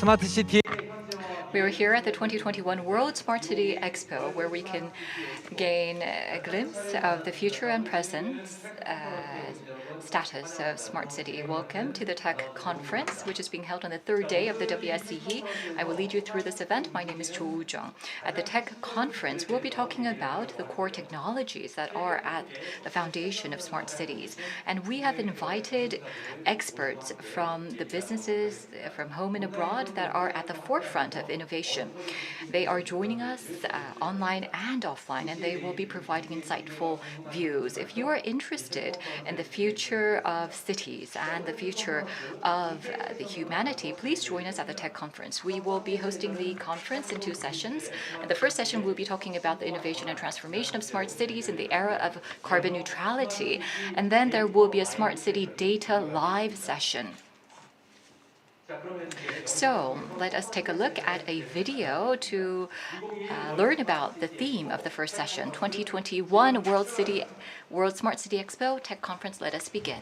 스마트 시티 We are here at the 2021 World Smart City Expo, where we can gain a glimpse of the future and present status of Smart City. Welcome to the Tech Conference, which is being held on the third day of the WSCE. I will lead you through this event. My name is Cho Woo-jung. At the Tech Conference, we'll be talking about the core technologies that are at the foundation of smart cities. And we have invited experts from the businesses, from home and abroad, that are at the forefront of innovation. They are joining us online and offline, and they will be providing insightful views. If you are interested in the future of cities and the future of the humanity, please join us at the Tech Conference. We will be hosting the conference in two sessions. In the first session, we'll be talking about the innovation and transformation of smart cities in the era of carbon neutrality. And then there will be a Smart City Data Live session. So let us take a look at a video to learn about the theme of the first session, 2021 World Smart City Expo Tech Conference. Let us begin.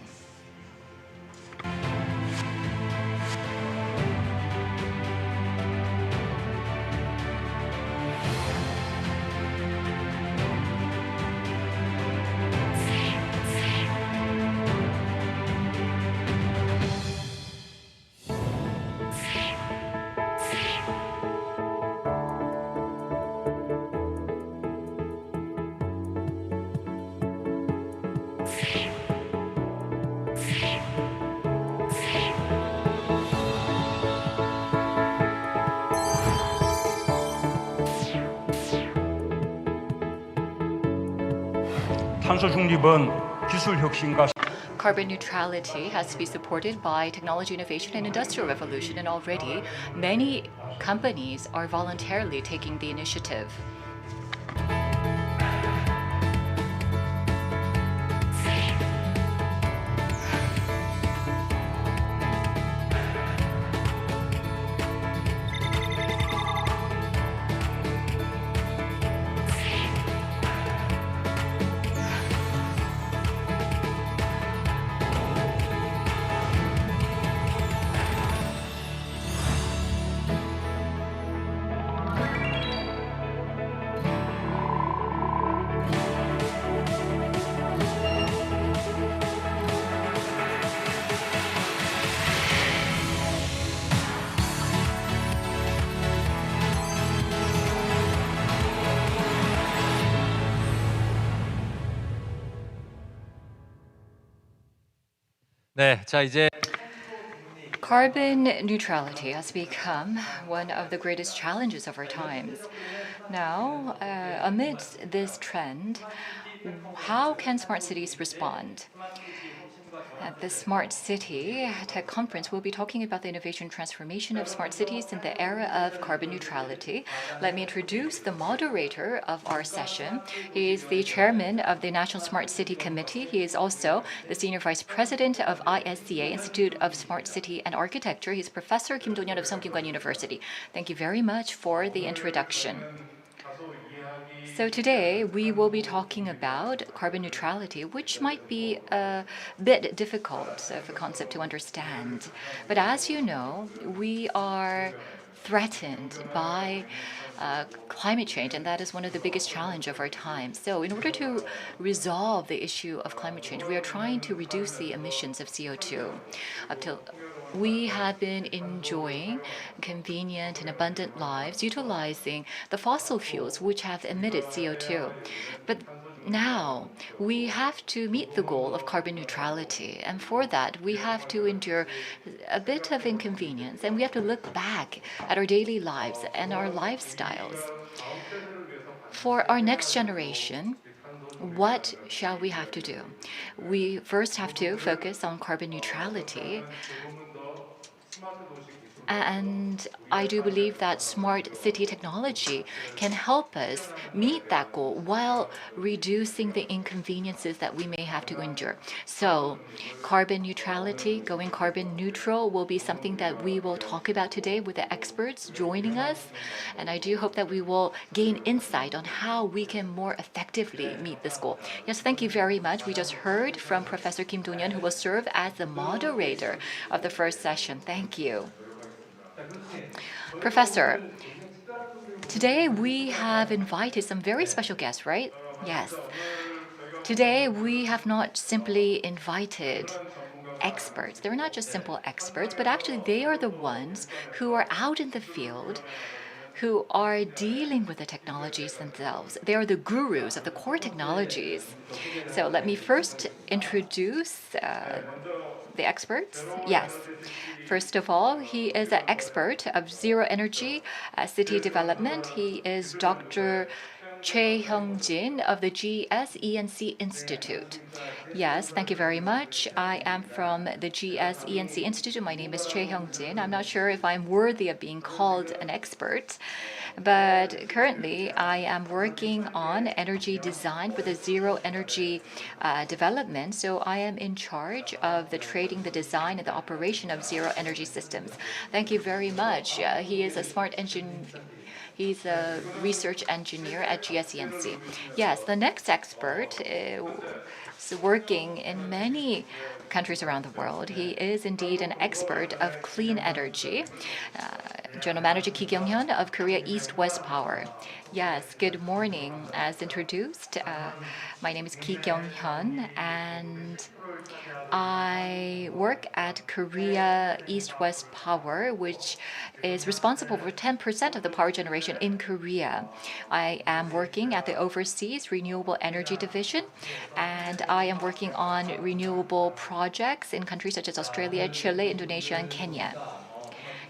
탄소 중립은 기술 혁신과 Carbon neutrality has to be supported by technology innovation and industrial revolution, and already many companies are voluntarily taking the initiative. 네, 자 이제 Carbon neutrality has become one of the greatest challenges of our times. Now, amidst this trend, how can smart cities respond? At the Smart City Tech Conference, we'll be talking about the innovation transformation of smart cities in the era of carbon neutrality. Let me introduce the moderator of our session. He is the chairman of the National Smart City Committee. He is also the senior vice president of ISCA, Institute of Smart City and Architecture. He's Professor Kim Do-yeon of Sungkyunkwan University. Thank you very much for the introduction. So today we will be talking about carbon neutrality, which might be a bit difficult of a concept to understand. But as you know, we are threatened by climate change, and that is one of the biggest challenges of our time. So in order to resolve the issue of climate change, we are trying to reduce the emissions of CO2. Up till we have been enjoying convenient and abundant lives utilizing the fossil fuels which have emitted CO2. But now we have to meet the goal of carbon neutrality, and for that we have to endure a bit of inconvenience, and we have to look back at our daily lives and our lifestyles. For our next generation, what shall we have to do? We first have to focus on carbon neutrality. And I do believe that smart city technology can help us meet that goal while reducing the inconveniences that we may have to endure. So carbon neutrality, going carbon neutral, will be something that we will talk about today with the experts joining us. And I do hope that we will gain insight on how we can more effectively meet this goal. Yes, thank you very much. We just heard from Professor Kim Do-yeon, who will serve as the moderator of the first session. Thank you. Professor, today we have invited some very special guests, right? Yes. Today we have not simply invited experts. They're not just simple experts, but actually they are the ones who are out in the field, who are dealing with the technologies themselves. They are the gurus of the core technologies. So let me first introduce the experts. Yes. First of all, he is an expert of zero energy city development. He is Dr. Choi Hyung-jin of the GSENC Institute. Yes, thank you very much. I am from the GSENC Institute. My name is Choi Hyung-jin. I'm not sure if I'm worthy of being called an expert, but currently I am working on energy design for the zero energy development. So I am in charge of the trading, the design, and the operation of zero energy systems. Thank you very much. He is a smart engineer. He's a research engineer at GSENC. Yes, the next expert is working in many countries around the world. He is indeed an expert of clean energy. General Manager Ki Kyung-hyun of Korea East West Power. Yes, good morning. As introduced, my name is Ki Kyung-hyun, and I work at Korea East West Power, which is responsible for 10% of the power generation in Korea. I am working at the Overseas Renewable Energy Division, and I am working on renewable projects in countries such as Australia, Chile, Indonesia, and Kenya.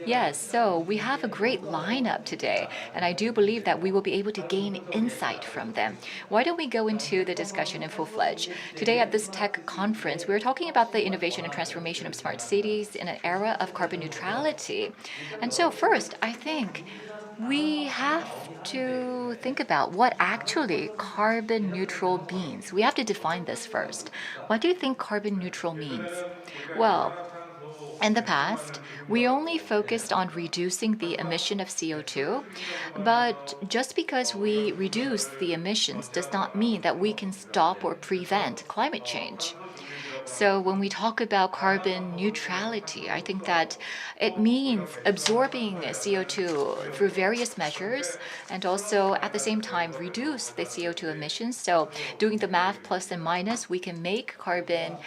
Yes, so we have a great lineup today, and I do believe that we will be able to gain insight from them. Why don't we go into the discussion in full-fledged? Today at this tech conference, we're talking about the innovation and transformation of smart cities in an era of carbon neutrality. And so first, I think we have to think about what actually carbon neutral means. We have to define this first. What do you think carbon neutral means? Well, in the past, we only focused on reducing the emission of CO2, but just because we reduce the emissions does not mean that we can stop or prevent climate change. So when we talk about carbon neutrality, I think that it means absorbing CO2 through various measures and also at the same time reduce the CO2 emissions. So doing the math plus and minus, we can make carbon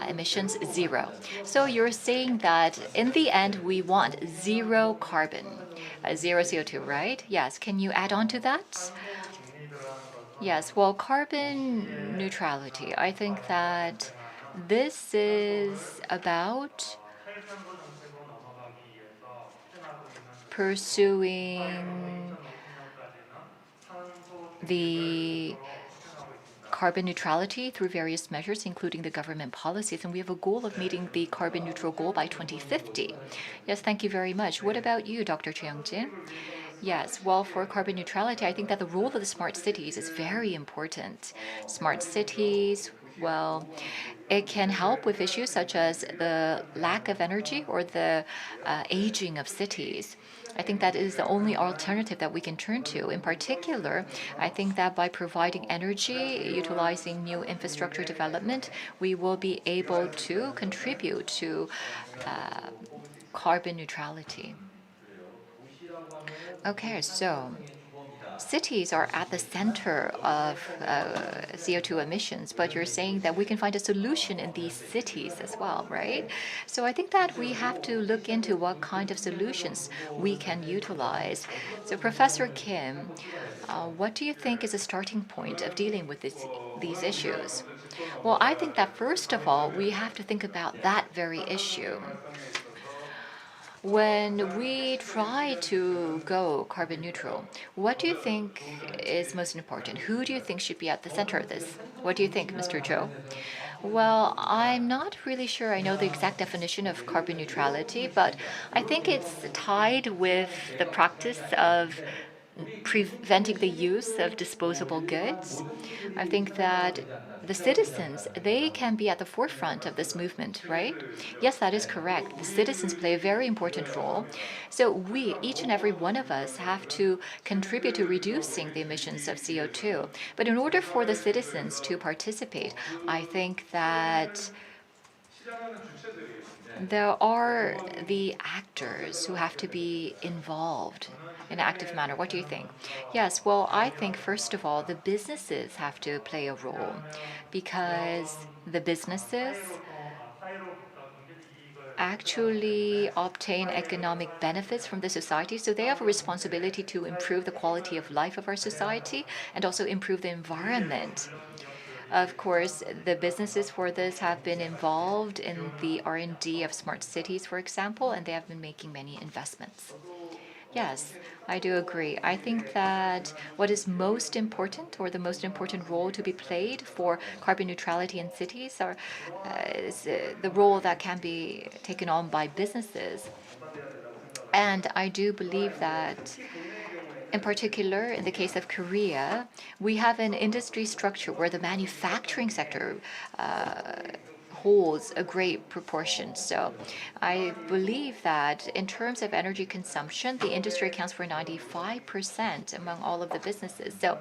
emissions zero. So you're saying that in the end, we want zero carbon, zero CO2, right? Yes. Can you add on to that? Yes, well, carbon neutrality, I think that this is about pursuing the carbon neutrality through various measures, including the government policies, and we have a goal of meeting the carbon neutral goal by 2050. Yes, thank you very much. What about you, Dr. Cheong-jin? Yes, well, for carbon neutrality, I think that the role of the smart cities is very important. Smart cities, well, it can help with issues such as the lack of energy or the aging of cities. I think that is the only alternative that we can turn to. In particular, I think that by providing energy, utilizing new infrastructure development, we will be able to contribute to carbon neutrality. Okay, so cities are at the center of CO2 emissions, but you're saying that we can find a solution in these cities as well, right? So I think that we have to look into what kind of solutions we can utilize. So Professor Kim, what do you think is a starting point of dealing with these issues? Well, I think that first of all, we have to think about that very issue. When we try to go carbon neutral, what do you think is most important? Who do you think should be at the center of this? What do you think, Mr. Cho? Well, I'm not really sure I know the exact definition of carbon neutrality, but I think it's tied with the practice of preventing the use of disposable goods. I think that the citizens, they can be at the forefront of this movement, right? Yes, that is correct. The citizens play a very important role. So we, each and every one of us, have to contribute to reducing the emissions of CO2. But in order for the citizens to participate, I think that there are the actors who have to be involved in an active manner. What do you think? Yes, well, I think first of all, the businesses have to play a role because the businesses actually obtain economic benefits from the society. So they have a responsibility to improve the quality of life of our society and also improve the environment. Of course, the businesses for this have been involved in the R&D of smart cities, for example, and they have been making many investments. Yes, I do agree. I think that what is most important, or the most important role to be played for carbon neutrality in cities, is the role that can be taken on by businesses. And I do believe that, in particular, in the case of Korea, we have an industry structure where the manufacturing sector holds a great proportion. So I believe that in terms of energy consumption, the industry accounts for 95% among all of the businesses. So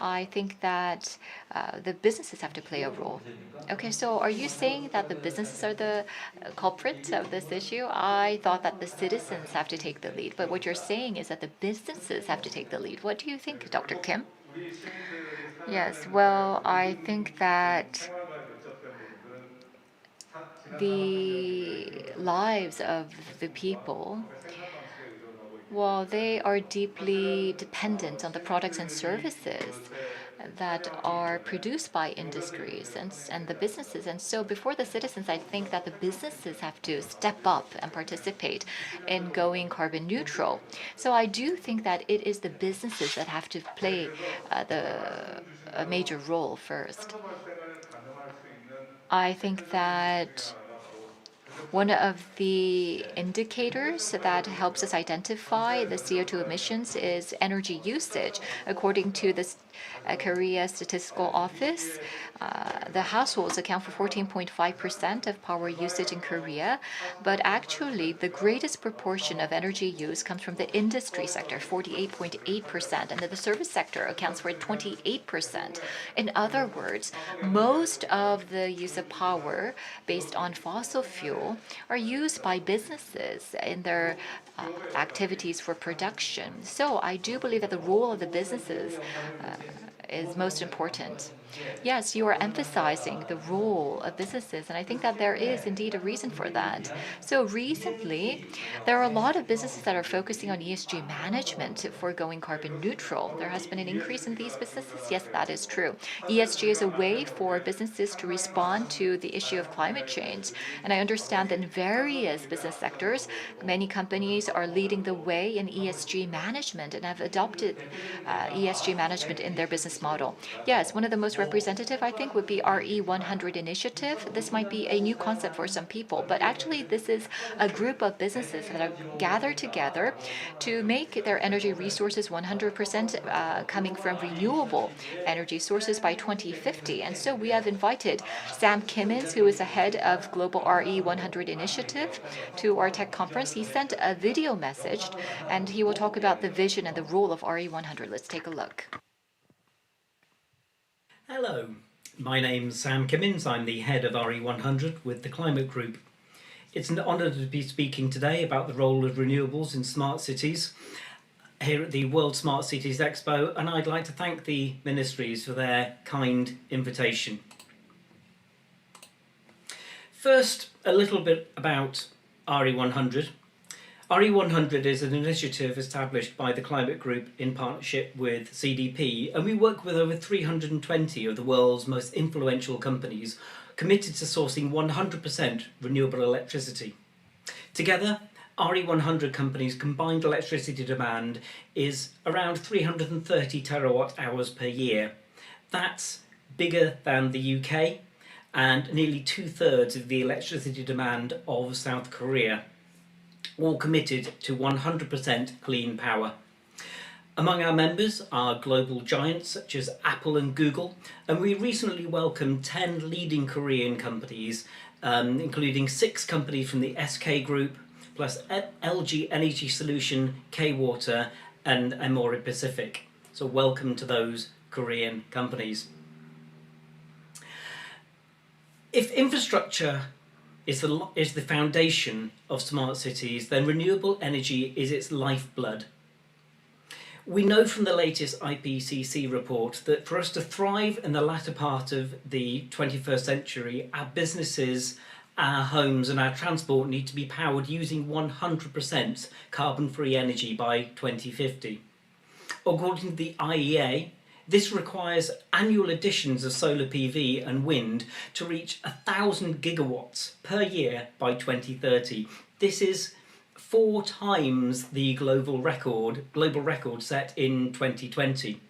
I think that the businesses have to play a role. Okay, so are you saying that the businesses are the culprits of this issue? I thought that the citizens have to take the lead, but what you're saying is that the businesses have to take the lead. What do you think, Dr. Kim? Yes, well, I think that the lives of the people, well, they are deeply dependent on the products and services that are produced by industries and the businesses. And so before the citizens, I think that the businesses have to step up and participate in going carbon neutral. So I do think that it is the businesses that have to play a major role first. I think that one of the indicators that helps us identify the CO2 emissions is energy usage. According to the Korea Statistical Office, the households account for 14.5% of power usage in Korea, but actually the greatest proportion of energy use comes from the industry sector, 48.8%, and then the service sector accounts for 28%. In other words, most of the use of power based on fossil fuel are used by businesses in their activities for production. So I do believe that the role of the businesses is most important. Yes, you are emphasizing the role of businesses, and I think that there is indeed a reason for that. So recently, there are a lot of businesses that are focusing on ESG management for going carbon neutral. There has been an increase in these businesses. Yes, that is true. ESG is a way for businesses to respond to the issue of climate change. And I understand that in various business sectors, many companies are leading the way in ESG management and have adopted ESG management in their business model. Yes, one of the most representative, I think, would be RE100 initiative. This might be a new concept for some people, but actually this is a group of businesses that are gathered together to make their energy resources 100% coming from renewable energy sources by 2050. And so we have invited Sam Kimmins, who is the head of Global RE100 Initiative, to our tech conference. He sent a video message, and he will talk about the vision and the role of RE100. Let's take a look. Hello, my name's Sam Kimmins. I'm the head of RE100 with the Climate Group. It's an honour to be speaking today about the role of renewables in smart cities here at the World Smart Cities Expo, and I'd like to thank the ministries for their kind invitation. First, a little bit about RE100. RE100 is an initiative established by the Climate Group in partnership with CDP, and we work with over 320 of the world's most influential companies committed to sourcing 100% renewable electricity. Together, RE100 companies' combined electricity demand is around 330 terawatt hours per year. That's bigger than the UK and nearly 2/3 of the electricity demand of South Korea, all committed to 100% clean power. Among our members are global giants such as Apple and Google, and we recently welcomed 10 leading Korean companies, including 6 companies from the SK Group, plus LG Energy Solution, K-Water, and Amori Pacific. So welcome to those Korean companies. If infrastructure is the foundation of smart cities, then renewable energy is its lifeblood. We know from the latest IPCC report that for us to thrive in the latter part of the 21st century, our businesses, our homes and our transport need to be powered using 100% carbon-free energy by 2050. According to the IEA, this requires annual additions of solar PV and wind to reach 1,000 gigawatts per year by 2030. This is 4 times the global record set in 2020.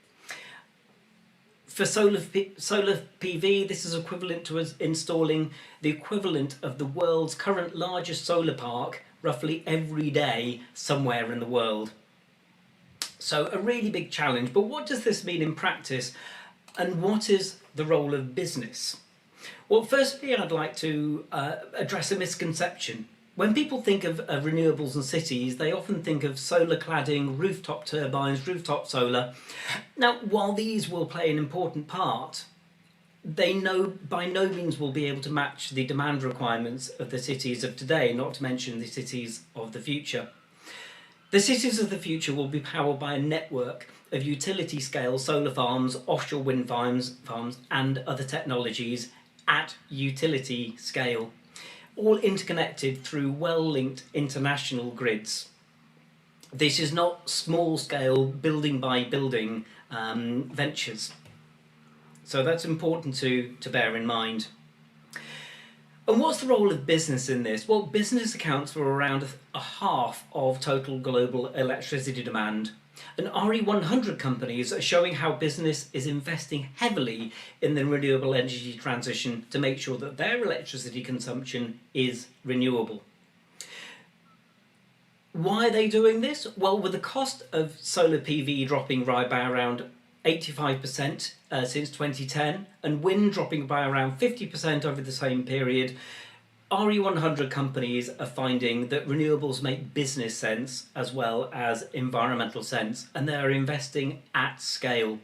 For solar PV, this is equivalent to us installing the equivalent of the world's current largest solar park roughly every day somewhere in the world. So a really big challenge, but what does this mean in practice, and what is the role of business? Well, firstly, I'd like to address a misconception. When people think of renewables and cities, they often think of solar cladding, rooftop turbines, rooftop solar. Now, while these will play an important part, they by no means will be able to match the demand requirements of the cities of today, not to mention the cities of the future. The cities of the future will be powered by a network of utility-scale solar farms, offshore wind farms and other technologies at utility scale, all interconnected through well-linked international grids. This is not small-scale building-by-building ventures. So that's important to bear in mind. And what's the role of business in this? Well, business accounts for around a half of total global electricity demand. And RE100 companies are showing how business is investing heavily in the renewable energy transition to make sure that their electricity consumption is renewable. Why are they doing this? Well, with the cost of solar PV dropping by around 85% since 2010 and wind dropping by around 50% over the same period, RE100 companies are finding that renewables make business sense as well as environmental sense, and they're investing at scale.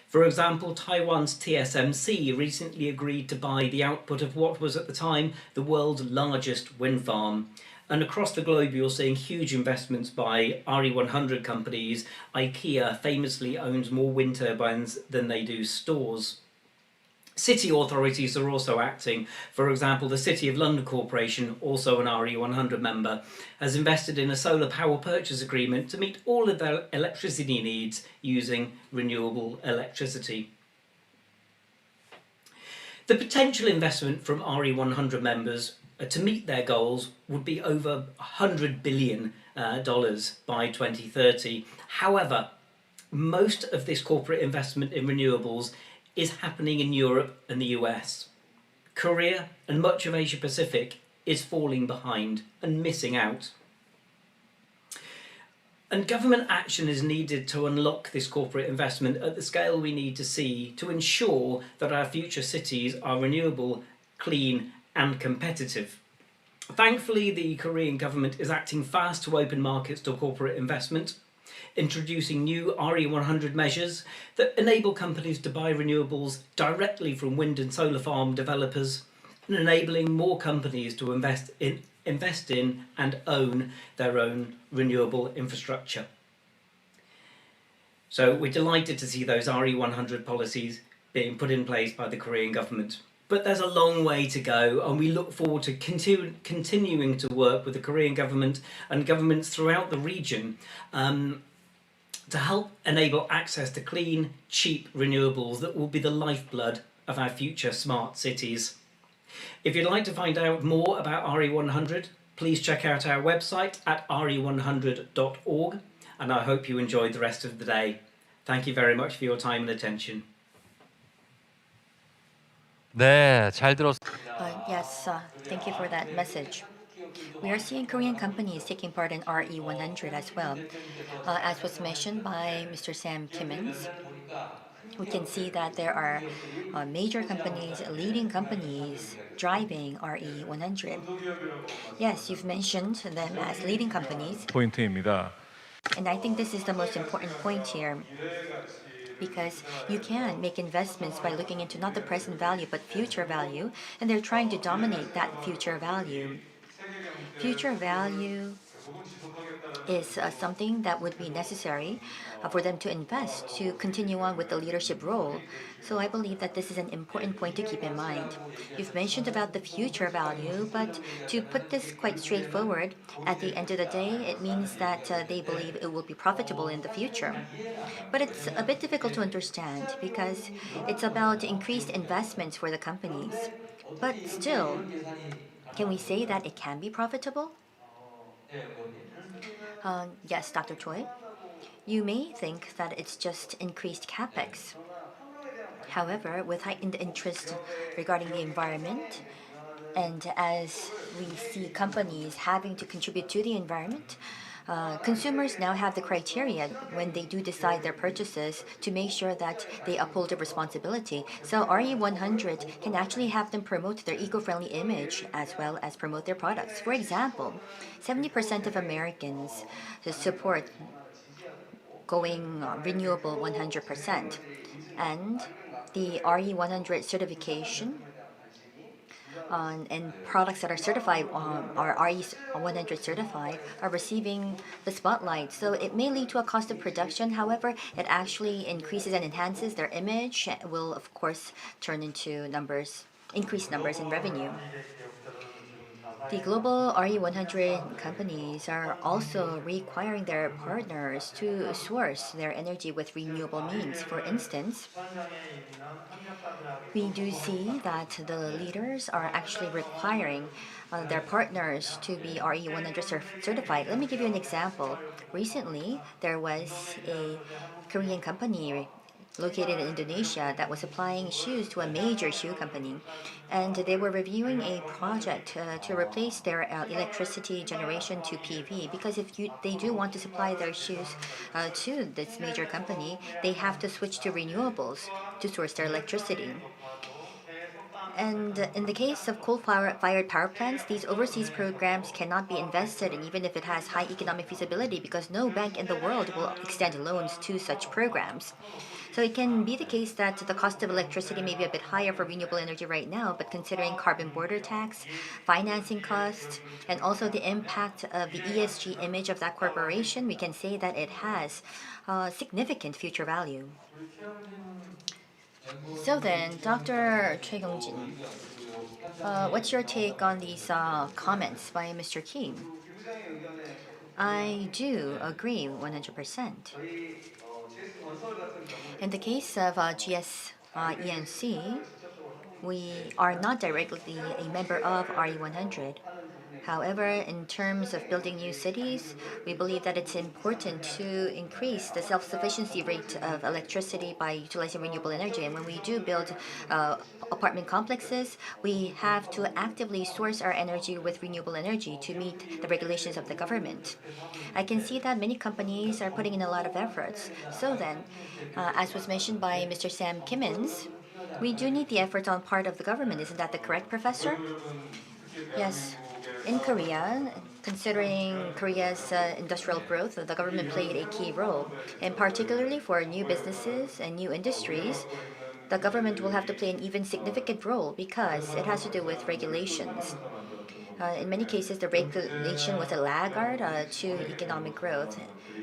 For example, Taiwan's TSMC recently agreed to buy the output of what was at the time the world's largest wind farm. And across the globe, you're seeing huge investments by RE100 companies. IKEA famously owns more wind turbines than they do stores. City authorities are also acting. For example, the City of London Corporation, also an RE100 member, has invested in a solar power purchase agreement to meet all of their electricity needs using renewable electricity. The potential investment from RE100 members to meet their goals would be over $100 billion by 2030. However, most of this corporate investment in renewables is happening in Europe and the US. Korea and much of Asia Pacific is falling behind and missing out. And government action is needed to unlock this corporate investment at the scale we need to see to ensure that our future cities are renewable, clean and competitive. Thankfully, the Korean government is acting fast to open markets to corporate investment, introducing new RE100 measures that enable companies to buy renewables directly from wind and solar farm developers, and enabling more companies to invest in and own their own renewable infrastructure. So we're delighted to see those RE100 policies being put in place by the Korean government. But there's a long way to go, and we look forward to continuing to work with the Korean government and governments throughout the region to help enable access to clean, cheap renewables that will be the lifeblood of our future smart cities. If you'd like to find out more about RE100, please check out our website at re100.org, and I hope you enjoyed the rest of the day. Thank you very much for your time and attention. 네, 잘 들었습니다. Yes, thank you for that message. We are seeing Korean companies taking part in RE100 as well. As was mentioned by Mr. Sam Kimmins, we can see that there are major companies, leading companies driving RE100. Yes, you've mentioned them as leading companies. 포인트입니다. And I think this is the most important point here. because you can make investments by looking into not the present value but future value, and they're trying to dominate that future value. Future value is something that would be necessary for them to invest to continue on with the leadership role. So I believe that this is an important point to keep in mind. You've mentioned about the future value, but to put this quite straightforward, at the end of the day, it means that they believe it will be profitable in the future. But it's a bit difficult to understand because it's about increased investments for the companies. But still, can we say that it can be profitable? Yes, Dr. Choi. You may think that it's just increased capex. However, with heightened interest regarding the environment, and as we see companies having to contribute to the environment, consumers now have the criteria when they do decide their purchases to make sure that they uphold their responsibility. So RE100 can actually have them promote their eco-friendly image as well as promote their products. For example, 70% of Americans support going renewable 100%. And the RE100 certification and products that are certified are RE100 certified are receiving the spotlight. So it may lead to a cost of production. However, it actually increases and enhances their image. It will, of course, turn into numbers, increased numbers in revenue. The global RE100 companies are also requiring their partners to source their energy with renewable means. For instance, we do see that the leaders are actually requiring their partners to be RE100 certified. Let me give you an example. Recently, there was a Korean company located in Indonesia that was supplying shoes to a major shoe company. And they were reviewing a project to replace their electricity generation to PV because if they do want to supply their shoes to this major company, they have to switch to renewables to source their electricity. And in the case of coal-fired power plants, these overseas programs cannot be invested in even if it has high economic feasibility because no bank in the world will extend loans to such programs. So it can be the case that the cost of electricity may be a bit higher for renewable energy right now, but considering carbon border tax, financing costs, and also the impact of the ESG image of that corporation, we can say that it has significant future value. So then, Dr. Choi Kyung-jin, what's your take on these comments by Mr. Kim? I do agree 100%. In the case of GS ENC, we are not directly a member of RE100. However, in terms of building new cities, we believe that it's important to increase the self-sufficiency rate of electricity by utilizing renewable energy. And when we do build apartment complexes, we have to actively source our energy with renewable energy to meet the regulations of the government. I can see that many companies are putting in a lot of efforts. So then, as was mentioned by Mr. Sam Kimmins, we do need the effort on part of the government. Isn't that the correct, Professor? Yes. In Korea, considering Korea's industrial growth, the government played a key role. And particularly for new businesses and new industries, the government will have to play an even significant role because it has to do with regulations. In many cases, the regulation was a laggard to economic growth.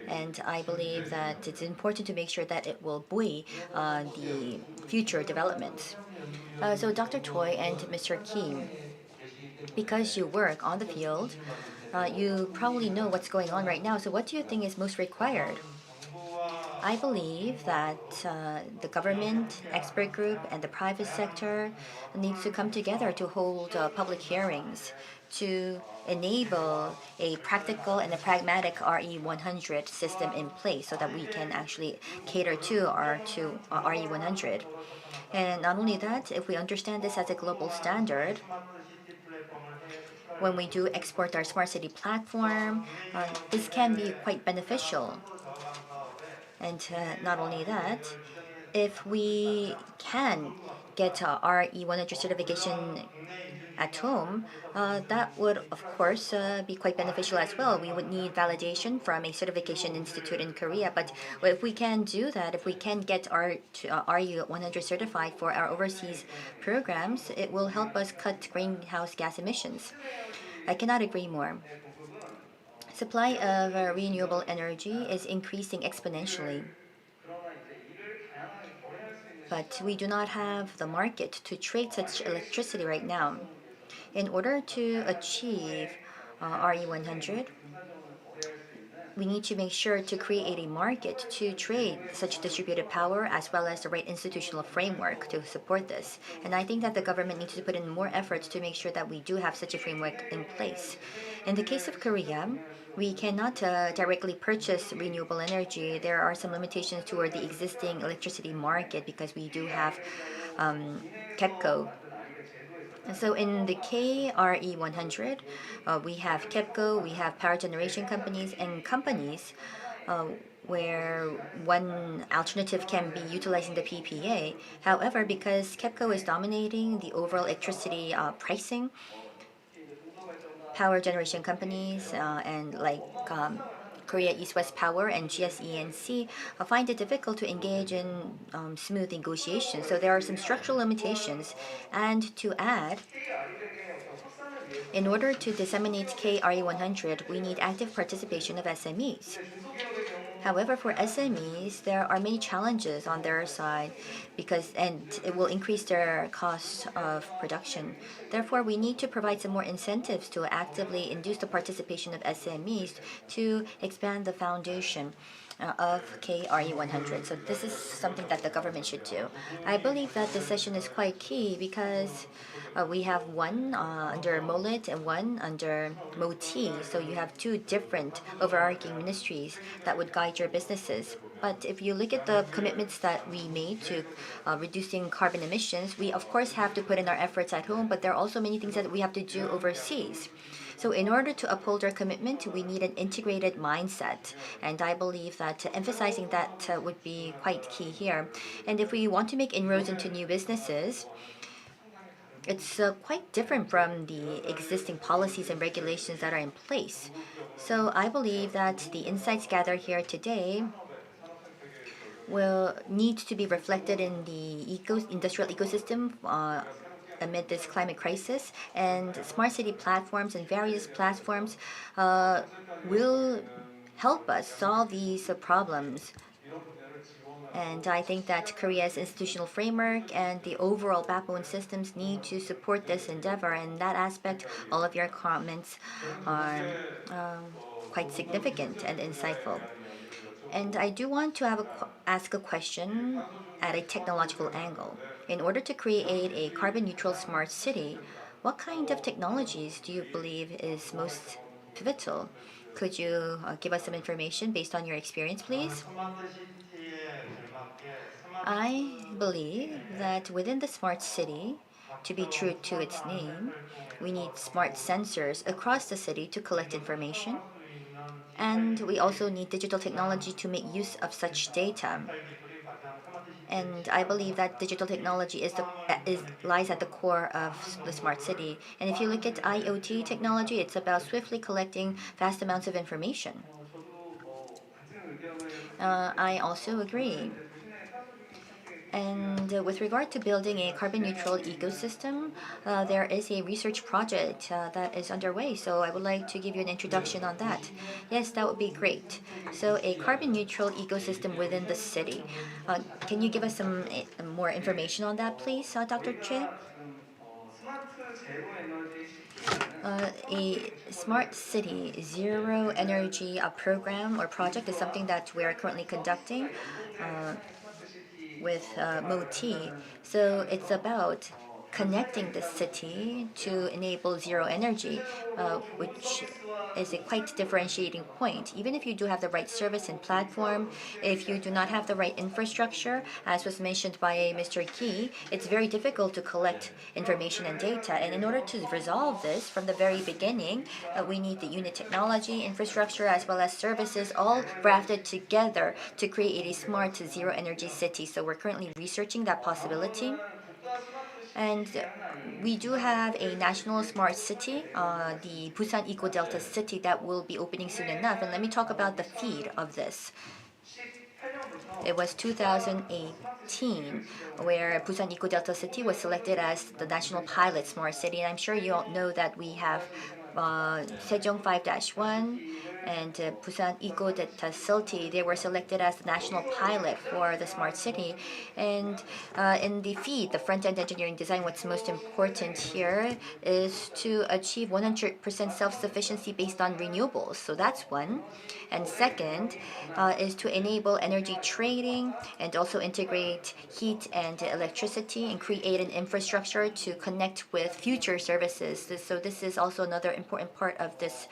And I believe that it's important to make sure that it will buoy the future developments. So Dr. Choi and Mr. Kim, because you work on the field, you probably know what's going on right now. So what do you think is most required? I believe that the government, expert group, and the private sector needs to come together to hold public hearings to enable a practical and a pragmatic RE100 system in place so that we can actually cater to RE100. And not only that, if we understand this as a global standard, when we do export our smart city platform, this can be quite beneficial. And not only that, if we can get RE100 certification at home, that would, of course, be quite beneficial as well. We would need validation from a certification institute in Korea, but if we can do that, if we can get our RE100 certified for our overseas programs, it will help us cut greenhouse gas emissions. I cannot agree more. Supply of renewable energy is increasing exponentially, but we do not have the market to trade such electricity right now. In order to achieve RE100, we need to make sure to create a market to trade such distributed power as well as the right institutional framework to support this. And I think that the government needs to put in more efforts to make sure that we do have such a framework in place. In the case of Korea, we cannot directly purchase renewable energy. There are some limitations toward the existing electricity market because we do have KEPCO. And so in the KRE100, we have KEPCO, we have power generation companies, and companies where one alternative can be utilizing the PPA. However, because KEPCO is dominating the overall electricity pricing, power generation companies and like Korea East West Power and GSENC find it difficult to engage in smooth negotiations. So there are some structural limitations. And to add, in order to disseminate KRE100, we need active participation of SMEs. However, for SMEs, there are many challenges on their side and it will increase their cost of production. Therefore, we need to provide some more incentives to actively induce the participation of SMEs to expand the foundation of KRE100. So this is something that the government should do. I believe that this session is quite key because we have one under MOLIT and one under MOTI. So you have two different overarching ministries that would guide your businesses. But if you look at the commitments that we made to reducing carbon emissions, we of course have to put in our efforts at home, but there are also many things that we have to do overseas. So in order to uphold our commitment, we need an integrated mindset. And I believe that emphasizing that would be quite key here. And if we want to make inroads into new businesses, it's quite different from the existing policies and regulations that are in place. So I believe that the insights gathered here today will need to be reflected in the industrial ecosystem amid this climate crisis, and smart city platforms and various platforms will help us solve these problems. And I think that Korea's institutional framework and the overall backbone systems need to support this endeavor. And that aspect, all of your comments are quite significant and insightful. And I do want to ask a question at a technological angle. In order to create a carbon neutral smart city, what kind of technologies do you believe is most pivotal? Could you give us some information based on your experience, please? I believe that within the smart city, to be true to its name, we need smart sensors across the city to collect information. And we also need digital technology to make use of such data. And I believe that digital technology lies at the core of the smart city. And if you look at IoT technology, it's about swiftly collecting vast amounts of information. I also agree. And with regard to building a carbon neutral ecosystem, there is a research project that is underway. So I would like to give you an introduction on that. Yes, that would be great. So a carbon neutral ecosystem within the city. Can you give us some more information on that, please, Dr. Choi? A smart city zero energy program or project is something that we are currently conducting with MOTI. So it's about connecting the city to enable zero energy, which is a quite differentiating point. Even if you do have the right service and platform, if you do not have the right infrastructure, as was mentioned by Mr. Key, it's very difficult to collect information and data. And in order to resolve this from the very beginning, we need the unit technology, infrastructure, as well as services all grafted together to create a smart zero energy city. So we're currently researching that possibility. And we do have a national smart city, the Busan Eco Delta City, that will be opening soon enough. And let me talk about the feed of this. It was 2018 where Busan Eco Delta City was selected as the national pilot smart city. And I'm sure you all know that we have Sejong 5-1 and Busan Eco Delta City. They were selected as the national pilot for the smart city. And in the feed, the front-end engineering design, what's most important here is to achieve 100% self-sufficiency based on renewables. So that's one. And second is to enable energy trading and also integrate heat and electricity and create an infrastructure to connect with future services. So this is also another important part of this,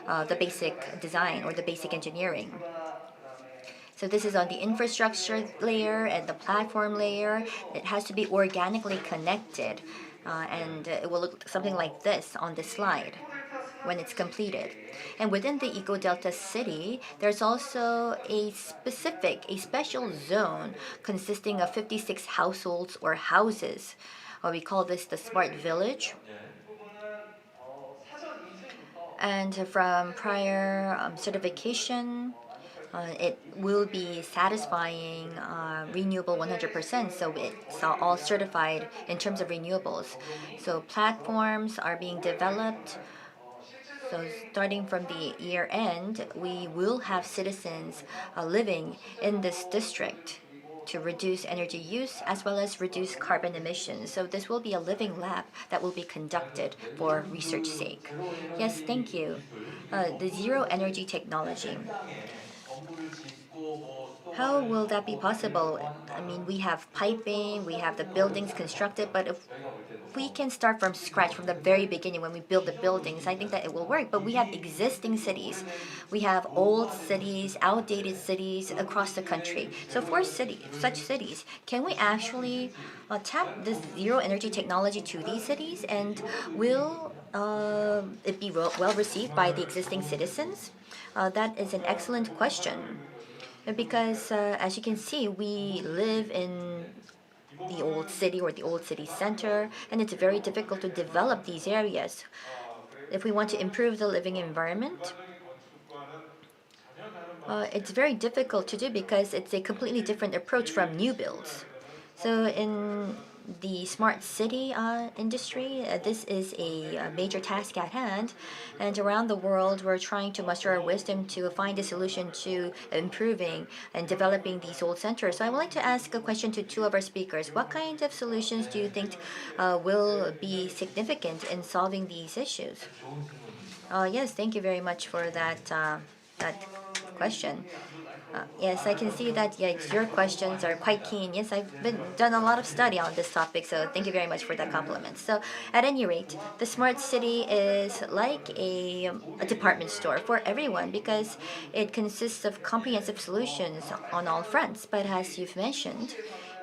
the basic design or the basic engineering. So this is on the infrastructure layer and the platform layer. It has to be organically connected, and it will look something like this on this slide when it's completed. And within the Eco Delta City, there's also a special zone consisting of 56 households or houses. We call this the Smart Village. And from prior certification, it will be satisfying renewable 100%, so it's all certified in terms of renewables. So platforms are being developed. So starting from the year end, we will have citizens living in this district to reduce energy use as well as reduce carbon emissions. So this will be a living lab that will be conducted for research sake. Yes, thank you. The zero energy technology. How will that be possible? I mean, we have piping, we have the buildings constructed, but if we can start from scratch from the very beginning when we build the buildings, I think that it will work. But we have existing cities. We have old cities, outdated cities across the country. So for such cities, can we actually tap this zero energy technology to these cities? And will it be well received by the existing citizens? That is an excellent question. Because as you can see, we live in the old city or the old city center, and it's very difficult to develop these areas. If we want to improve the living environment, it's very difficult to do because it's a completely different approach from new builds. So in the smart city industry, this is a major task at hand. And around the world, we're trying to muster our wisdom to find a solution to improving and developing these old centers. So I would like to ask a question to two of our speakers. What kind of solutions do you think will be significant in solving these issues? Yes, thank you very much for that question. Yes, I can see that. Yes, your questions are quite keen. Yes, I've done a lot of study on this topic, so thank you very much for that compliment. So, at any rate, the smart city is like a department store for everyone because it consists of comprehensive solutions on all fronts. But as you've mentioned,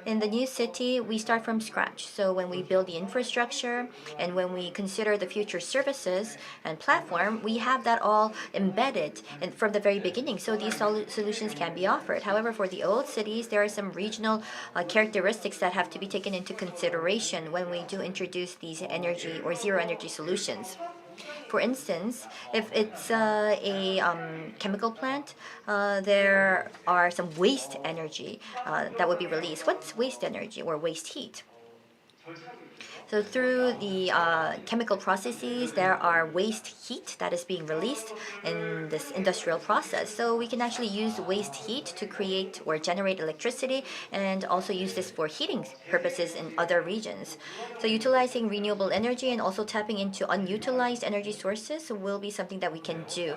in the new city, we start from scratch. So when we build the infrastructure and when we consider the future services and platform, we have that all embedded from the very beginning. So these solutions can be offered. However, for the old cities, there are some regional characteristics that have to be taken into consideration when we do introduce these energy or zero energy solutions. For instance, if it's a chemical plant, there are some waste energy that would be released. What's waste energy or waste heat? So through the chemical processes, there are waste heat that is being released in this industrial process. So we can actually use waste heat to create or generate electricity and also use this for heating purposes in other regions. So utilizing renewable energy and also tapping into unutilized energy sources will be something that we can do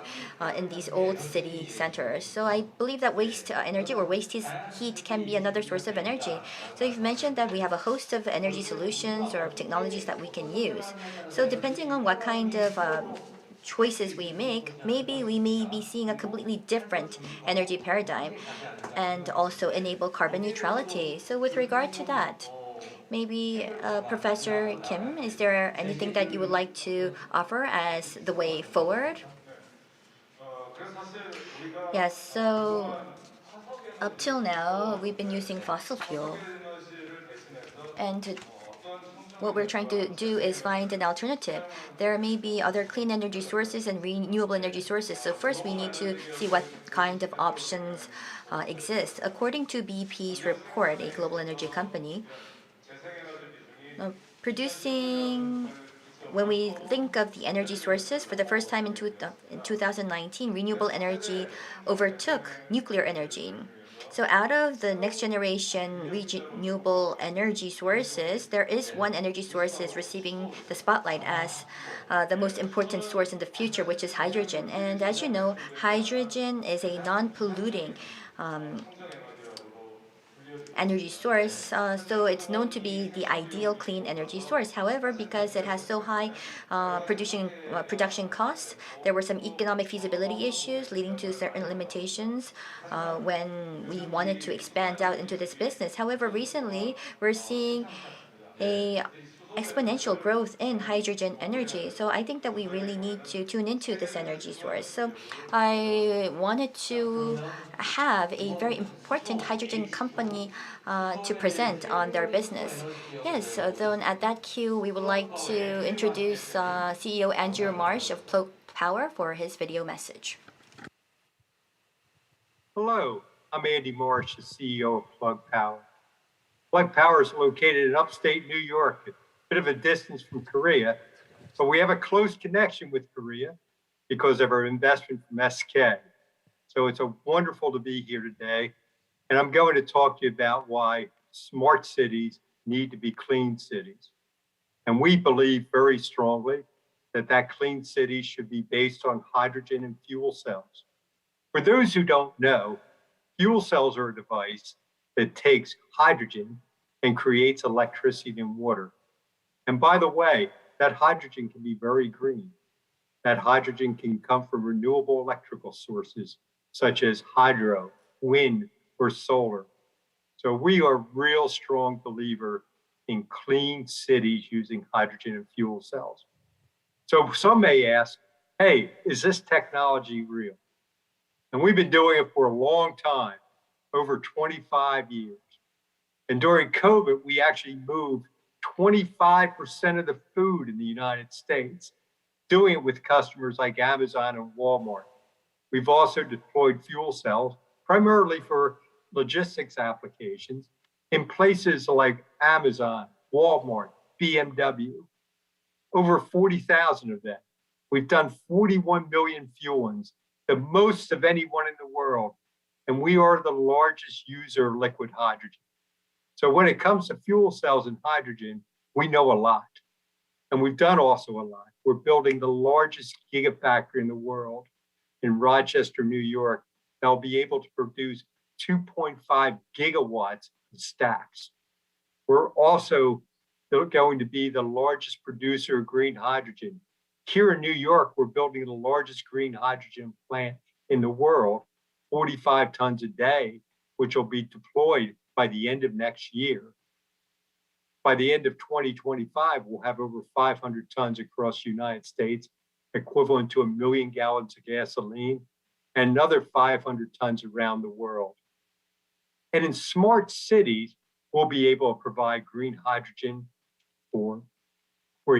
in these old city centers. So I believe that waste energy or waste heat can be another source of energy. So you've mentioned that we have a host of energy solutions or technologies that we can use. So depending on what kind of choices we make, maybe we may be seeing a completely different energy paradigm and also enable carbon neutrality. So with regard to that, maybe Professor Kim, is there anything that you would like to offer as the way forward? Yes, so up till now, we've been using fossil fuel. And what we're trying to do is find an alternative. There may be other clean energy sources and renewable energy sources. So first, we need to see what kind of options exist. According to BP's report, a global energy company, producing when we think of the energy sources, for the first time in 2019, renewable energy overtook nuclear energy. So out of the next generation renewable energy sources, there is one energy source is receiving the spotlight as the most important source in the future, which is hydrogen. And as you know, hydrogen is a non-polluting energy source. So it's known to be the ideal clean energy source. However, because it has so high production costs, there were some economic feasibility issues leading to certain limitations when we wanted to expand out into this business. However, recently we're seeing a exponential growth in hydrogen energy. So I think that we really need to tune into this energy source. So I wanted to have a very important hydrogen company to present on their business. Yes, so then at that cue, we would like to introduce CEO Andrew Marsh of Plug Power for his video message. Hello, I'm Andy Marsh, the CEO of Plug Power. Plug Power is located in upstate New York, a bit of a distance from Korea, but we have a close connection with Korea because of our investment from SK. So it's wonderful to be here today, and I'm going to talk to you about why smart cities need to be clean cities. And we believe very strongly that clean city should be based on hydrogen and fuel cells. For those who don't know, fuel cells are a device that takes hydrogen and creates electricity and water. And by the way, that hydrogen can be very green. That hydrogen can come from renewable electrical sources, such as hydro, wind, or solar. So we are a real strong believer in clean cities using hydrogen and fuel cells. So some may ask, hey, is this technology real? And we've been doing it for a long time, over 25 years. And during COVID, we actually moved 25% of the food in the United States, doing it with customers like Amazon and Walmart. We've also deployed fuel cells, primarily for logistics applications, in places like Amazon, Walmart, BMW, over 40,000 of them. We've done 41 million fuelings, the most of anyone in the world, and we are the largest user of liquid hydrogen. So when it comes to fuel cells and hydrogen, we know a lot, and we've done also a lot. We're building the largest gigafactory in the world in Rochester, New York, that'll be able to produce 2.5 gigawatts of stacks. We're also going to be the largest producer of green hydrogen. Here in New York, we're building the largest green hydrogen plant in the world, 45 tons a day, which will be deployed by the end of next year. By the end of 2025, we'll have over 500 tons across the United States, equivalent to 1 million gallons of gasoline, and another 500 tons around the world. And in smart cities, we'll be able to provide green hydrogen for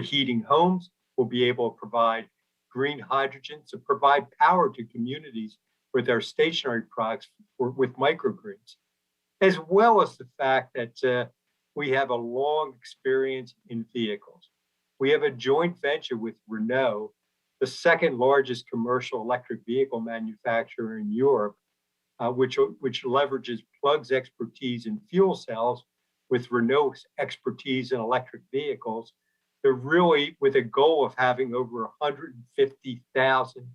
heating homes. We'll be able to provide green hydrogen to provide power to communities with our stationary products with microgrids, as well as the fact that we have a long experience in vehicles. We have a joint venture with Renault, the second largest commercial electric vehicle manufacturer in Europe, which leverages Plug's expertise in fuel cells with Renault's expertise in electric vehicles. They're really with a goal of having over 150,000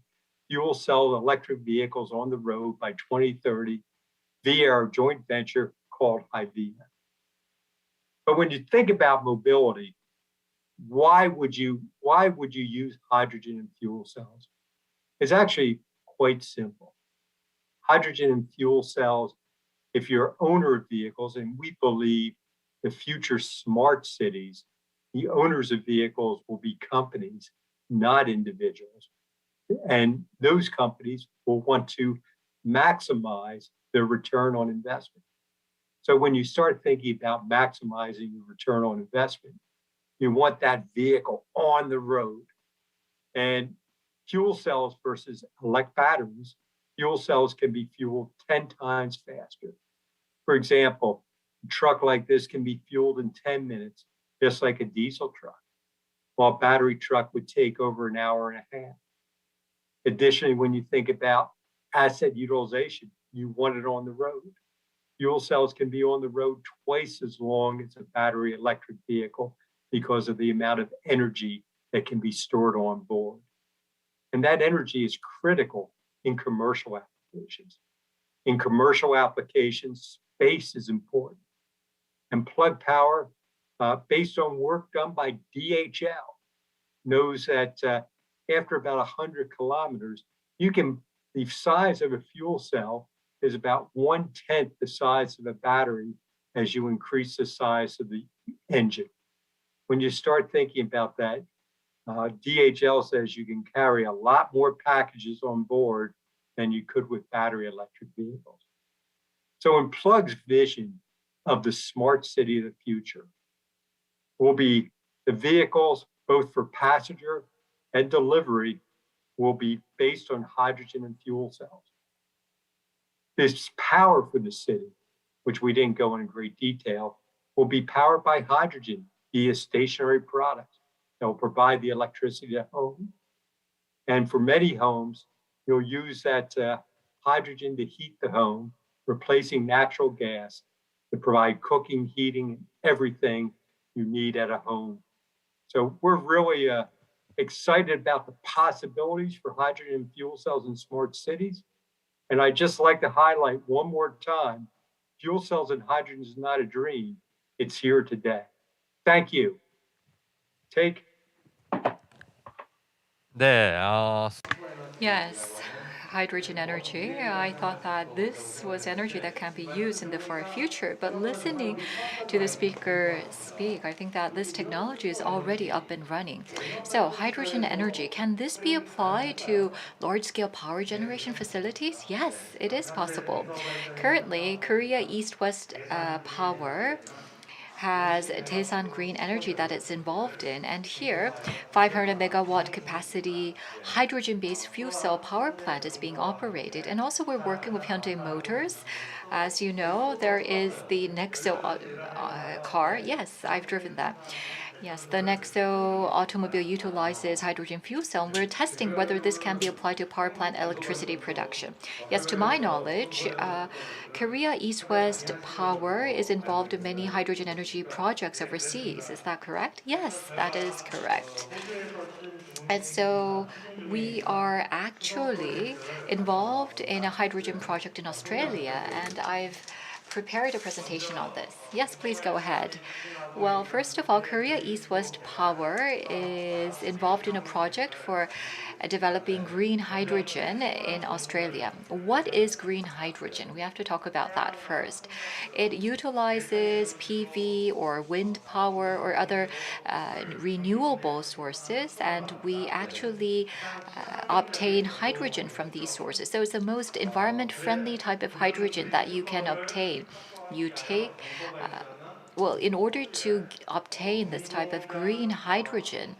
fuel cell electric vehicles on the road by 2030 via our joint venture called HYVIA. But when you think about mobility, why would you use hydrogen and fuel cells? It's actually quite simple. Hydrogen and fuel cells, if you're an owner of vehicles, and we believe the future smart cities, the owners of vehicles will be companies, not individuals. And those companies will want to maximize their return on investment. So when you start thinking about maximizing your return on investment, You want that vehicle on the road. And fuel cells versus electric batteries, fuel cells can be fueled 10 times faster. For example, a truck like this can be fueled in 10 minutes, just like a diesel truck, while a battery truck would take over an hour and a half. Additionally, when you think about asset utilization, you want it on the road. Fuel cells can be on the road twice as long as a battery electric vehicle because of the amount of energy that can be stored on board. And that energy is critical in commercial applications. In commercial applications, space is important. And Plug Power, based on work done by DHL, knows that after about 100 kilometers, the size of a fuel cell is about 1/10 the size of a battery as you increase the size of the engine. When you start thinking about that, DHL says you can carry a lot more packages on board than you could with battery electric vehicles. So in Plug's vision of the smart city of the future will be the vehicles, both for passenger and delivery, will be based on hydrogen and fuel cells. This power for the city, which we didn't go into great detail, will be powered by hydrogen via stationary products that will provide the electricity at home. And for many homes, you'll use that hydrogen to heat the home, replacing natural gas to provide cooking, heating, everything you need at a home. So we're really excited about the possibilities for hydrogen and fuel cells in smart cities. And I'd just like to highlight one more time, fuel cells and hydrogen is not a dream, it's here today. Thank you. Take. 네, Yes, hydrogen energy. I thought that this was energy that can be used in the far future. But listening to the speaker speak, I think that this technology is already up and running. So, hydrogen energy, can this be applied to large scale power generation facilities? Yes, it is possible. Currently, Korea East West Power has Daesan Green Energy that it's involved in. And here, 500 megawatt capacity hydrogen-based fuel cell power plant is being operated. And also we're working with Hyundai Motors. As you know, there is the Nexo car. Yes, I've driven that. Yes, the Nexo automobile utilizes hydrogen fuel cell, and we're testing whether this can be applied to power plant electricity production. Yes, to my knowledge, Korea East West Power is involved in many hydrogen energy projects overseas. Is that correct? Yes, that is correct. And so we are actually involved in a hydrogen project in Australia, and I've prepared a presentation on this. Yes, please go ahead. Well, first of all, Korea East West Power is involved in a project for developing green hydrogen in Australia. What is green hydrogen? We have to talk about that first. It utilizes PV or wind power or other renewable sources, and we actually obtain hydrogen from these sources. So it's the most environment friendly type of hydrogen that you can obtain. You take well, in order to obtain this type of green hydrogen,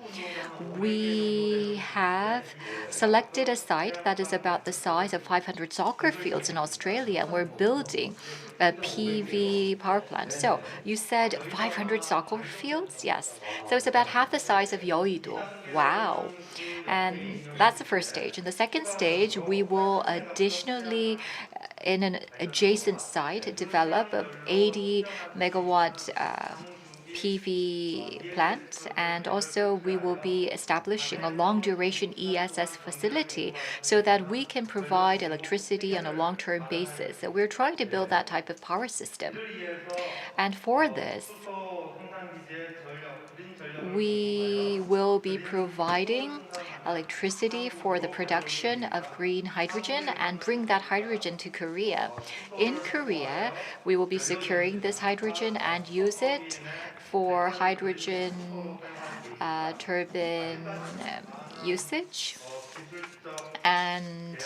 we have selected a site that is about the size of 500 soccer fields in Australia, and we're building a PV power plant. So you said 500 soccer fields? Yes. So it's about half the size of Yeouido. Wow. And that's the first stage. In the second stage, we will additionally, in an adjacent site, develop a 80 megawatt PV plant, and also we will be establishing a long duration ESS facility so that we can provide electricity on a long-term basis. So we're trying to build that type of power system. And for this, we will be providing electricity for the production of green hydrogen and bring that hydrogen to Korea. In Korea, we will be securing this hydrogen and use it for hydrogen turbine usage. And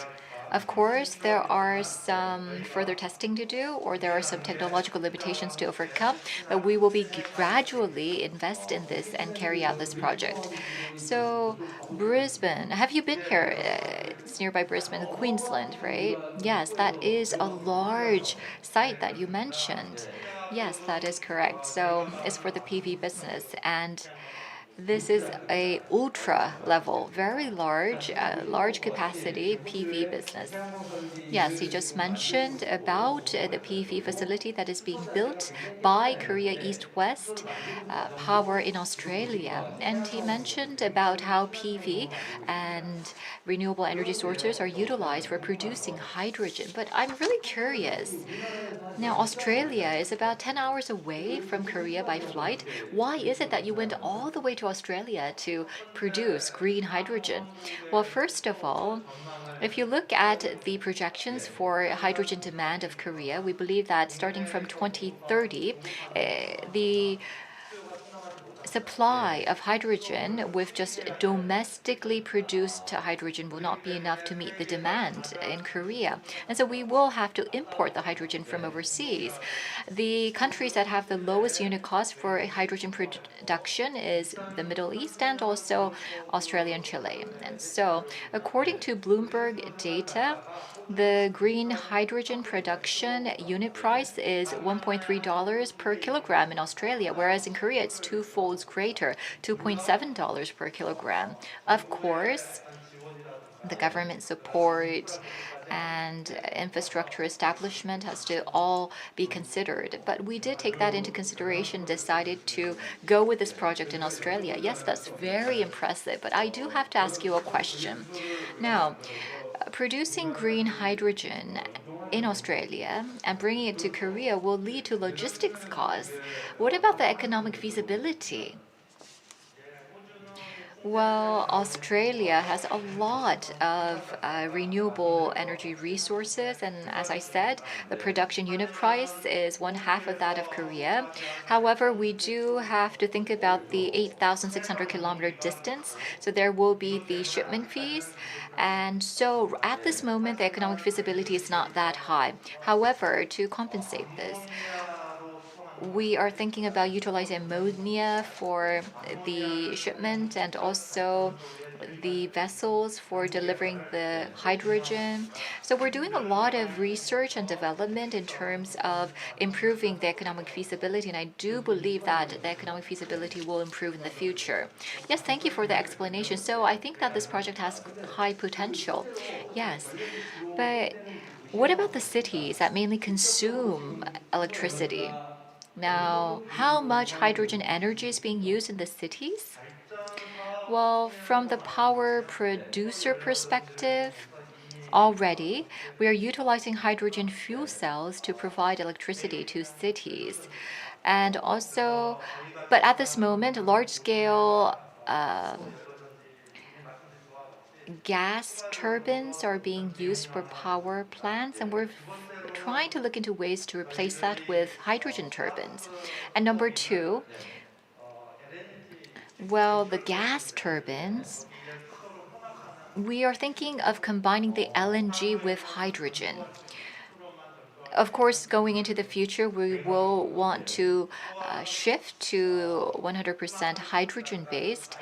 Of course, there are some further testing to do, or there are some technological limitations to overcome, but we will be gradually invest in this and carry out this project. So, Brisbane, have you been here? It's nearby Brisbane, Queensland, right? Yes, that is a large site that you mentioned. Yes, that is correct. So, it's for the PV business, and this is a ultra level, very large, large capacity PV business. Yes, he just mentioned about the PV facility that is being built by Korea East West Power in Australia. And he mentioned about how PV and renewable energy sources are utilized for producing hydrogen. But I'm really curious. Now, Australia is about 10 hours away from Korea by flight. Why is it that you went all the way to Australia to produce green hydrogen? Well, first of all, if you look at the projections for hydrogen demand of Korea, we believe that starting from 2030, the supply of hydrogen with just domestically produced hydrogen will not be enough to meet the demand in Korea. And so we will have to import the hydrogen from overseas. The countries that have the lowest unit cost for hydrogen production is the Middle East and also Australia and Chile. And so according to Bloomberg data, the green hydrogen production unit price is $1.3 per kilogram in Australia, whereas in Korea it's twofold greater, $2.7 per kilogram. Of course, the government support and infrastructure establishment has to all be considered. But we did take that into consideration, decided to go with this project in Australia. Yes, that's very impressive, but I do have to ask you a question. Now, producing green hydrogen in Australia and bringing it to Korea will lead to logistics costs. What about the economic feasibility? Well, Australia has a lot of renewable energy resources, and as I said, the production unit price is one half of that of Korea. However, we do have to think about the 8,600-kilometer distance, so there will be the shipment fees. And so at this moment, the economic feasibility is not that high. However, to compensate this, we are thinking about utilizing ammonia for the shipment and also the vessels for delivering the hydrogen. So we're doing a lot of research and development in terms of improving the economic feasibility, and I do believe that the economic feasibility will improve in the future. Yes, thank you for the explanation. So I think that this project has high potential. Yes, but what about the cities that mainly consume electricity? Now, how much hydrogen energy is being used in the cities? Well, from the power producer perspective, already we are utilizing hydrogen fuel cells to provide electricity to cities. And also, but at this moment, large scale gas turbines are being used for power plants, and we're trying to look into ways to replace that with hydrogen turbines. And number two, well, the gas turbines, we are thinking of combining the LNG with hydrogen. Of course, going into the future, we will want to shift to 100% hydrogen based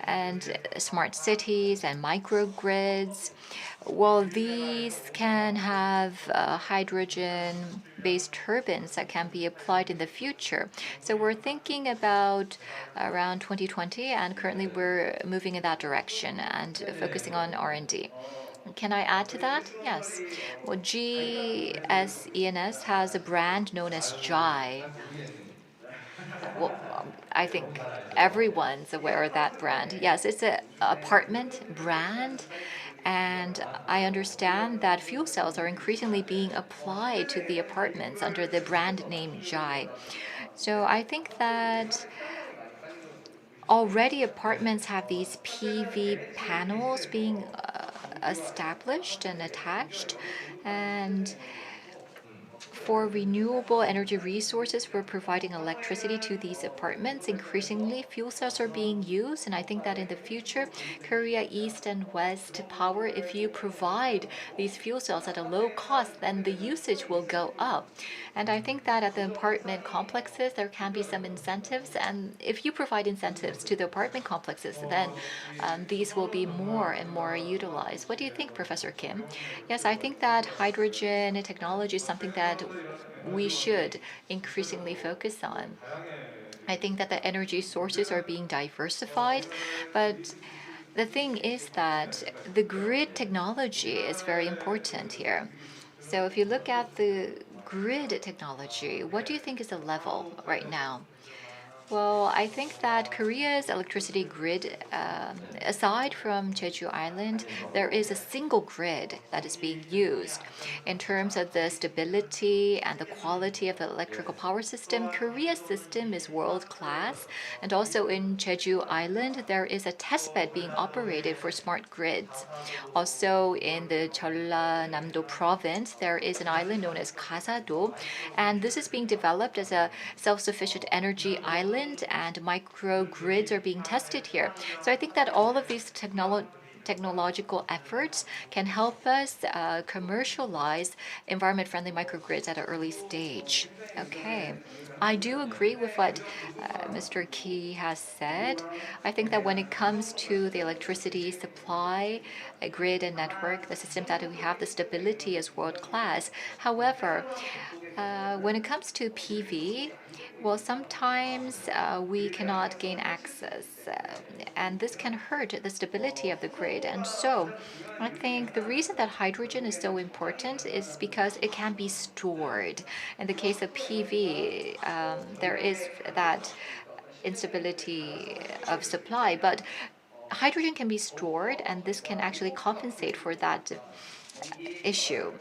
and smart cities and microgrids. Well, these can have hydrogen based turbines that can be applied in the future. So we're thinking about around 2020, and currently we're moving in that direction and focusing on R&D. Can I add to that? Yes. Well, GSENS has a brand known as JAI. Well, I think everyone's aware of that brand. Yes, it's an apartment brand, and I understand that fuel cells are increasingly being applied to the apartments under the brand name JAI. So I think that already apartments have these PV panels being established and attached, and for renewable energy resources for providing electricity to these apartments. Increasingly, fuel cells are being used, and I think that in the future, Korea East and West Power, if you provide these fuel cells at a low cost, then the usage will go up. And I think that at the apartment complexes, there can be some incentives, and if you provide incentives to the apartment complexes, then these will be more and more utilized. What do you think, Professor Kim? Yes, I think that hydrogen technology is something that we should increasingly focus on. I think that the energy sources are being diversified, but the thing is that the grid technology is very important here. So if you look at the grid technology, what do you think is the level right now? Well, I think that Korea's electricity grid, aside from Jeju Island, there is a single grid that is being used. In terms of the stability and the quality of the electrical power system, Korea's system is world class. And also in Jeju Island, there is a testbed being operated for smart grids. Also in the Jeollanam-do province, there is an island known as Gasa-do, and this is being developed as a self-sufficient energy island, and microgrids are being tested here. So I think that all of these technological efforts can help us commercialize environment-friendly microgrids at an early stage. Okay. I do agree with what Mr. Key has said. I think that when it comes to the electricity supply, grid and network, the system that we have, the stability is world class. However, when it comes to PV, well, sometimes we cannot gain access, and this can hurt the stability of the grid. And so, I think the reason that hydrogen is so important is because it can be stored. In the case of PV, there is that instability of supply, but hydrogen can be stored, and this can actually compensate for that issue.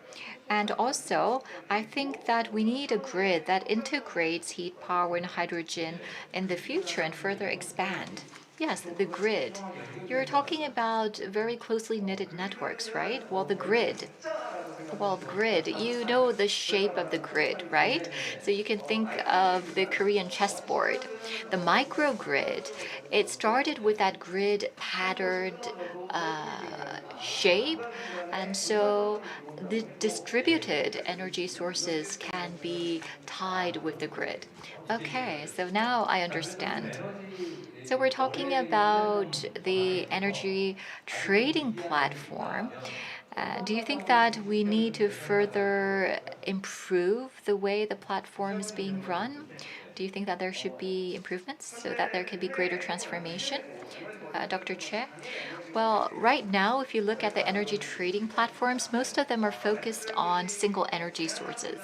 And also, I think that we need a grid that integrates heat, power, and hydrogen in the future and further expand. Yes, the grid. You're talking about very closely knitted networks, right? Well, the grid, you know the shape of the grid, right? So you can think of the Korean chessboard. The microgrid, it started with that grid patterned shape, and so the distributed energy sources can be tied with the grid. Okay, so now I understand. So we're talking about the energy trading platform. Do you think that we need to further improve the way the platform is being run? Do you think that there should be improvements so that there can be greater transformation? Dr. Che? Well, right now, if you look at the energy trading platforms, most of them are focused on single energy sources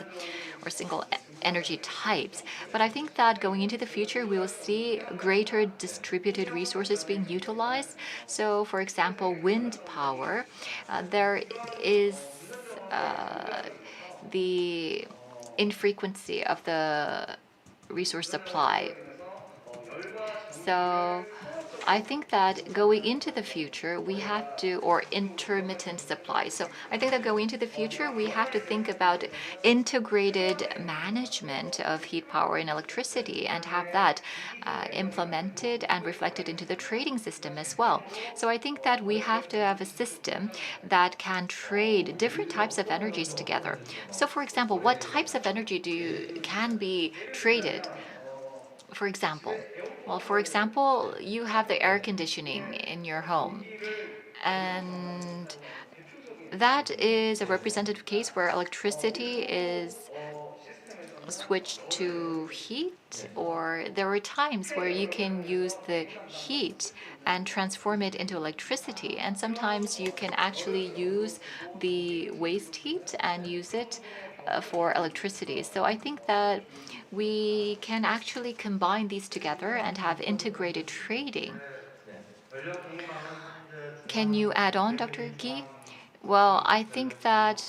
or single energy types. But I think that going into the future, we will see greater distributed resources being utilized. So, for example, wind power, there is the infrequency of the resource supply. So I think that going into the future, we have to, or intermittent supply. So I think that going into the future, we have to think about integrated management of heat, power, and electricity and have that implemented and reflected into the trading system as well. So I think that we have to have a system that can trade different types of energies together. So for example, what types of energy can be traded? For example, you have the air conditioning in your home, and that is a representative case where electricity is switched to heat, or there are times where you can use the heat and transform it into electricity, and sometimes you can actually use the waste heat and use it for electricity. So I think that we can actually combine these together and have integrated trading. Can you add on, Dr. Gi? Well, I think that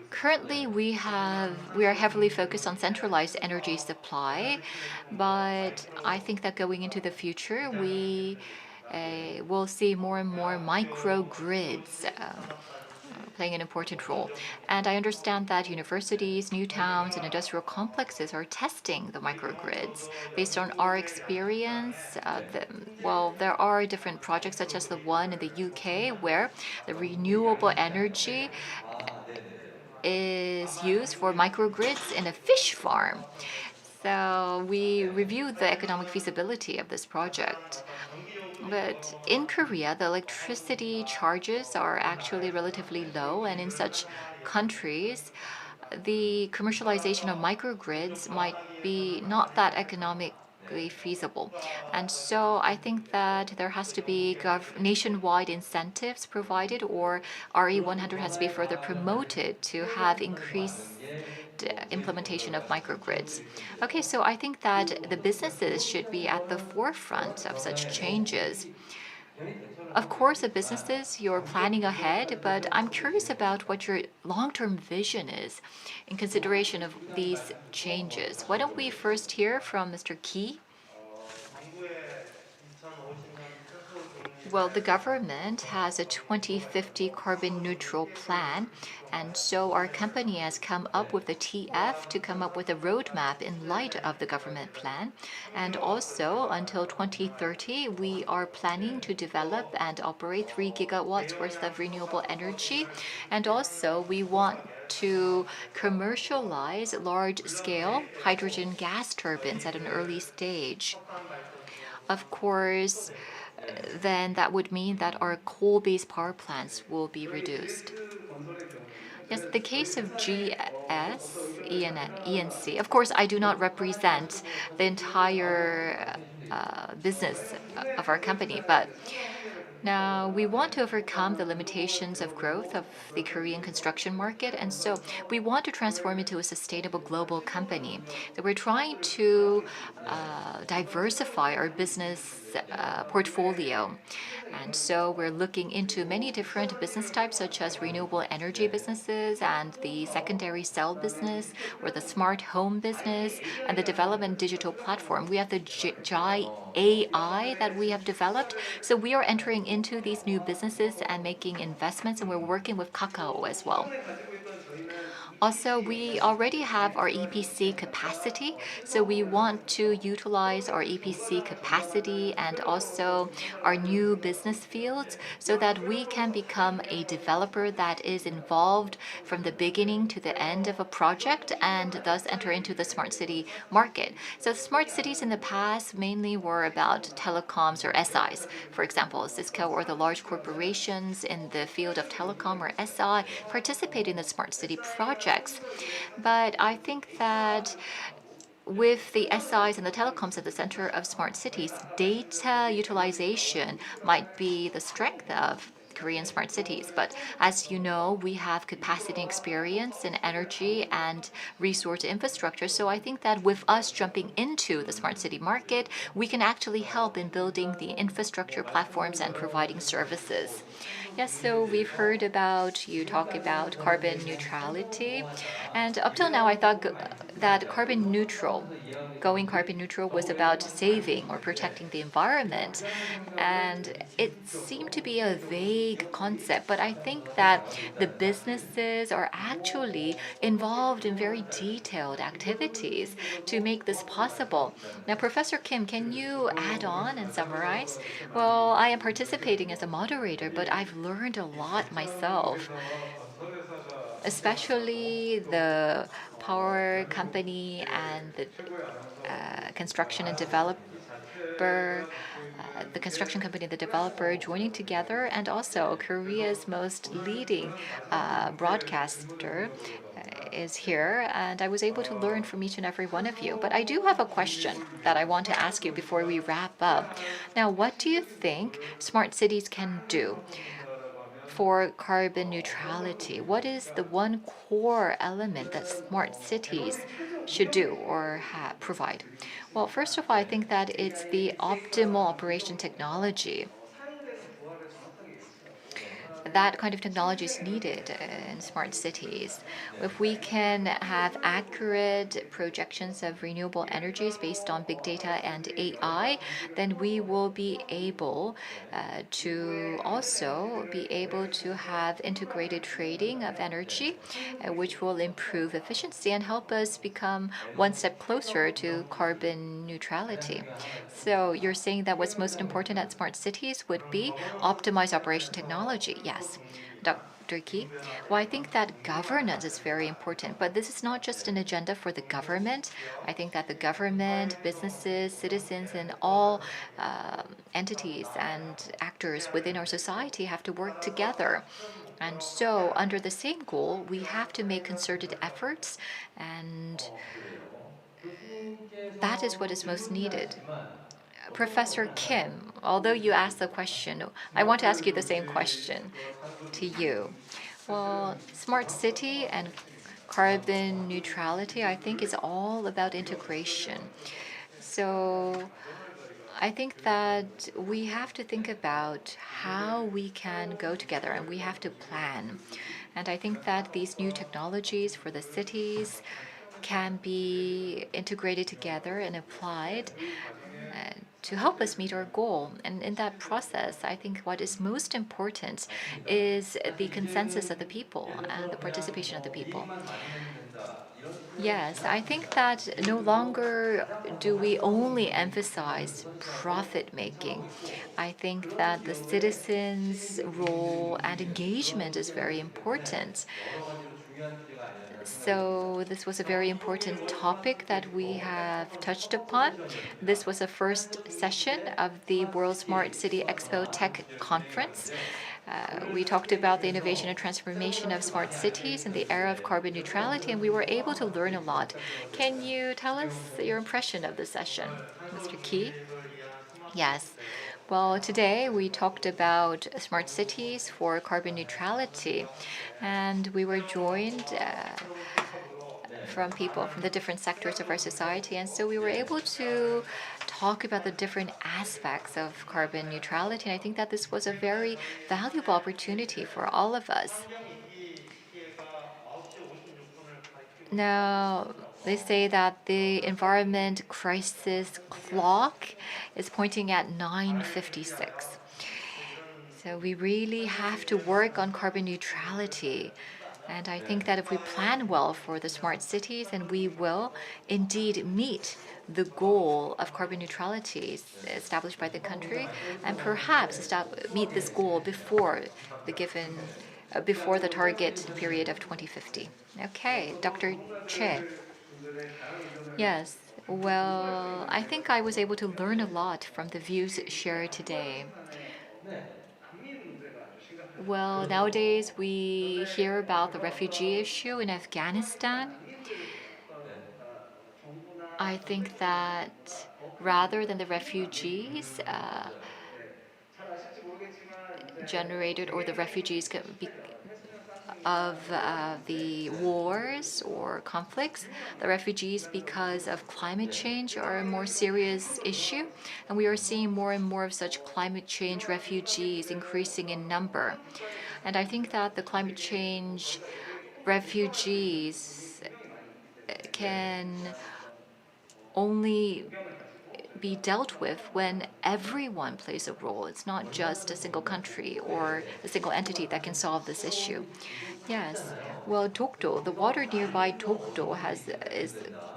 currently we are heavily focused on centralized energy supply, but I think that going into the future, we will see more and more microgrids playing an important role. And I understand that universities, new towns, and industrial complexes are testing the microgrids. Based on our experience, well, there are different projects such as the one in the UK where the renewable energy is used for microgrids in a fish farm. So we reviewed the economic feasibility of this project. But in Korea, the electricity charges are actually relatively low, and in such countries, the commercialization of microgrids might be not that economically feasible. And so I think that there has to be nationwide incentives provided, or RE100 has to be further promoted to have increased implementation of microgrids. Okay, so I think that the businesses should be at the forefront of such changes. Of course, the businesses, you're planning ahead, but I'm curious about what your long-term vision is in consideration of these changes. Why don't we first hear from Mr. Key? Well, the government has a 2050 carbon neutral plan, and so our company has come up with the TF to come up with a roadmap in light of the government plan. And also, until 2030, we are planning to develop and operate 3 gigawatts worth of renewable energy. And also, we want to commercialize large-scale hydrogen gas turbines at an early stage. Of course, then that would mean that our coal-based power plants will be reduced. Yes, the case of GS, ENC, of course, I do not represent the entire business of our company, but now, we want to overcome the limitations of growth of the Korean construction market, and so we want to transform into a sustainable global company. So we're trying to diversify our business portfolio. And so we're looking into many different business types, such as renewable energy businesses and the secondary cell business, or the smart home business, and the development digital platform. We have the JAI AI that we have developed. So we are entering into these new businesses and making investments, and we're working with Kakao as well. Also, we already have our EPC capacity, so we want to utilize our EPC capacity and also our new business fields so that we can become a developer that is involved from the beginning to the end of a project and thus enter into the smart city market. So smart cities in the past mainly were about telecoms or SIs, for example, Cisco or the large corporations in the field of telecom or SI participate in the smart city projects. But I think that with the SIs and the telecoms at the center of smart cities, data utilization might be the strength of Korean smart cities. But as you know, we have capacity and experience in energy and resource infrastructure. So I think that with us jumping into the smart city market, we can actually help in building the infrastructure platforms and providing services. Yes, so we've heard about you talk about carbon neutrality. And up till now, I thought that going carbon neutral was about saving or protecting the environment. And it seemed to be a vague concept, but I think that the businesses are actually involved in very detailed activities to make this possible. Now, Professor Kim, can you add on and summarize? Well, I am participating as a moderator, but I've learned a lot myself, especially the power company and the construction and developer, the construction company and the developer joining together, and also Korea's most leading broadcaster is here, and I was able to learn from each and every one of you. But I do have a question that I want to ask you before we wrap up. Now, what do you think smart cities can do for carbon neutrality? What is the one core element that smart cities should do or provide? Well, first of all, I think that it's the optimal operation technology. that kind of technology is needed in smart cities. If we can have accurate projections of renewable energies based on big data and AI, then we will be able to also be able to have integrated trading of energy, which will improve efficiency and help us become one step closer to carbon neutrality. So you're saying that what's most important at smart cities would be optimized operation technology. Yes. Dr. Key? Well, I think that governance is very important, but this is not just an agenda for the government. I think that the government, businesses, citizens, and all entities and actors within our society have to work together. And so, under the same goal, we have to make concerted efforts, and that is what is most needed. Professor Kim, although you asked the question, I want to ask you the same question to you. Well, smart city and carbon neutrality, I think, is all about integration. So I think that we have to think about how we can go together and we have to plan. And I think that these new technologies for the cities can be integrated together and applied to help us meet our goal. And in that process, I think what is most important is the consensus of the people and the participation of the people. Yes, I think that no longer do we only emphasize profit making. I think that the citizens' role and engagement is very important. So this was a very important topic that we have touched upon. This was the first session of the World Smart City Expo Tech Conference. We talked about the innovation and transformation of smart cities in the era of carbon neutrality, and we were able to learn a lot. Can you tell us your impression of the session, Mr. Key? Yes. Well, today we talked about smart cities for carbon neutrality, and we were joined from people from the different sectors of our society. And so we were able to talk about the different aspects of carbon neutrality. And I think that this was a very valuable opportunity for all of us. Now, they say that the environment crisis clock is pointing at 9:56. So we really have to work on carbon neutrality. And I think that if we plan well for the smart cities, then we will indeed meet the goal of carbon neutrality established by the country, and perhaps meet this goal before before the target period of 2050. Okay, Dr. Che. Yes. Well, I think I was able to learn a lot from the views shared today. Well, nowadays we hear about the refugee issue in Afghanistan. I think that rather than the refugees generated or the refugees of the wars or conflicts, the refugees because of climate change are a more serious issue, and we are seeing more and more of such climate change refugees increasing in number. And I think that the climate change refugees can only be dealt with when everyone plays a role. It's not just a single country or a single entity that can solve this issue. Yes. Well, Dokdo, the water nearby Dokdo is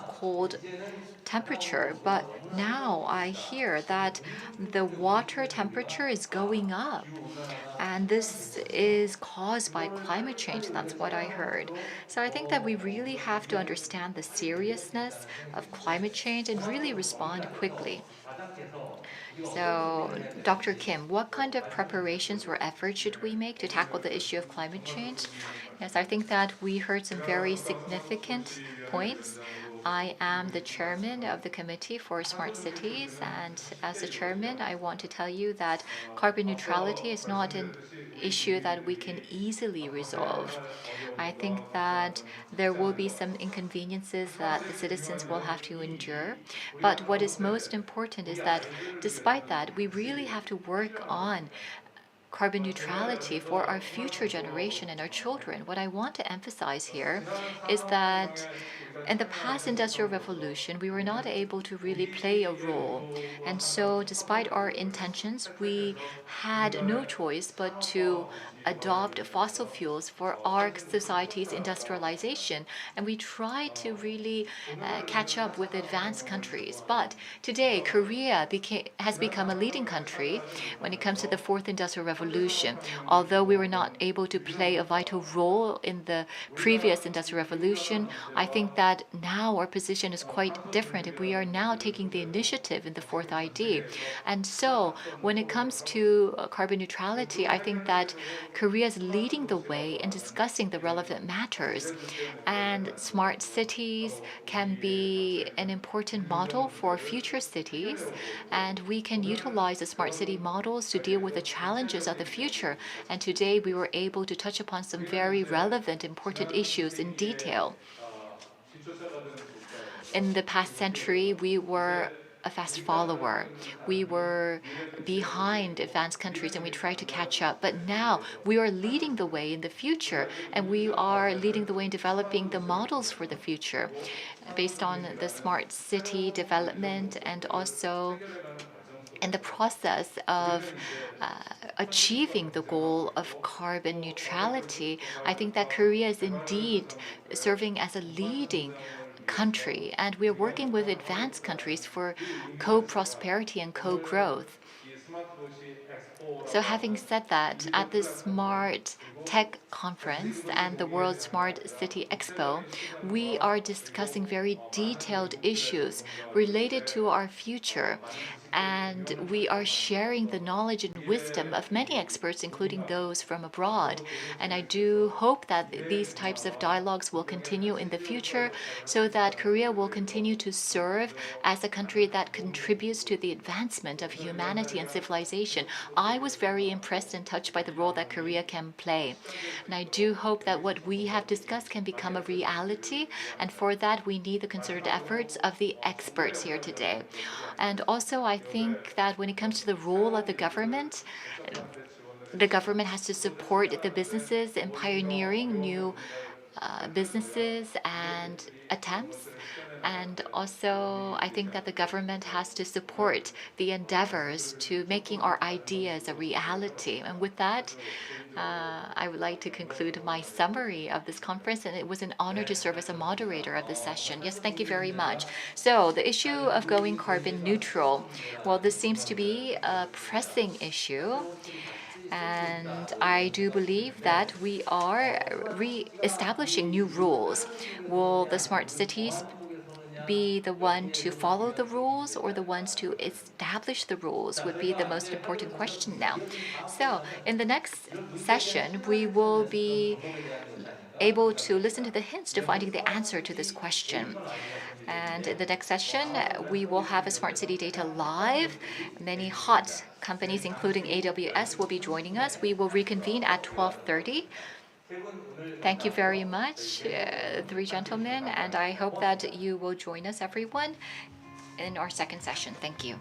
cold temperature, but now I hear that the water temperature is going up. And this is caused by climate change. That's what I heard. So I think that we really have to understand the seriousness of climate change and really respond quickly. So, Dr. Kim, what kind of preparations or efforts should we make to tackle the issue of climate change? Yes, I think that we heard some very significant points. I am the chairman of the Committee for Smart Cities, and as the chairman, I want to tell you that carbon neutrality is not an issue that we can easily resolve. I think that there will be some inconveniences that the citizens will have to endure. But what is most important is that despite that, we really have to work on carbon neutrality for our future generation and our children. What I want to emphasize here is that in the past industrial revolution, we were not able to really play a role. And so, despite our intentions, we had no choice but to adopt fossil fuels for our society's industrialization. And we tried to really catch up with advanced countries. But today, Korea has become a leading country when it comes to the fourth industrial revolution. Although we were not able to play a vital role in the previous industrial revolution, I think that now our position is quite different. We are now taking the initiative in the fourth ID. And so when it comes to carbon neutrality, I think that Korea is leading the way in discussing the relevant matters. And smart cities can be an important model for future cities. And we can utilize the smart city models to deal with the challenges of the future. And today we were able to touch upon some very relevant, important issues in detail. In the past century, we were a fast follower. We were behind advanced countries and we tried to catch up. But now we are leading the way in the future, and we are leading the way in developing the models for the future based on the smart city development and also in the process of achieving the goal of carbon neutrality. I think that Korea is indeed serving as a leading country, and we're working with advanced countries for co-prosperity and co-growth. So having said that, at the Smart Tech Conference and the World Smart City Expo, we are discussing very detailed issues related to our future. And we are sharing the knowledge and wisdom of many experts, including those from abroad. And I do hope that these types of dialogues will continue in the future so that Korea will continue to serve as a country that contributes to the advancement of humanity and civilization. I was very impressed and touched by the role that Korea can play. And I do hope that what we have discussed can become a reality. And for that, we need the concerted efforts of the experts here today. And also, I think that when it comes to the role of the government has to support the businesses in pioneering new businesses and attempts. And also, I think that the government has to support the endeavors to making our ideas a reality. And with that, I would like to conclude my summary of this conference, and it was an honor to serve as a moderator of this session. Yes, thank you very much. So the issue of going carbon neutral, well, this seems to be a pressing issue. And I do believe that we are re-establishing new rules. Will the smart cities be the one to follow the rules or the ones to establish the rules would be the most important question now. So in the next session, we will be able to listen to the hints to finding the answer to this question. And in the next session, we will have a Smart City Data Live. Many hot companies, including AWS, will be joining us. We will reconvene at 12:30. Thank you very much, three gentlemen, and I hope that you will join us, everyone, in our second session. Thank you.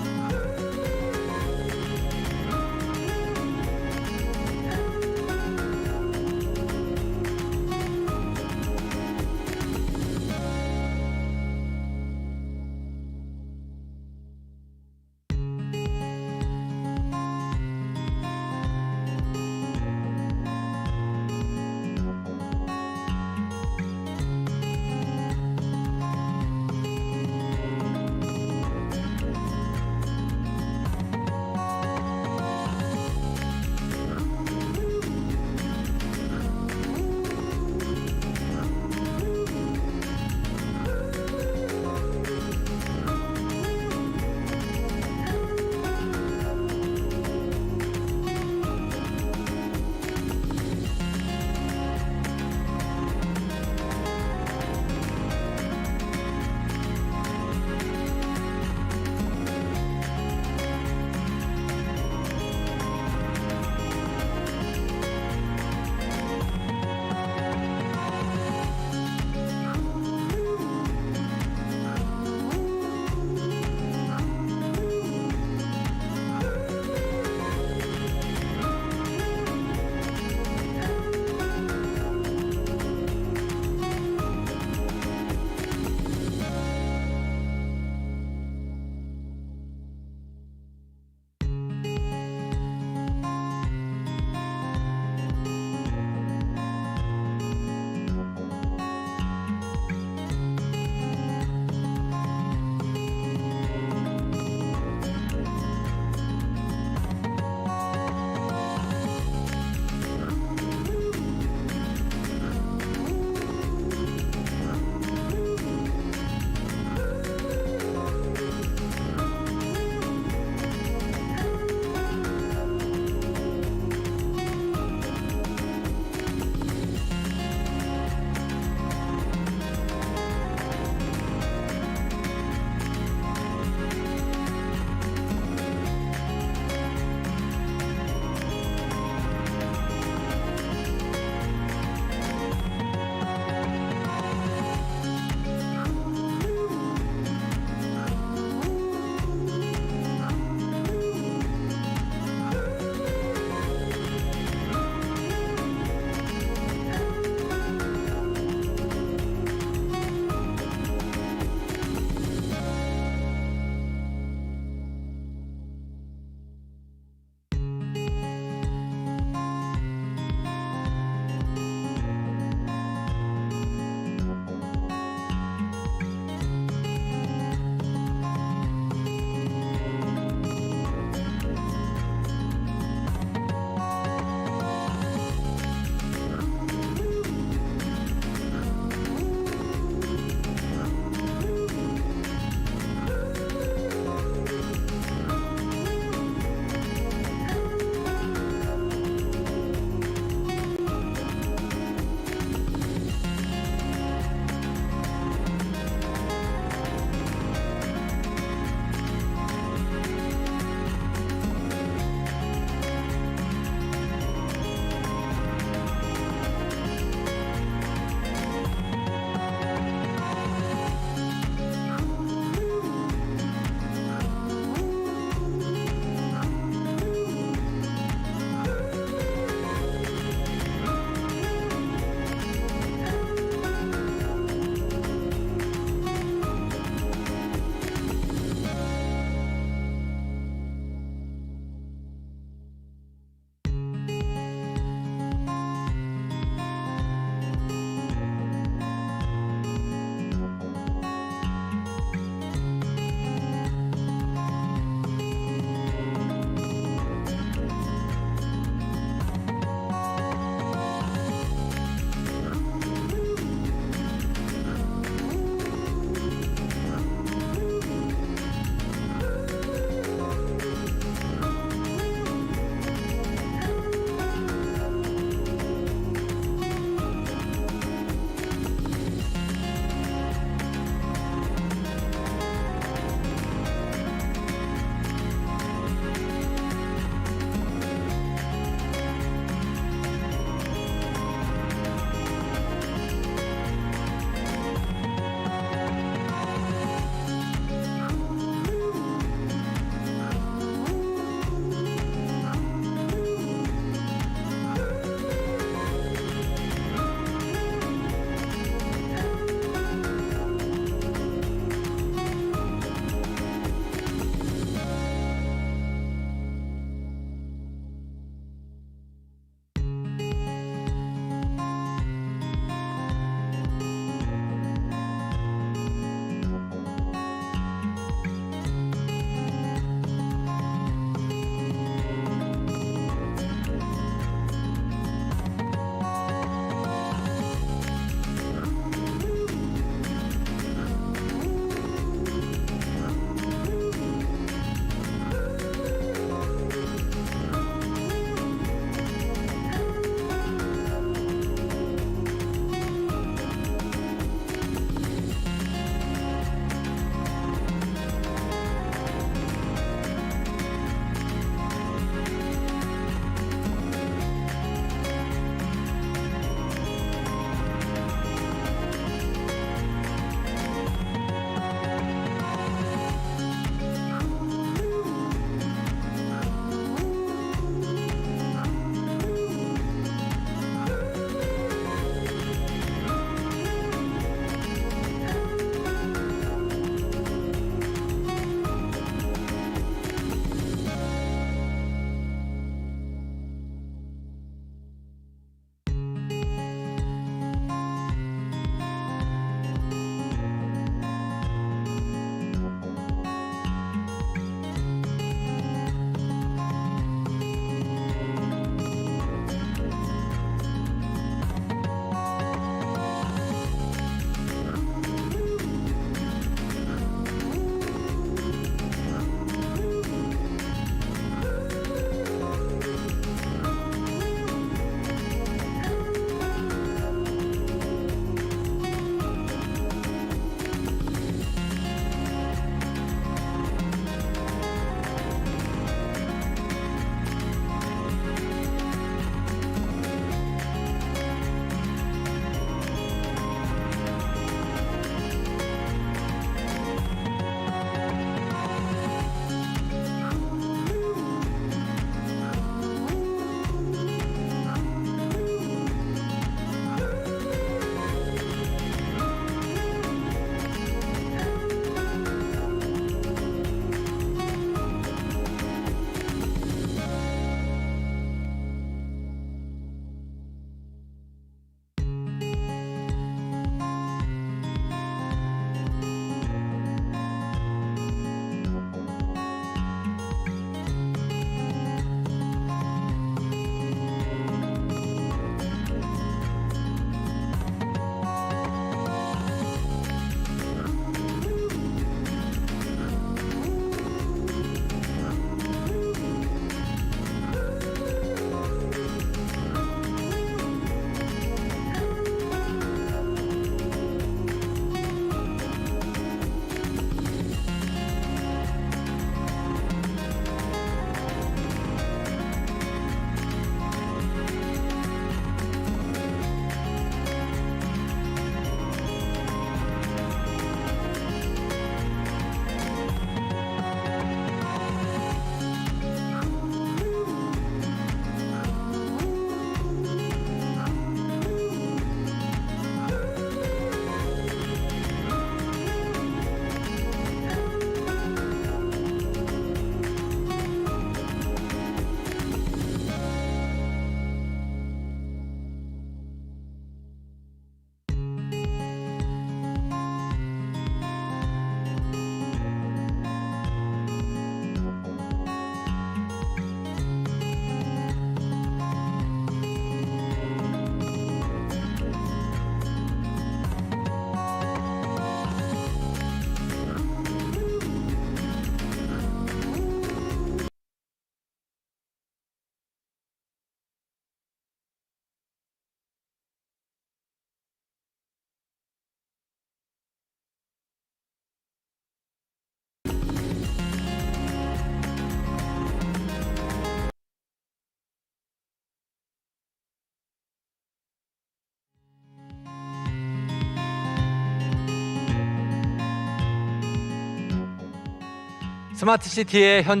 스마트 시티의 현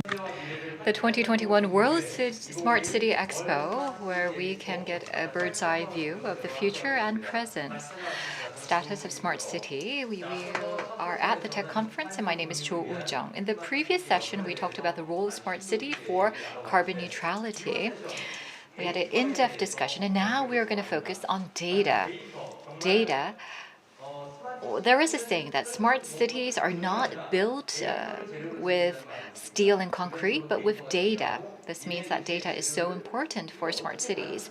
The 2021 World Smart City Expo, where we can get a bird's eye view of the future and present status of smart city. We are at the tech conference, and my name is Cho Woo-jung. In the previous session, we talked about the role of smart city for carbon neutrality. We had an in-depth discussion, and now we are going to focus on data. Data. There is a saying that smart cities are not built with steel and concrete, but with data. This means that data is so important for smart cities.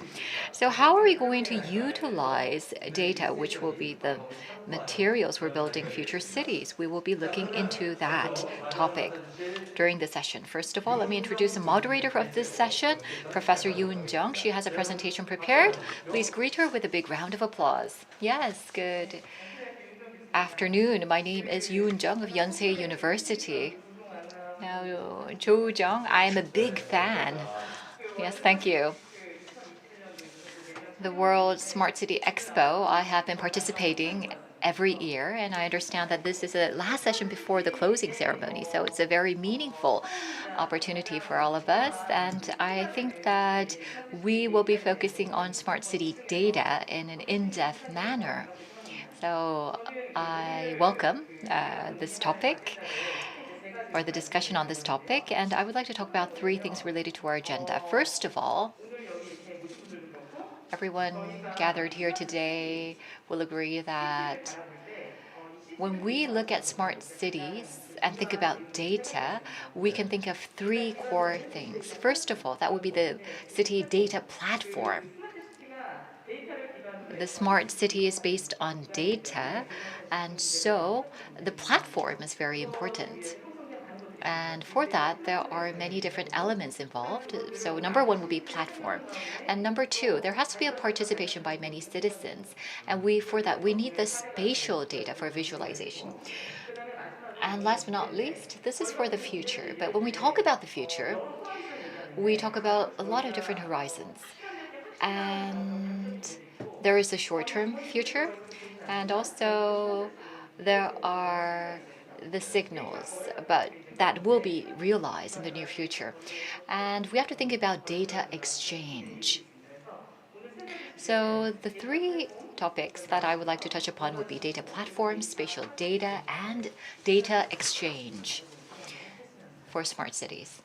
So how are we going to utilize data, which will be the materials we're building future cities? We will be looking into that topic during the session. First of all, let me introduce the moderator of this session, Professor Yoon Jung. She has a presentation prepared. Please greet her with a big round of applause. Yes, good afternoon. My name is Yoon Jung of Yonsei University. Now, Jo Jung, I am a big fan. Yes, thank you. The World Smart City Expo, I have been participating every year, and I understand that this is the last session before the closing ceremony, so it's a very meaningful opportunity for all of us. And I think that we will be focusing on smart city data in an in-depth manner. So I welcome this topic, or the discussion on this topic, and I would like to talk about three things related to our agenda. First of all, everyone gathered here today will agree that when we look at smart cities and think about data, we can think of three core things. First of all, that would be the city data platform. The smart city is based on data, and so the platform is very important. And for that, there are many different elements involved. So number one would be platform. And number two, there has to be a participation by many citizens. And for that, we need the spatial data for visualization. And last but not least, this is for the future. But when we talk about the future, we talk about a lot of different horizons. And there is the short-term future, and also there are the signals, but that will be realized in the near future. And we have to think about data exchange. So the three topics that I would like to touch upon would be data platform, spatial data, and data exchange for smart cities.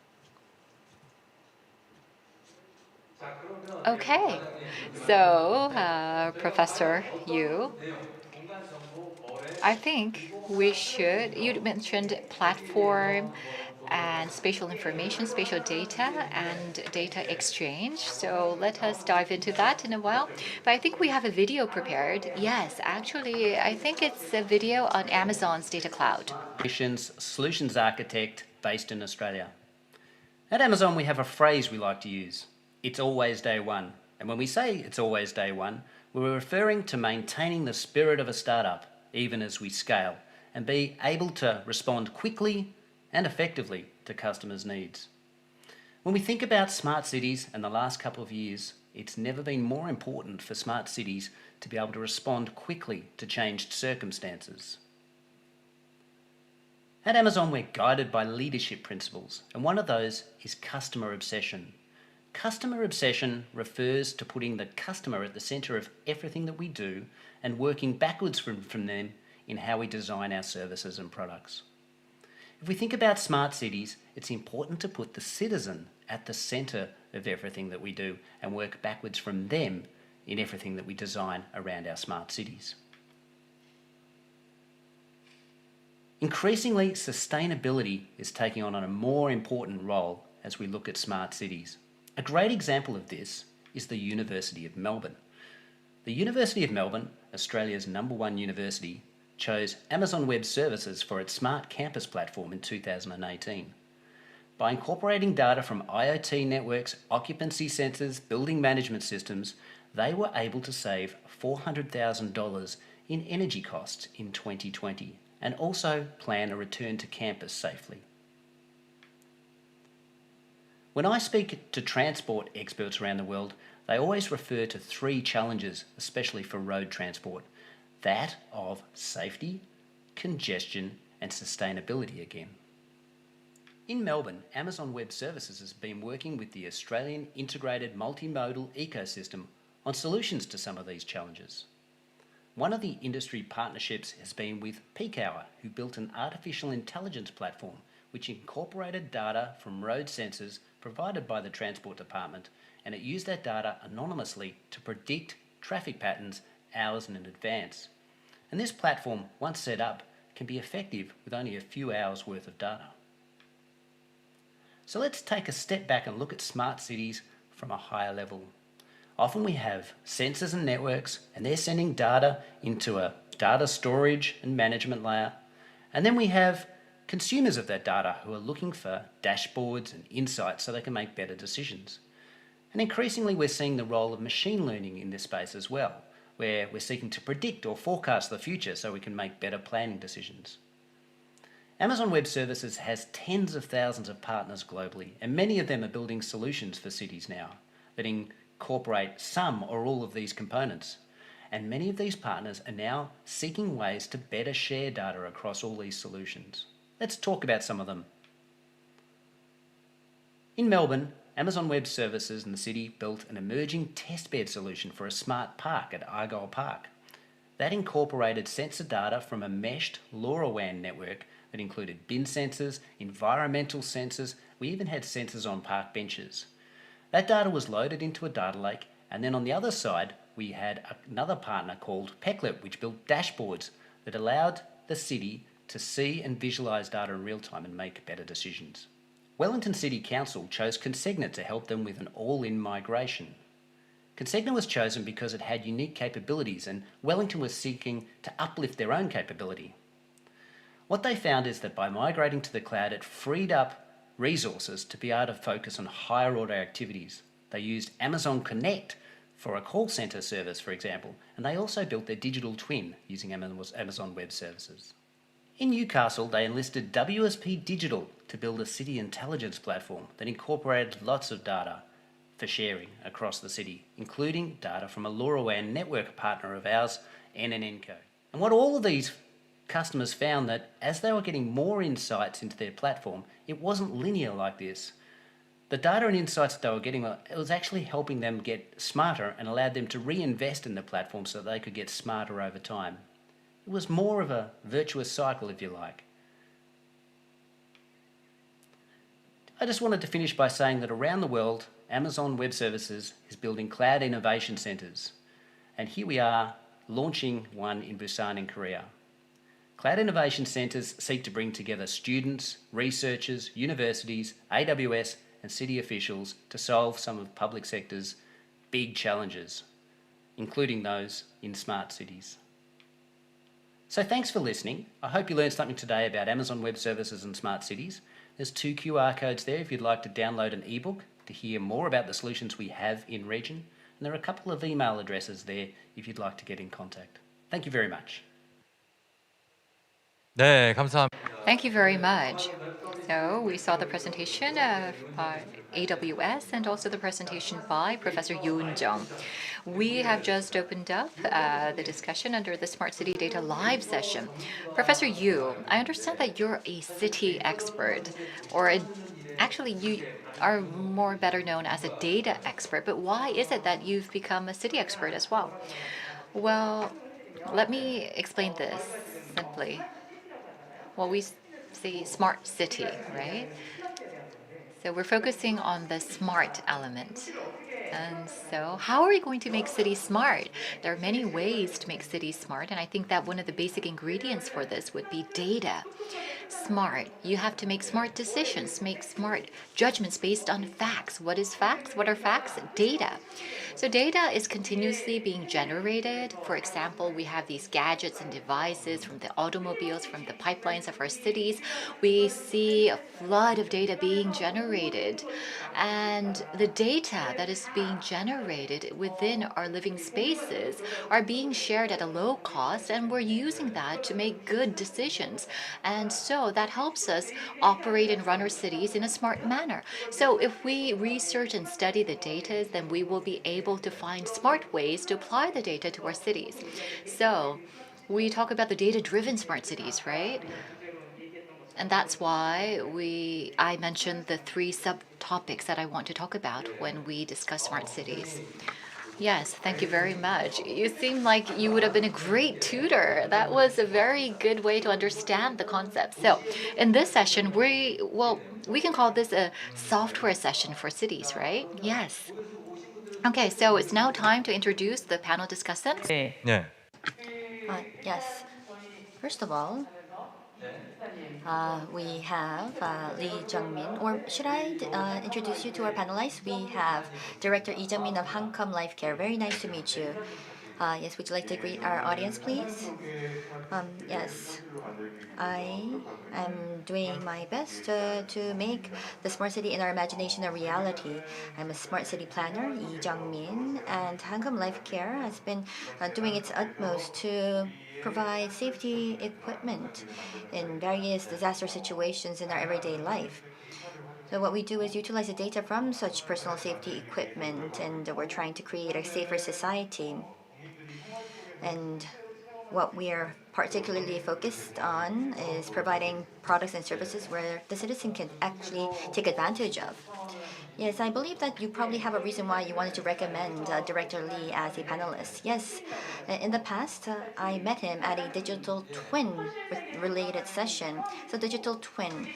Okay, so Professor Yu, I think you mentioned platform and spatial information, spatial data, and data exchange. So let us dive into that in a while. But I think we have a video prepared. Yes, actually, I think it's a video on Amazon's data cloud. Solutions architect based in Australia. At Amazon, we have a phrase we like to use. It's always day one. And when we say it's always day one, we're referring to maintaining the spirit of a startup, even as we scale, and be able to respond quickly and effectively to customers' needs. When we think about smart cities in the last couple of years, it's never been more important for smart cities to be able to respond quickly to changed circumstances. At Amazon, we're guided by leadership principles, and one of those is customer obsession. Customer obsession refers to putting the customer at the centre of everything that we do and working backwards from them in how we design our services and products. If we think about smart cities, it's important to put the citizen at the centre of everything that we do and work backwards from them in everything that we design around our smart cities. Increasingly, sustainability is taking on a more important role as we look at smart cities. A great example of this is the University of Melbourne. The University of Melbourne, Australia's #1 university, chose Amazon Web Services for its Smart Campus platform in 2018. By incorporating data from IoT networks, occupancy sensors, building management systems, they were able to save $400,000 in energy costs in 2020 and also plan a return to campus safely. When I speak to transport experts around the world, they always refer to three challenges, especially for road transport: that of safety, congestion, and sustainability again. In Melbourne, Amazon Web Services has been working with the Australian integrated multimodal ecosystem on solutions to some of these challenges. One of the industry partnerships has been with Peak Hour, who built an artificial intelligence platform which incorporated data from road sensors provided by the Transport Department, and it used that data anonymously to predict traffic patterns hours in advance. And this platform, once set up, can be effective with only a few hours worth of data. So let's take a step back and look at smart cities from a higher level. Often we have sensors and networks, and they're sending data into a data storage and management layer. And then we have consumers of that data who are looking for dashboards and insights so they can make better decisions. And increasingly we're seeing the role of machine learning in this space as well, where we're seeking to predict or forecast the future so we can make better planning decisions. Amazon Web Services has tens of thousands of partners globally, and many of them are building solutions for cities now that incorporate some or all of these components. And many of these partners are now seeking ways to better share data across all these solutions. Let's talk about some of them. In Melbourne, Amazon Web Services and the city built an emerging testbed solution for a smart park at Argyle Park. That incorporated sensor data from a meshed LoRaWAN network that included bin sensors, environmental sensors. We even had sensors on park benches. That data was loaded into a data lake, and then on the other side we had another partner called Peclet, which built dashboards that allowed the city to see and visualise data in real time and make better decisions. Wellington City Council chose Consegna to help them with an all-in migration. Consegna was chosen because it had unique capabilities, and Wellington was seeking to uplift their own capability. What they found is that by migrating to the cloud, it freed up resources to be able to focus on higher order activities. They used Amazon Connect for a call centre service, for example, and they also built their digital twin using Amazon Web Services. In Newcastle, they enlisted WSP Digital to build a city intelligence platform that incorporated lots of data for sharing across the city, including data from a LoRaWAN network partner of ours, NNNCo. And what all of these customers found that as they were getting more insights into their platform, it wasn't linear like this. The data and insights that they were getting, it was actually helping them get smarter and allowed them to reinvest in the platform so that they could get smarter over time. It was more of a virtuous cycle, if you like. I just wanted to finish by saying that around the world, Amazon Web Services is building cloud innovation centres. And here we are launching one in Busan in Korea. Cloud innovation centres seek to bring together students, researchers, universities, AWS and city officials to solve some of public sector's big challenges, including those in smart cities. So thanks for listening. I hope you learned something today about Amazon Web Services and smart cities. There's 2 QR codes there if you'd like to download an ebook to hear more about the solutions we have in region. And there are a couple of email addresses there if you'd like to get in contact. Thank you very much. 네, 감사합니다. Thank you very much. So we saw the presentation of AWS and also the presentation by Professor Yoon Jung. We have just opened up the discussion under the Smart City Data Live session. Professor Yu, I understand that you're a city expert, or actually you are more better known as a data expert, but why is it that you've become a city expert as well? Well, let me explain this simply. Well, we say smart city, right? So we're focusing on the smart element. And so how are we going to make cities smart? There are many ways to make cities smart, and I think that one of the basic ingredients for this would be data. Smart. You have to make smart decisions, make smart judgments based on facts. What is facts? What are facts? Data. So data is continuously being generated. For example, we have these gadgets and devices from the automobiles, from the pipelines of our cities. We see a flood of data being generated. And the data that is being generated within our living spaces are being shared at a low cost, and we're using that to make good decisions. And so that helps us operate and run our cities in a smart manner. So if we research and study the data, then we will be able to find smart ways to apply the data to our cities. So we talk about the data-driven smart cities, right? And that's why I mentioned the 3 subtopics that I want to talk about when we discuss smart cities. Yes, thank you very much. You seem like you would have been a great tutor. That was a very good way to understand the concept. So, in this session, we can call this a software session for cities, right? Yes. Okay, so it's now time to introduce the panel discussants. 네. Yes. First of all, we have Lee Jung-min, or should I introduce you to our panelists? We have Director Lee Jung-min of Hancom Life Care. Very nice to meet you. Yes, would you like to greet our audience, please? Yes, I am doing my best to make the smart city in our imagination a reality. I'm a smart city planner, Lee Jung-min, and Hancom Life Care has been doing its utmost to provide safety equipment in various disaster situations in our everyday life. So what we do is utilize the data from such personal safety equipment, and we're trying to create a safer society. And what we are particularly focused on is providing products and services where the citizen can actually take advantage of. Yes, I believe that you probably have a reason why you wanted to recommend Director Lee as a panelist. Yes, in the past, I met him at a digital twin related session. So, digital twin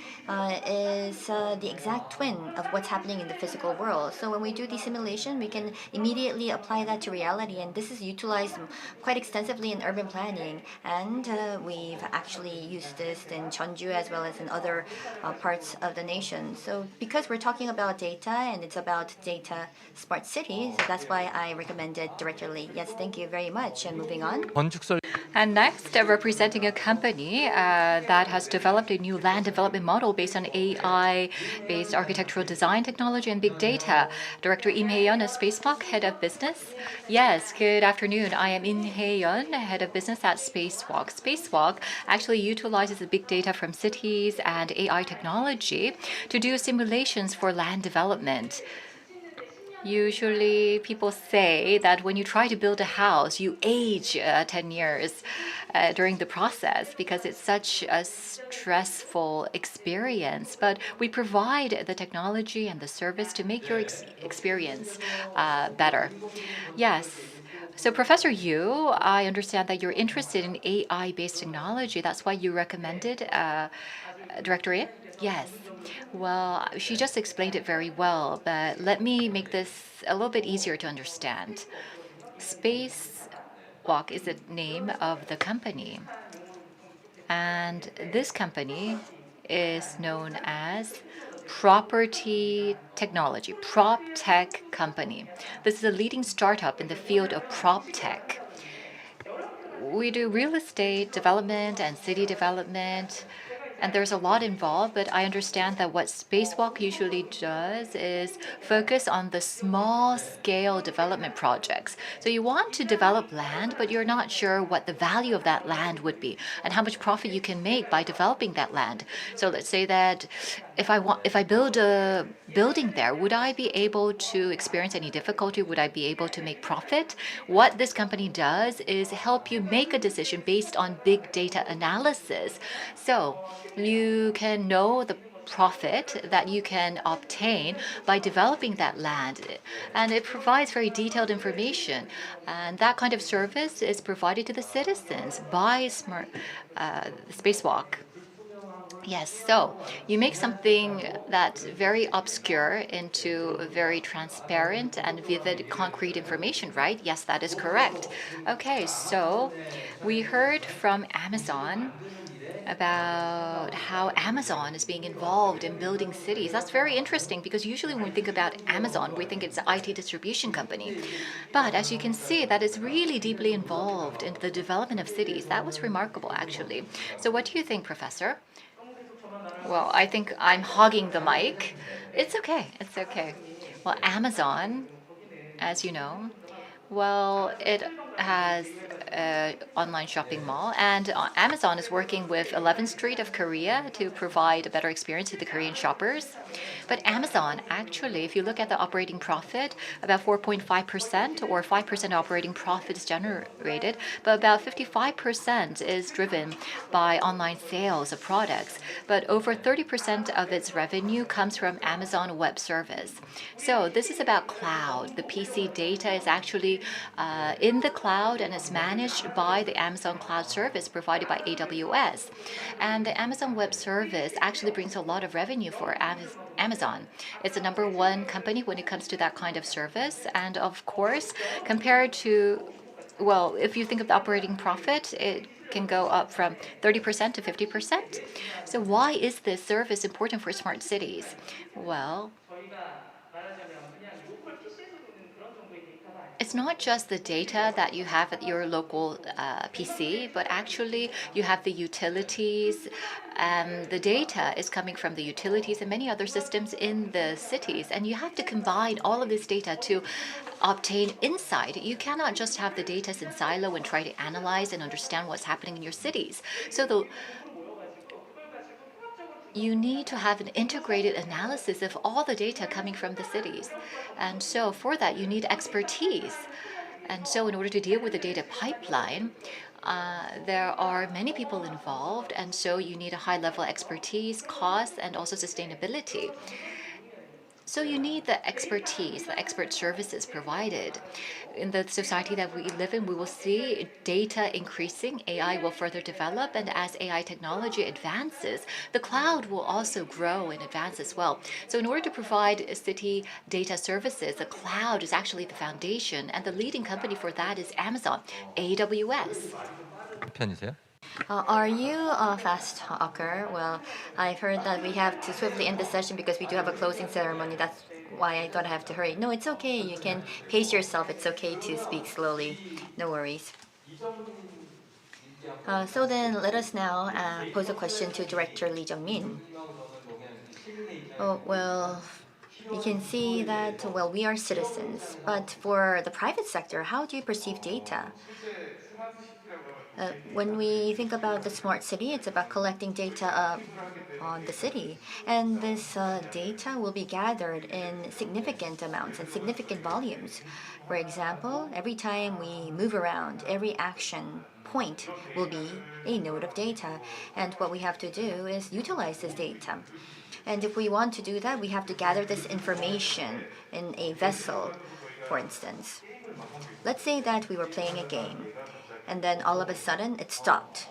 is the exact twin of what's happening in the physical world. So, when we do the simulation, we can immediately apply that to reality, and this is utilized quite extensively in urban planning. And we've actually used this in Jeonju as well as in other parts of the nation. So, because we're talking about data and it's about data smart cities, that's why I recommended Director Lee. Yes, thank you very much. And moving on. 건축설 And next, representing a company that has developed a new land development model based on AI-based architectural design technology and big data. Director Im Hae-yeon of Spacewalk, Head of Business. Yes, good afternoon. I am Im Hae-yeon, Head of Business at Spacewalk. Spacewalk actually utilizes the big data from cities and AI technology to do simulations for land development. Usually, people say that when you try to build a house, you age 10 years during the process because it's such a stressful experience. But we provide the technology and the service to make your experience better. Yes. So, Professor Yu, I understand that you're interested in AI-based technology. That's why you recommended Director Yin? Yes. Well, she just explained it very well, but let me make this a little bit easier to understand. Spacewalk is the name of the company, and this company is known as Property Technology, Prop Tech Company. This is a leading startup in the field of prop tech. We do real estate development and city development, and there's a lot involved, but I understand that what Spacewalk usually does is focus on the small scale development projects. So you want to develop land, but you're not sure what the value of that land would be and how much profit you can make by developing that land. So let's say that if I build a building there, would I be able to experience any difficulty? Would I be able to make profit? What this company does is help you make a decision based on big data analysis. So you can know the profit that you can obtain by developing that land, and it provides very detailed information, and that kind of service is provided to the citizens by Spacewalk. Yes, so you make something that's very obscure into very transparent and vivid, concrete information, right? Yes, that is correct. Okay, so we heard from Amazon about how Amazon is being involved in building cities. That's very interesting because usually when we think about Amazon, we think it's an IT distribution company. But as you can see, that is really deeply involved in the development of cities. That was remarkable, actually. So what do you think, Professor? Well, I think I'm hogging the mic. It's okay. It's okay. Well, Amazon, as you know, well, it has online shopping mall, and Amazon is working with 11th Street of Korea to provide a better experience to the Korean shoppers. But Amazon, actually, if you look at the operating profit, about 4.5% or 5% operating profit is generated, but about 55% is driven by online sales of products. But over 30% of its revenue comes from Amazon Web Service. So this is about cloud. The PC data is actually in the cloud and is managed by the Amazon Cloud Service provided by AWS. And the Amazon Web Service actually brings a lot of revenue for Amazon. It's the #1 company when it comes to that kind of service. And of course, compared to, well, if you think of the operating profit, it can go up from 30% to 50%. So why is this service important for smart cities? Well, it's not just the data that you have at your local PC, but actually you have the utilities. The data is coming from the utilities and many other systems in the cities, and you have to combine all of this data to obtain insight. You cannot just have the data in silo and try to analyze and understand what's happening in your cities. So you need to have an integrated analysis of all the data coming from the cities. And so for that, you need expertise. And so in order to deal with the data pipeline, there are many people involved, and so you need a high level expertise, cost, and also sustainability. So you need the expertise, the expert services provided. In the society that we live in, we will see data increasing, AI will further develop, and as AI technology advances, the cloud will also grow and advance as well. So in order to provide city data services, the cloud is actually the foundation, and the leading company for that is Amazon, AWS. 편이세요? Are you a fast talker? Well, I've heard that we have to swiftly end the session because we do have a closing ceremony. That's why I thought I have to hurry. No, it's okay. You can pace yourself. It's okay to speak slowly. No worries. So then let us now pose a question to Director Lee Jung-min. Oh, well, you can see that, well, we are citizens, but for the private sector, how do you perceive data? When we think about the smart city, it's about collecting data on the city. And this data will be gathered in significant amounts and significant volumes. For example, every time we move around, every action point will be a node of data. And what we have to do is utilize this data. And if we want to do that, we have to gather this information in a vessel, for instance. Let's say that we were playing a game, and then all of a sudden it stopped.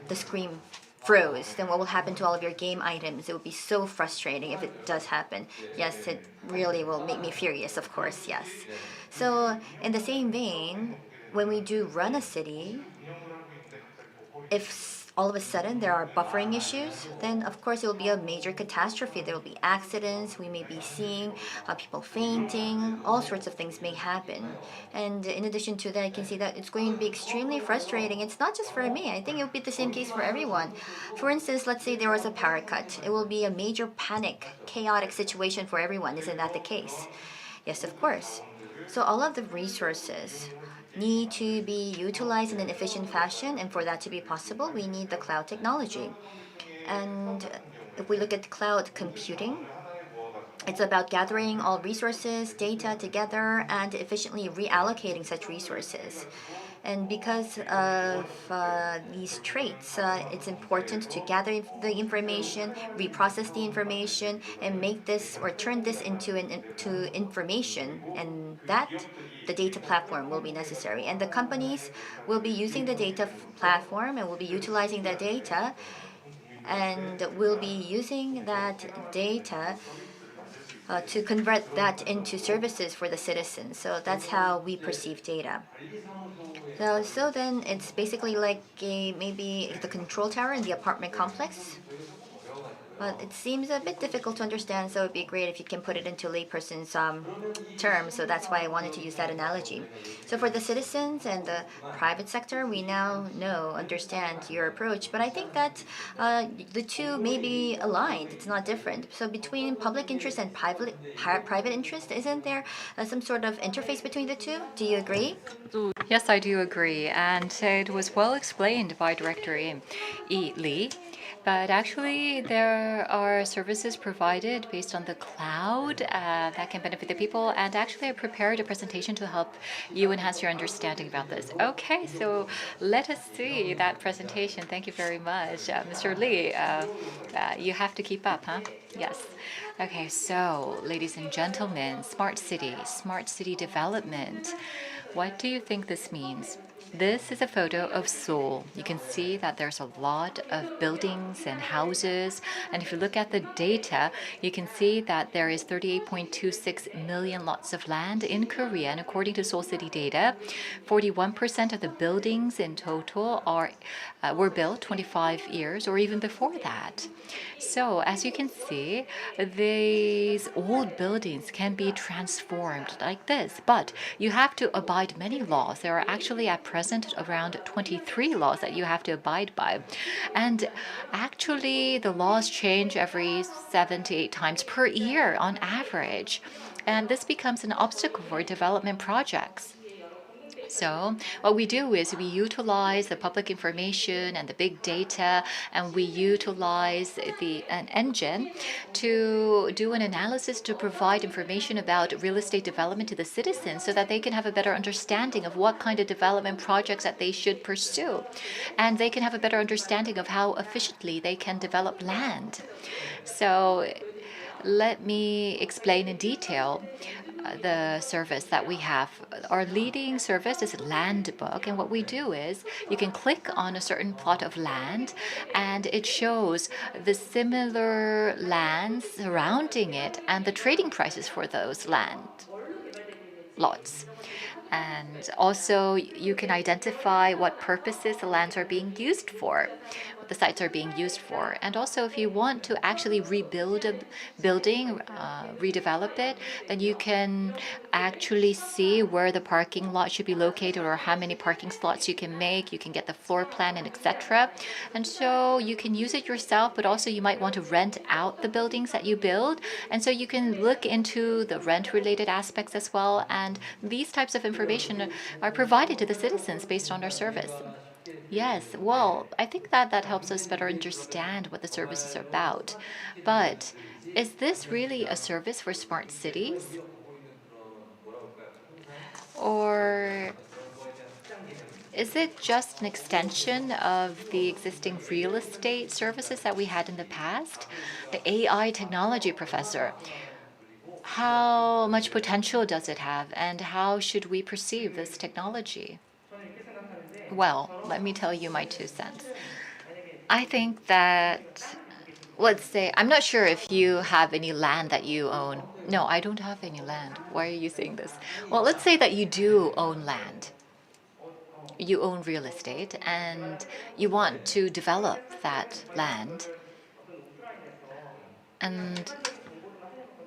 The screen froze. Then what will happen to all of your game items? It would be so frustrating if it does happen. Yes, it really will make me furious, of course, yes. So in the same vein, when we do run a city, if all of a sudden there are buffering issues, then of course it will be a major catastrophe. There will be accidents, we may be seeing people fainting, all sorts of things may happen. And in addition to that, I can see that it's going to be extremely frustrating. It's not just for me, I think it will be the same case for everyone. For instance, let's say there was a power cut. It will be a major panic, chaotic situation for everyone. Isn't that the case? Yes, of course. So all of the resources need to be utilized in an efficient fashion, and for that to be possible, we need the cloud technology. And if we look at cloud computing, it's about gathering all resources, data together, and efficiently reallocating such resources. And because of these traits, it's important to gather the information, reprocess the information, and make this or turn this into information. And that the data platform will be necessary. And the companies will be using the data platform and will be utilizing the data, and will be using that data to convert that into services for the citizens. So that's how we perceive data. So then it's basically like maybe the control tower in the apartment complex. It seems a bit difficult to understand, so it'd be great if you can put it into layperson's terms. So that's why I wanted to use that analogy. So for the citizens and the private sector, we now understand your approach. But I think that the two may be aligned. It's not different. So between public interest and private interest, isn't there some sort of interface between the two? Do you agree? Yes, I do agree, and it was well explained by Director E. Lee. But actually, there are services provided based on the cloud that can benefit the people. And actually, I prepared a presentation to help you enhance your understanding about this. Okay, so let us see that presentation. Thank you very much. Mr. Lee, you have to keep up, huh? Yes. Okay, so ladies and gentlemen, smart city development. What do you think this means? This is a photo of Seoul. You can see that there's a lot of buildings and houses. And if you look at the data, you can see that there is 38.26 million lots of land in Korea. And according to Seoul City data, 41% of the buildings in total were built 25 years or even before that. So as you can see, these old buildings can be transformed like this, but you have to abide many laws. There are actually at present around 23 laws that you have to abide by. And actually the laws change every 7 to 8 times per year on average. And this becomes an obstacle for development projects. So what we do is we utilize the public information and the big data, and we utilize an engine to do an analysis to provide information about real estate development to the citizens so that they can have a better understanding of what kind of development projects that they should pursue. And they can have a better understanding of how efficiently they can develop land. So let me explain in detail the service that we have. Our leading service is Landbook, and what we do is you can click on a certain plot of land and it shows the similar lands surrounding it and the trading prices for those land lots. And also you can identify what purposes the lands are being used for, what the sites are being used for. And also if you want to actually rebuild a building, redevelop it, then you can actually see where the parking lot should be located or how many parking slots you can make. You can get the floor plan and etc. And so you can use it yourself, but also you might want to rent out the buildings that you build. And so you can look into the rent related aspects as well. And these types of information are provided to the citizens based on our service. Yes, well, I think that helps us better understand what the service is about. But is this really a service for smart cities? Or is it just an extension of the existing real estate services that we had in the past? The AI technology professor, how much potential does it have, and how should we perceive this technology? Well, let me tell you my 2 cents. I think that, let's say, I'm not sure if you have any land that you own. No, I don't have any land. Why are you saying this? Well, let's say that you do own land. You own real estate and you want to develop that land. And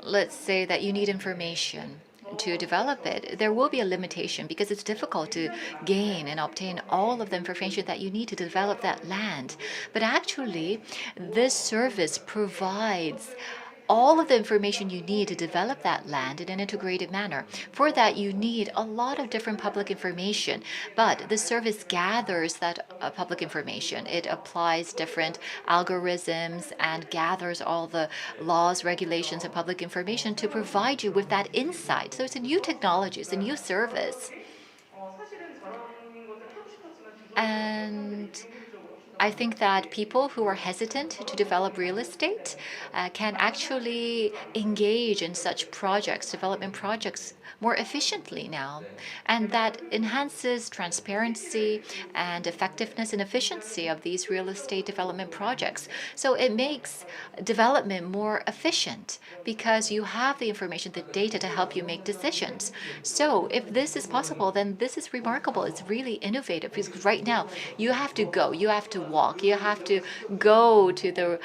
let's say that you need information to develop it. There will be a limitation because it's difficult to gain and obtain all of the information that you need to develop that land. But actually, this service provides all of the information you need to develop that land in an integrated manner. For that, you need a lot of different public information, but the service gathers that public information. It applies different algorithms and gathers all the laws, regulations, and public information to provide you with that insight. So it's a new technology, it's a new service. And I think that people who are hesitant to develop real estate can actually engage in such projects, development projects, more efficiently now. And that enhances transparency and effectiveness and efficiency of these real estate development projects. So it makes development more efficient because you have the information, the data to help you make decisions. So if this is possible, then this is remarkable. It's really innovative because right now you have to go, you have to walk. You have to go to the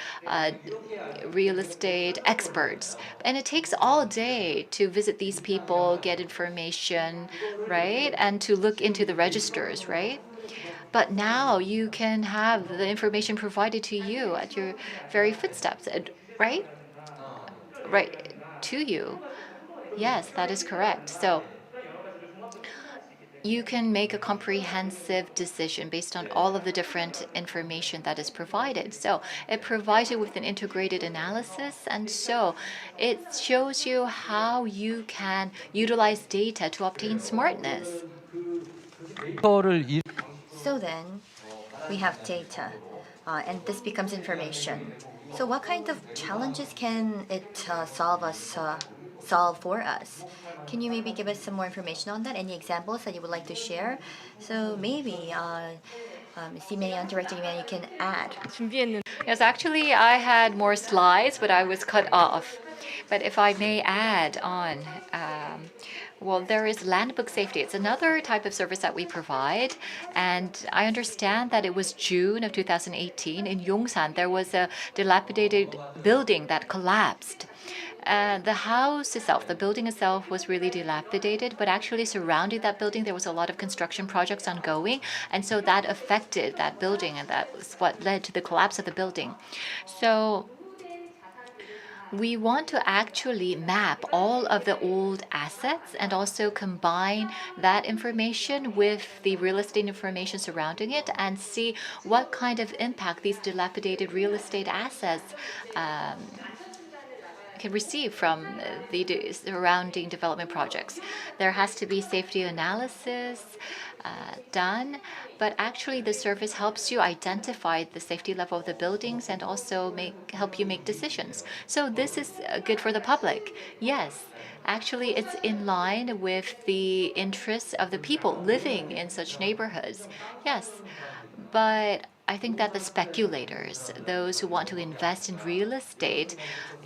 real estate experts. And it takes all day to visit these people, get information, right? And to look into the registers, right? But now you can have the information provided to you at your very footsteps, right? Right to you. Yes, that is correct. So you can make a comprehensive decision based on all of the different information that is provided. So it provides you with an integrated analysis, and so it shows you how you can utilize data to obtain smartness. 를 So then, we have data, and this becomes information. So what kind of challenges can it solve for us? Can you maybe give us some more information on that? Any examples that you would like to share? So maybe, Director Iman, you can add. Yes, actually, I had more slides, but I was cut off. But if I may add on, well, there is land book safety. It's another type of service that we provide. And I understand that it was June of 2018 in Yongsan, there was a dilapidated building that collapsed. The house itself, the building itself was really dilapidated, but actually surrounding that building, there was a lot of construction projects ongoing. And so that affected that building, and that was what led to the collapse of the building. So we want to actually map all of the old assets and also combine that information with the real estate information surrounding it and see what kind of impact these dilapidated real estate assets can receive from the surrounding development projects. There has to be safety analysis done, but actually the service helps you identify the safety level of the buildings and also help you make decisions. So this is good for the public. Yes. Actually, it's in line with the interests of the people living in such neighborhoods. Yes. But I think that the speculators, those who want to invest in real estate,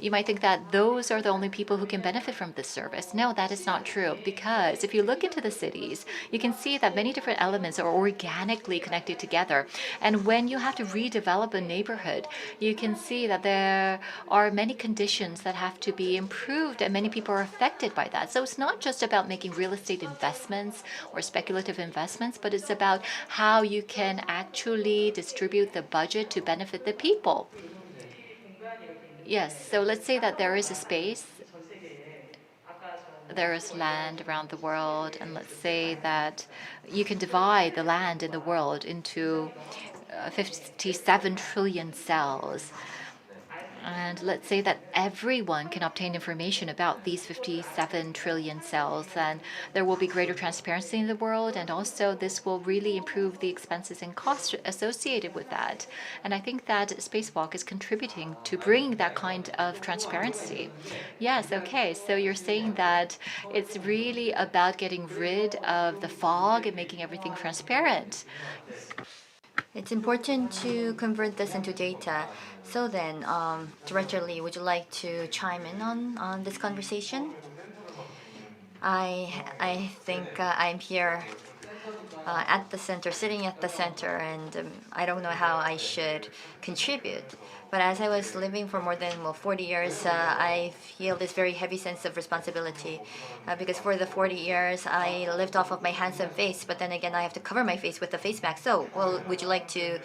you might think that those are the only people who can benefit from this service. No, that is not true, because if you look into the cities, you can see that many different elements are organically connected together. And when you have to redevelop a neighborhood, you can see that there are many conditions that have to be improved, and many people are affected by that. So it's not just about making real estate investments or speculative investments, but it's about how you can actually distribute the budget to benefit the people. Yes, so let's say that there is a space, there is land around the world, and let's say that you can divide the land in the world into 57 trillion cells. And let's say that everyone can obtain information about these 57 trillion cells, and there will be greater transparency in the world, and also this will really improve the expenses and costs associated with that. And I think that Spacewalk is contributing to bringing that kind of transparency. Yes, okay, so you're saying that it's really about getting rid of the fog and making everything transparent. It's important to convert this into data. So then, Director Lee, would you like to chime in on this conversation? I think I'm here at the center, sitting at the center, and I don't know how I should contribute. But as I was living for more than 40 years, I feel this very heavy sense of responsibility because for the 40 years I lived off of my hands and face, but then again I have to cover my face with the face mask. So, well, would you like to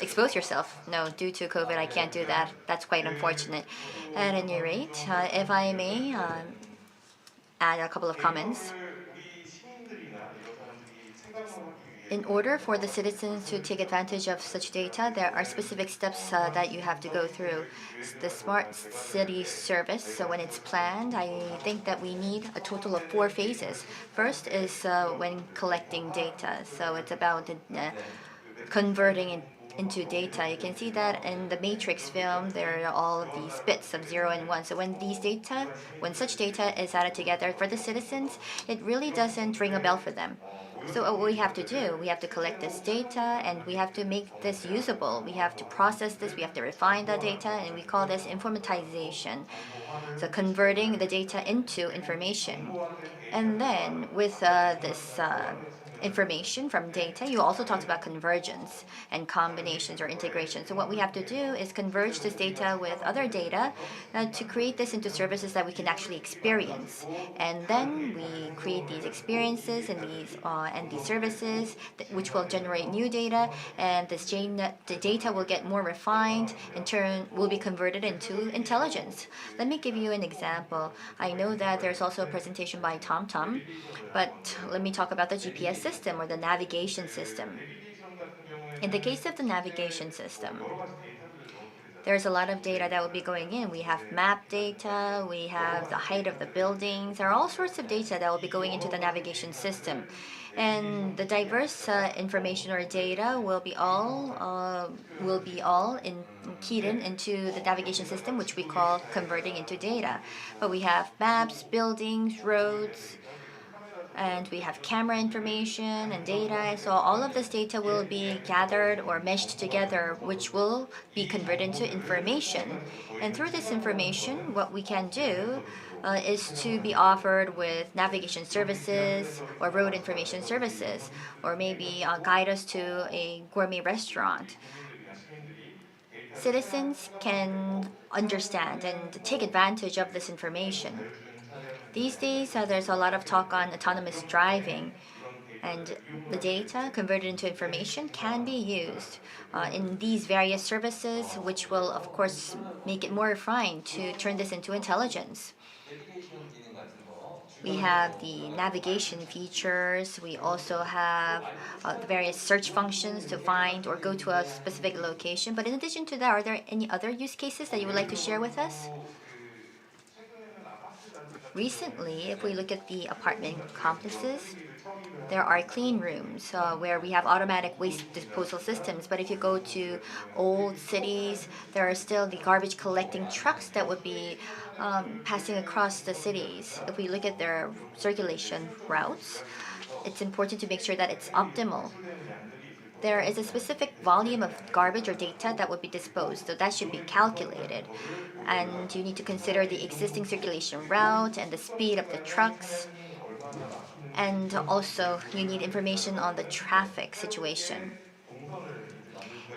expose yourself? No, due to COVID, I can't do that. That's quite unfortunate. At any rate, if I may add a couple of comments. In order for the citizens to take advantage of such data, there are specific steps that you have to go through. The Smart City Service, so when it's planned, I think that we need a total of 4 phases. First is when collecting data. So it's about converting it into data. You can see that in the Matrix film, there are all of these bits of 0 and 1. So when such data is added together for the citizens, it really doesn't ring a bell for them. So what we have to do, we have to collect this data and we have to make this usable. We have to process this, we have to refine the data, and we call this informatization. So converting the data into information. And then with this information from data. You also talked about convergence and combinations or integration. So what we have to do is converge this data with other data to create this into services that we can actually experience. And then we create these experiences and these services which will generate new data, and the data will get more refined, in turn will be converted into intelligence. Let me give you an example. I know that there's also a presentation by TomTom, but let me talk about the GPS system or the navigation system. In the case of the navigation system, there's a lot of data that will be going in. We have map data, we have the height of the buildings, there are all sorts of data that will be going into the navigation system. And the diverse information or data will be all keyed into the navigation system, which we call converting into data. But we have maps, buildings, roads, and we have camera information and data. So all of this data will be gathered or meshed together, which will be converted into information. And through this information, what we can do is to be offered with navigation services or road information services, or maybe guide us to a gourmet restaurant. Citizens can understand and take advantage of this information. These days, there's a lot of talk on autonomous driving, and the data converted into information can be used in these various services, which will, of course, make it more refined to turn this into intelligence. We have the navigation features. We also have the various search functions to find or go to a specific location. But in addition to that, are there any other use cases that you would like to share with us? Recently, if we look at the apartment complexes, there are clean rooms where we have automatic waste disposal systems. But if you go to old cities, there are still the garbage collecting trucks that would be passing across the cities. If we look at their circulation routes, it's important to make sure that it's optimal. There is a specific volume of garbage or data that would be disposed, so that should be calculated. And you need to consider the existing circulation route and the speed of the trucks. And also, you need information on the traffic situation.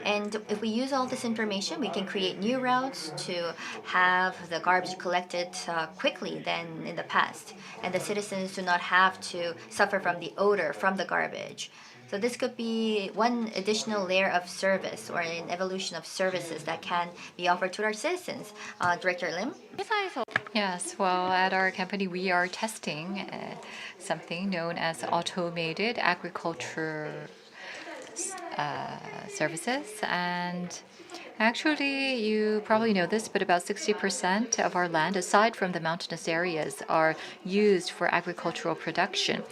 And if we use all this information, we can create new routes to have the garbage collected quickly than in the past. And the citizens do not have to suffer from the odor from the garbage. So this could be one additional layer of service or an evolution of services that can be offered to our citizens. Director Lim? Yes, well, at our company, we are testing something known as automated agriculture services. And actually, you probably know this, but about 60% of our land, aside from the mountainous areas, are used for agricultural production.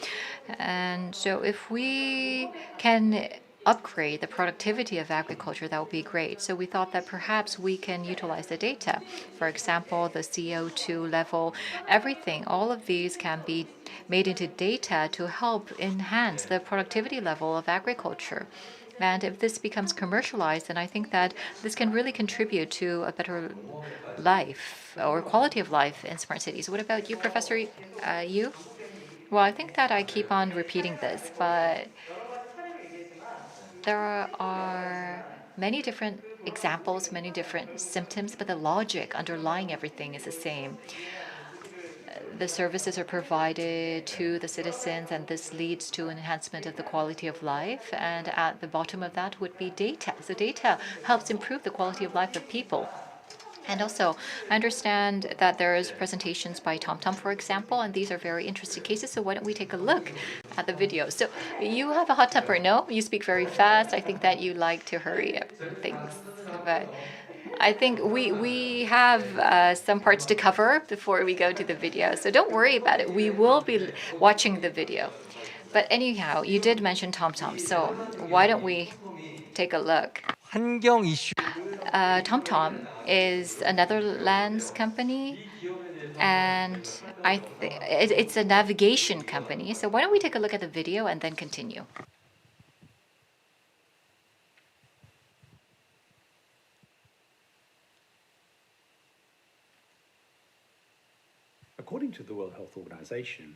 And so if we can upgrade the productivity of agriculture, that would be great. So we thought that perhaps we can utilize the data. For example, the CO2 level, everything, all of these can be made into data to help enhance the productivity level of agriculture. And if this becomes commercialized, then I think that this can really contribute to a better life or quality of life in smart cities. What about you, Professor Yu? Well, I think that I keep on repeating this, but there are many different examples, many different symptoms, but the logic underlying everything is the same. The services are provided to the citizens, and this leads to an enhancement of the quality of life. And at the bottom of that would be data. So data helps improve the quality of life of people. And also, I understand that there is presentations by TomTom, for example, and these are very interesting cases. So why don't we take a look at the video? So you have a hot temper, no? You speak very fast. I think that you like to hurry up things, but I think we have some parts to cover before we go to the video. So don't worry about it. We will be watching the video. But anyhow, you did mention TomTom, so why don't we take a look? 환경 이슈 TomTom is a Netherlands company, and it's a navigation company. So why don't we take a look at the video and then continue? According to the World Health Organization,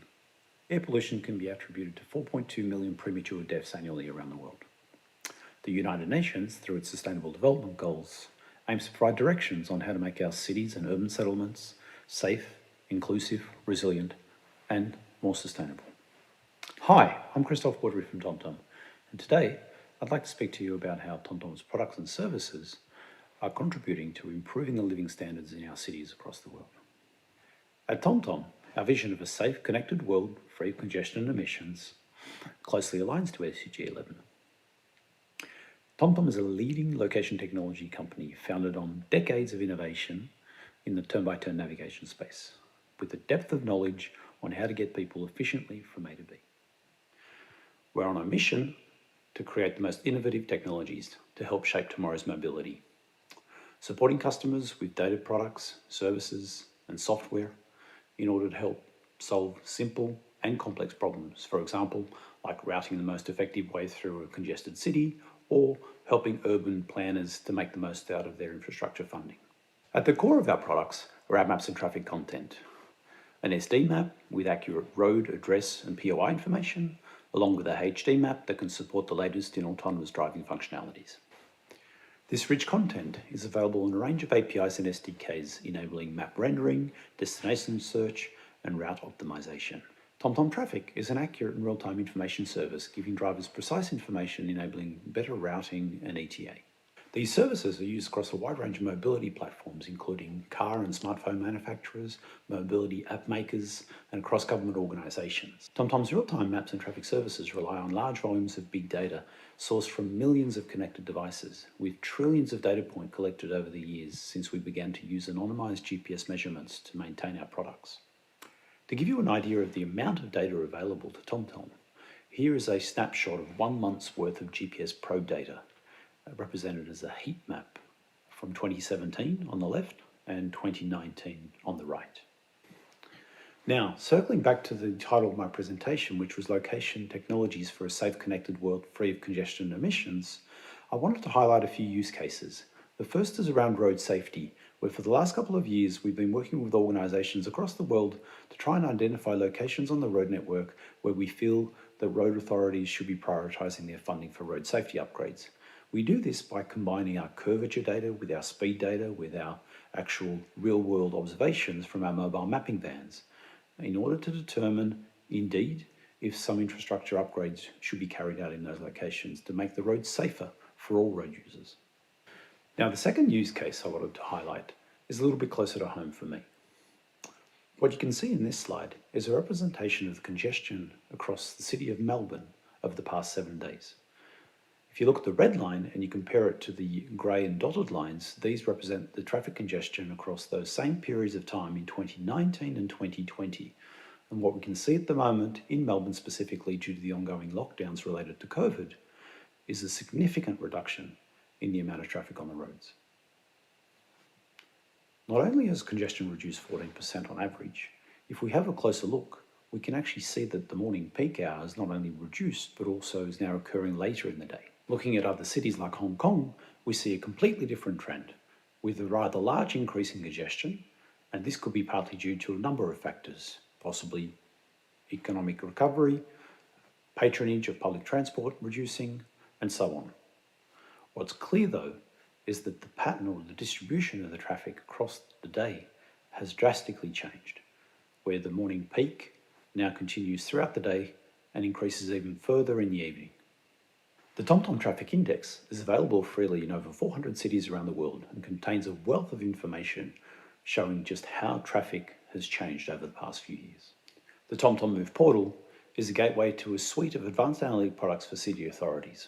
Air pollution can be attributed to 4.2 million premature deaths annually around the world. The United Nations, through its Sustainable Development Goals, aims to provide directions on how to make our cities and urban settlements safe, inclusive, resilient, and more sustainable. Hi, I'm Christoph Baudry from TomTom, and today I'd like to speak to you about how TomTom's products and services are contributing to improving the living standards in our cities across the world. At TomTom, our vision of a safe, connected world free of congestion and emissions closely aligns to SDG 11. TomTom is a leading location technology company founded on decades of innovation in the turn-by-turn navigation space, with a depth of knowledge on how to get people efficiently from A to B. We're on a mission to create the most innovative technologies to help shape tomorrow's mobility, supporting customers with data products, services, and software in order to help solve simple and complex problems, for example, like routing the most effective way through a congested city or helping urban planners to make the most out of their infrastructure funding. At the core of our products are our maps and traffic content, an SD map with accurate road, address, and POI information, along with a HD map that can support the latest in autonomous driving functionalities. This rich content is available in a range of APIs and SDKs, enabling map rendering, destination search, and route optimization. TomTom Traffic is an accurate and real-time information service, giving drivers precise information, enabling better routing and ETA. These services are used across a wide range of mobility platforms, including car and smartphone manufacturers, mobility app makers, and across government organisations. TomTom's real-time maps and traffic services rely on large volumes of big data sourced from millions of connected devices, with trillions of data points collected over the years since we began to use anonymised GPS measurements to maintain our products. To give you an idea of the amount of data available to TomTom, here is a snapshot of 1 month's worth of GPS probe data, represented as a heat map from 2017 on the left and 2019 on the right. Now, circling back to the title of my presentation, which was Location Technologies for a Safe Connected World Free of Congestion and Emissions, I wanted to highlight a few use cases. The first is around road safety, where for the last couple of years we've been working with organisations across the world to try and identify locations on the road network where we feel that road authorities should be prioritising their funding for road safety upgrades. We do this by combining our curvature data with our speed data, with our actual real-world observations from our mobile mapping vans, in order to determine, indeed, if some infrastructure upgrades should be carried out in those locations to make the roads safer for all road users. Now, the second use case I wanted to highlight is a little bit closer to home for me. What you can see in this slide is a representation of the congestion across the city of Melbourne over the past 7 days. If you look at the red line and you compare it to the grey and dotted lines, these represent the traffic congestion across those same periods of time in 2019 and 2020. And what we can see at the moment in Melbourne specifically, due to the ongoing lockdowns related to COVID, is a significant reduction in the amount of traffic on the roads. Not only has congestion reduced 14% on average, if we have a closer look, we can actually see that the morning peak hours not only reduced, but also is now occurring later in the day. Looking at other cities like Hong Kong, we see a completely different trend, with a rather large increase in congestion, and this could be partly due to a number of factors, possibly economic recovery, patronage of public transport reducing, and so on. What's clear though is that the pattern or the distribution of the traffic across the day has drastically changed, where the morning peak now continues throughout the day and increases even further in the evening. The TomTom Traffic Index is available freely in over 400 cities around the world and contains a wealth of information showing just how traffic has changed over the past few years. The TomTom Move portal is a gateway to a suite of advanced analytic products for city authorities.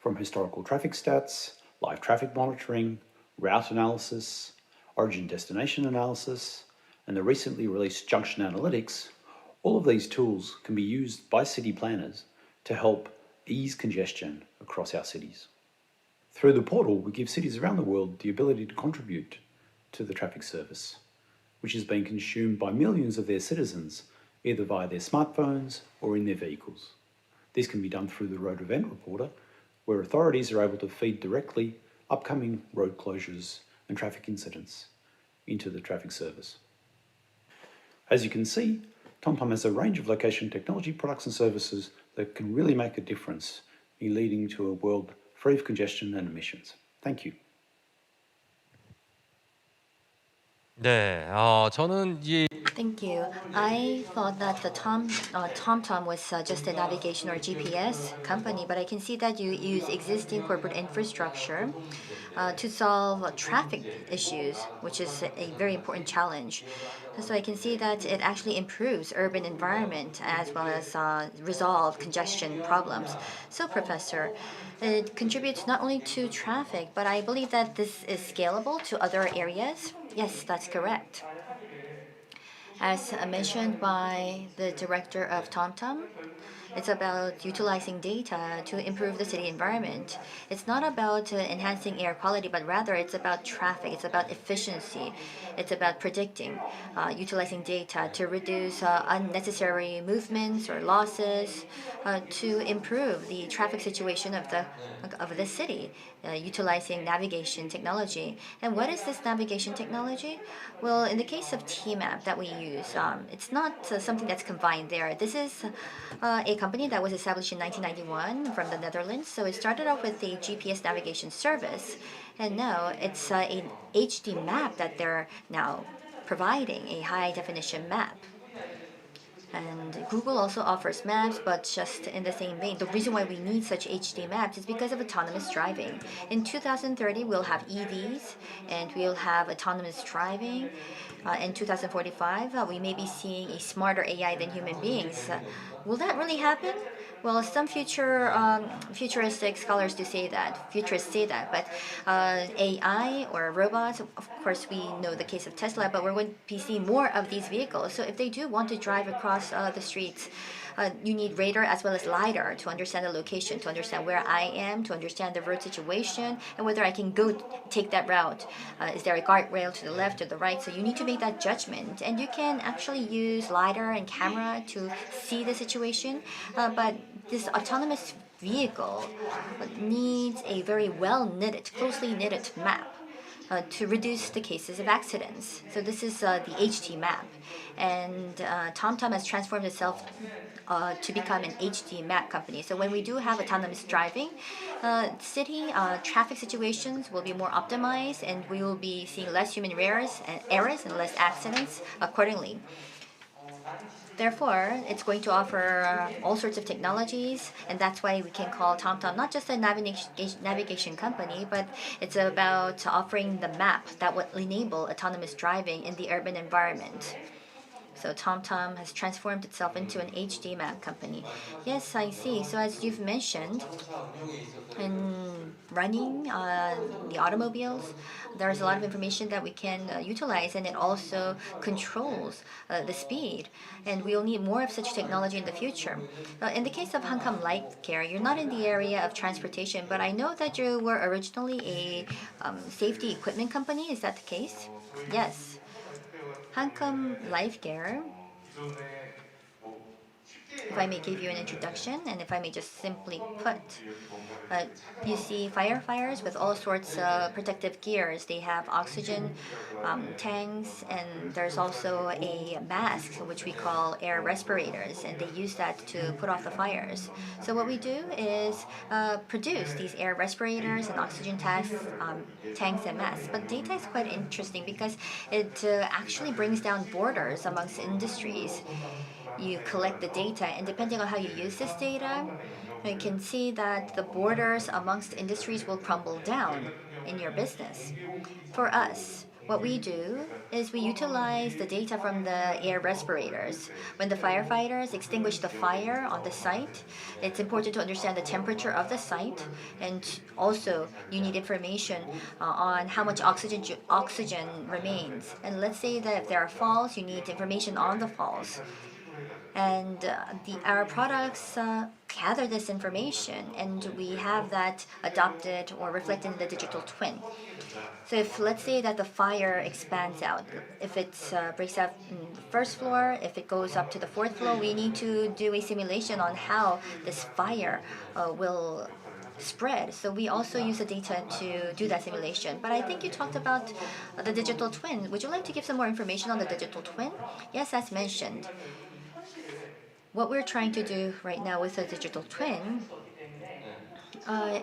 From historical traffic stats, live traffic monitoring, route analysis, origin destination analysis, and the recently released Junction Analytics, all of these tools can be used by city planners to help ease congestion across our cities. Through the portal, we give cities around the world the ability to contribute to the traffic service, which is being consumed by millions of their citizens, either via their smartphones or in their vehicles. This can be done through the Road Event Reporter, where authorities are able to feed directly upcoming road closures and traffic incidents into the traffic service. As you can see, TomTom has a range of location technology products and services that can really make a difference in leading to a world free of congestion and emissions. Thank you. 네, 저는 이 Thank you. I thought that the TomTom was just a navigation or GPS company, but I can see that you use existing corporate infrastructure to solve traffic issues, which is a very important challenge. So I can see that it actually improves urban environment as well as resolve congestion problems. So, Professor, it contributes not only to traffic, but I believe that this is scalable to other areas. Yes, that's correct. As mentioned by the director of TomTom, it's about utilizing data to improve the city environment. It's not about enhancing air quality, but rather it's about traffic, it's about efficiency, it's about predicting, utilizing data to reduce unnecessary movements or losses, to improve the traffic situation of the city, utilizing navigation technology. And what is this navigation technology? Well, in the case of TMAP that we use, it's not something that's confined there. This is a company that was established in 1991 from the Netherlands. So it started off with a GPS navigation service, and now it's an HD map that they're now providing, a high definition map. And Google also offers maps, but just in the same vein. The reason why we need such HD maps is because of autonomous driving. In 2030, we'll have EVs and we'll have autonomous driving. In 2045, we may be seeing a smarter AI than human beings. Will that really happen? Well, some futuristic scholars do say that, futurists say that, but AI or robots, of course, we know the case of Tesla, but we're going to be seeing more of these vehicles. So if they do want to drive across the streets, you need radar as well as LiDAR to understand the location, to understand where I am, to understand the road situation, and whether I can go take that route. Is there a guardrail to the left or the right? So you need to make that judgment. And you can actually use LiDAR and camera to see the situation. But this autonomous vehicle needs a very well knitted, closely knitted map to reduce the cases of accidents. So this is the HD map. And TomTom has transformed itself to become an HD map company. So when we do have autonomous driving, city traffic situations will be more optimized, and we will be seeing less human errors and less accidents accordingly. Therefore, it's going to offer all sorts of technologies, and that's why we can call TomTom not just a navigation company, but it's about offering the map that would enable autonomous driving in the urban environment. So TomTom has transformed itself into an HD map company. Yes, I see. So as you've mentioned, in running the automobiles, there's a lot of information that we can utilize, and it also controls the speed. And we'll need more of such technology in the future. In the case of Hancom Light Care, you're not in the area of transportation, but I know that you were originally a safety equipment company. Is that the case? Yes. Hancom Life Care, if I may give you an introduction, and if I may just simply put, you see firefighters with all sorts of protective gears. They have oxygen tanks, and there's also a mask, which we call air respirators, and they use that to put off the fires. So what we do is produce these air respirators and oxygen tanks and masks. But data is quite interesting because it actually brings down borders amongst industries. You collect the data, and depending on how you use this data, you can see that the borders amongst industries will crumble down in your business. For us, what we do is we utilize the data from the air respirators. When the firefighters extinguish the fire on the site, it's important to understand the temperature of the site, and also you need information on how much oxygen remains. And let's say that if there are falls, you need information on the falls. And our products gather this information, and we have that adopted or reflected in the digital twin. So if let's say that the fire expands out, if it breaks out in the first floor, if it goes up to the fourth floor, we need to do a simulation on how this fire will spread. So we also use the data to do that simulation. But I think you talked about the digital twin. Would you like to give some more information on the digital twin? Yes, as mentioned. what we're trying to do right now with a digital twin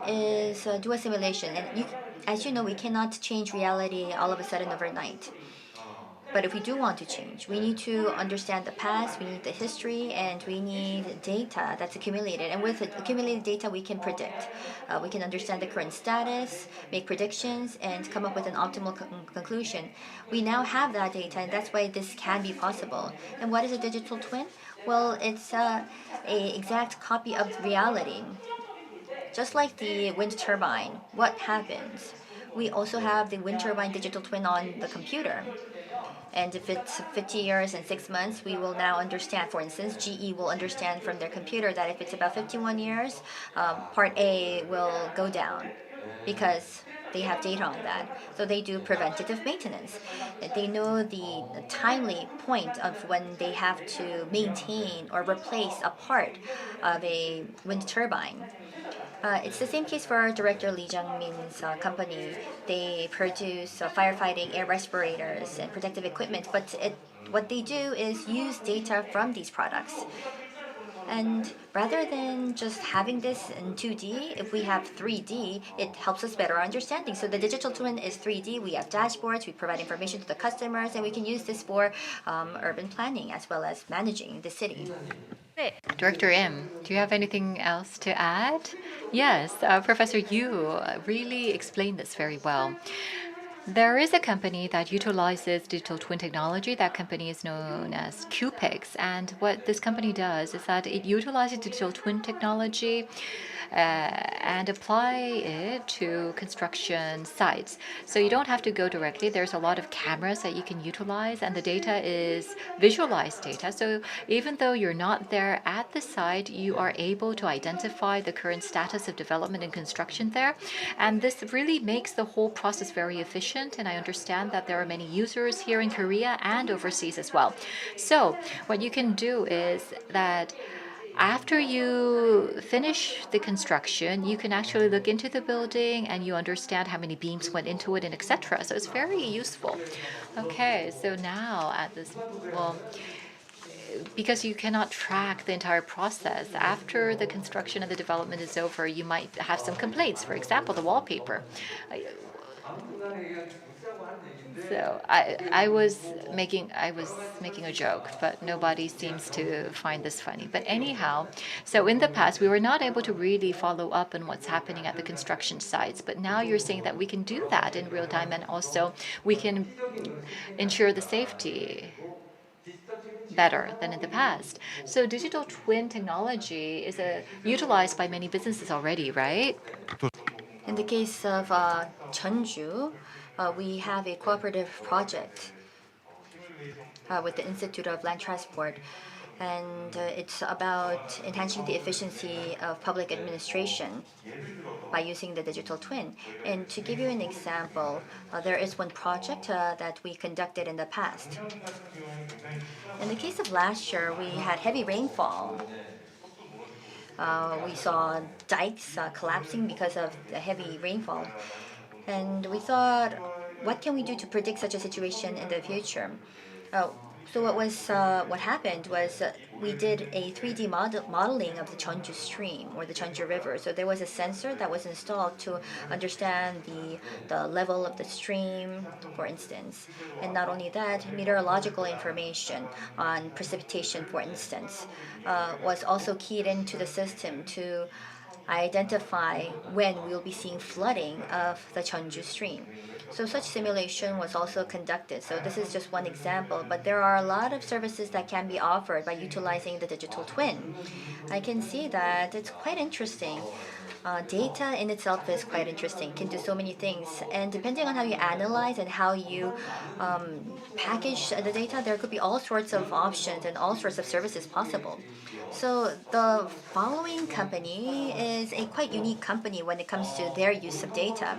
is do a simulation. And as you know, we cannot change reality all of a sudden overnight. But if we do want to change, we need to understand the past, we need the history, and we need data that's accumulated. And with accumulated data, we can predict. We can understand the current status, make predictions, and come up with an optimal conclusion. We now have that data, and that's why this can be possible. And what is a digital twin? Well, it's a exact copy of reality. Just like the wind turbine, what happens? We also have the wind turbine digital twin on the computer. And if it's 50 years and 6 months, we will now understand, for instance, GE will understand from their computer that if it's about 51 years, part A will go down because they have data on that. So they do preventative maintenance. They know the timely point of when they have to maintain or replace a part of a wind turbine. It's the same case for our director Lee Jang-min's company. They produce firefighting air respirators and protective equipment, but what they do is use data from these products. And rather than just having this in 2D, if we have 3D, it helps us better understanding. So the digital twin is 3D. We have dashboards, we provide information to the customers, and we can use this for urban planning as well as managing the city. Director Im, do you have anything else to add? Yes, Professor Yu really explained this very well. There is a company that utilizes digital twin technology. That company is known as QPix. And what this company does is that it utilizes digital twin technology and apply it to construction sites. So you don't have to go directly. There's a lot of cameras that you can utilize, and the data is visualized data. So even though you're not there at the site, you are able to identify the current status of development and construction there. And this really makes the whole process very efficient. And I understand that there are many users here in Korea and overseas as well. So what you can do is that after you finish the construction, you can actually look into the building and you understand how many beams went into it and etc. So it's very useful. Okay, so now at this, well, because you cannot track the entire process. After the construction and the development is over, you might have some complaints. For example, the wallpaper. So I was making a joke, but nobody seems to find this funny. But anyhow, so in the past we were not able to really follow up on what's happening at the construction sites. But now you're saying that we can do that in real time, and also we can ensure the safety better than in the past. So digital twin technology is utilized by many businesses already, right? In the case of Jeonju, we have a cooperative project with the Institute of Land Transport, and it's about enhancing the efficiency of public administration by using the digital twin. And to give you an example, there is one project that we conducted in the past. In the case of last year, we had heavy rainfall. We saw dikes collapsing because of the heavy rainfall. And we thought, what can we do to predict such a situation in the future? So what happened was we did a 3D modeling of the Jeonju stream or the Jeonju River. So there was a sensor that was installed to understand the level of the stream, for instance. And not only that, meteorological information on precipitation, for instance, was also keyed into the system to identify when we will be seeing flooding of the Jeonju stream. So such simulation was also conducted. So this is just one example, but there are a lot of services that can be offered by utilizing the digital twin. I can see that it's quite interesting. Data in itself is quite interesting, can do so many things. And depending on how you analyze and how you package the data, there could be all sorts of options and all sorts of services possible. So the following company is a quite unique company when it comes to their use of data.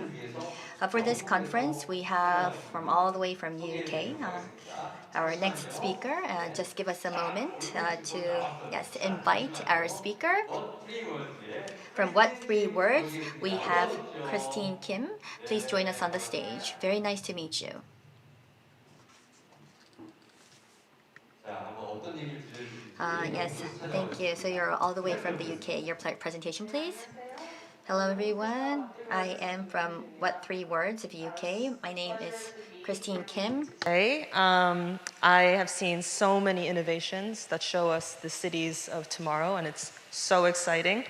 For this conference, we have from all the way from UK, our next speaker. Just give us a moment to invite our speaker. From What Three Words, we have Christine Kim. Please join us on the stage. Very nice to meet you. Yes, thank you. So you're all the way from the UK. Your presentation, please. Hello, everyone. I am from What Three Words of UK. My name is Christine Kim. I have seen so many innovations that show us the cities of tomorrow, and it's so exciting.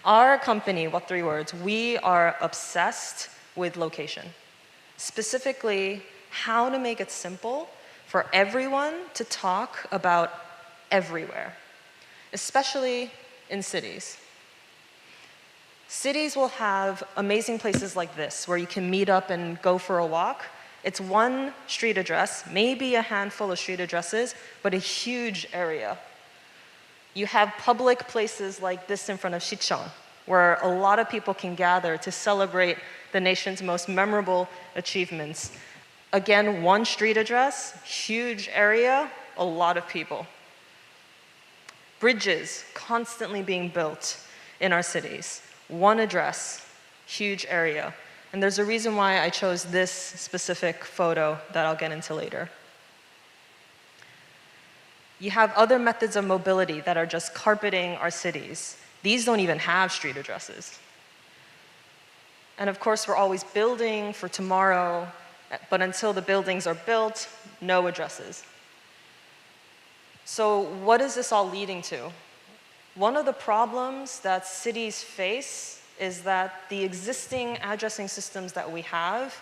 Our company, What Three Words, we are obsessed with location. Specifically, how to make it simple for everyone to talk about everywhere, especially in cities. Cities will have amazing places like this where you can meet up and go for a walk. It's one street address, maybe a handful of street addresses, but a huge area. You have public places like this in front of Sicheon, where a lot of people can gather to celebrate the nation's most memorable achievements. Again, one street address, huge area, a lot of people. Bridges constantly being built in our cities. One address, huge area. And there's a reason why I chose this specific photo that I'll get into later. You have other methods of mobility that are just carpeting our cities. These don't even have street addresses. And of course, we're always building for tomorrow, but until the buildings are built, no addresses. So what is this all leading to? One of the problems that cities face is that the existing addressing systems that we have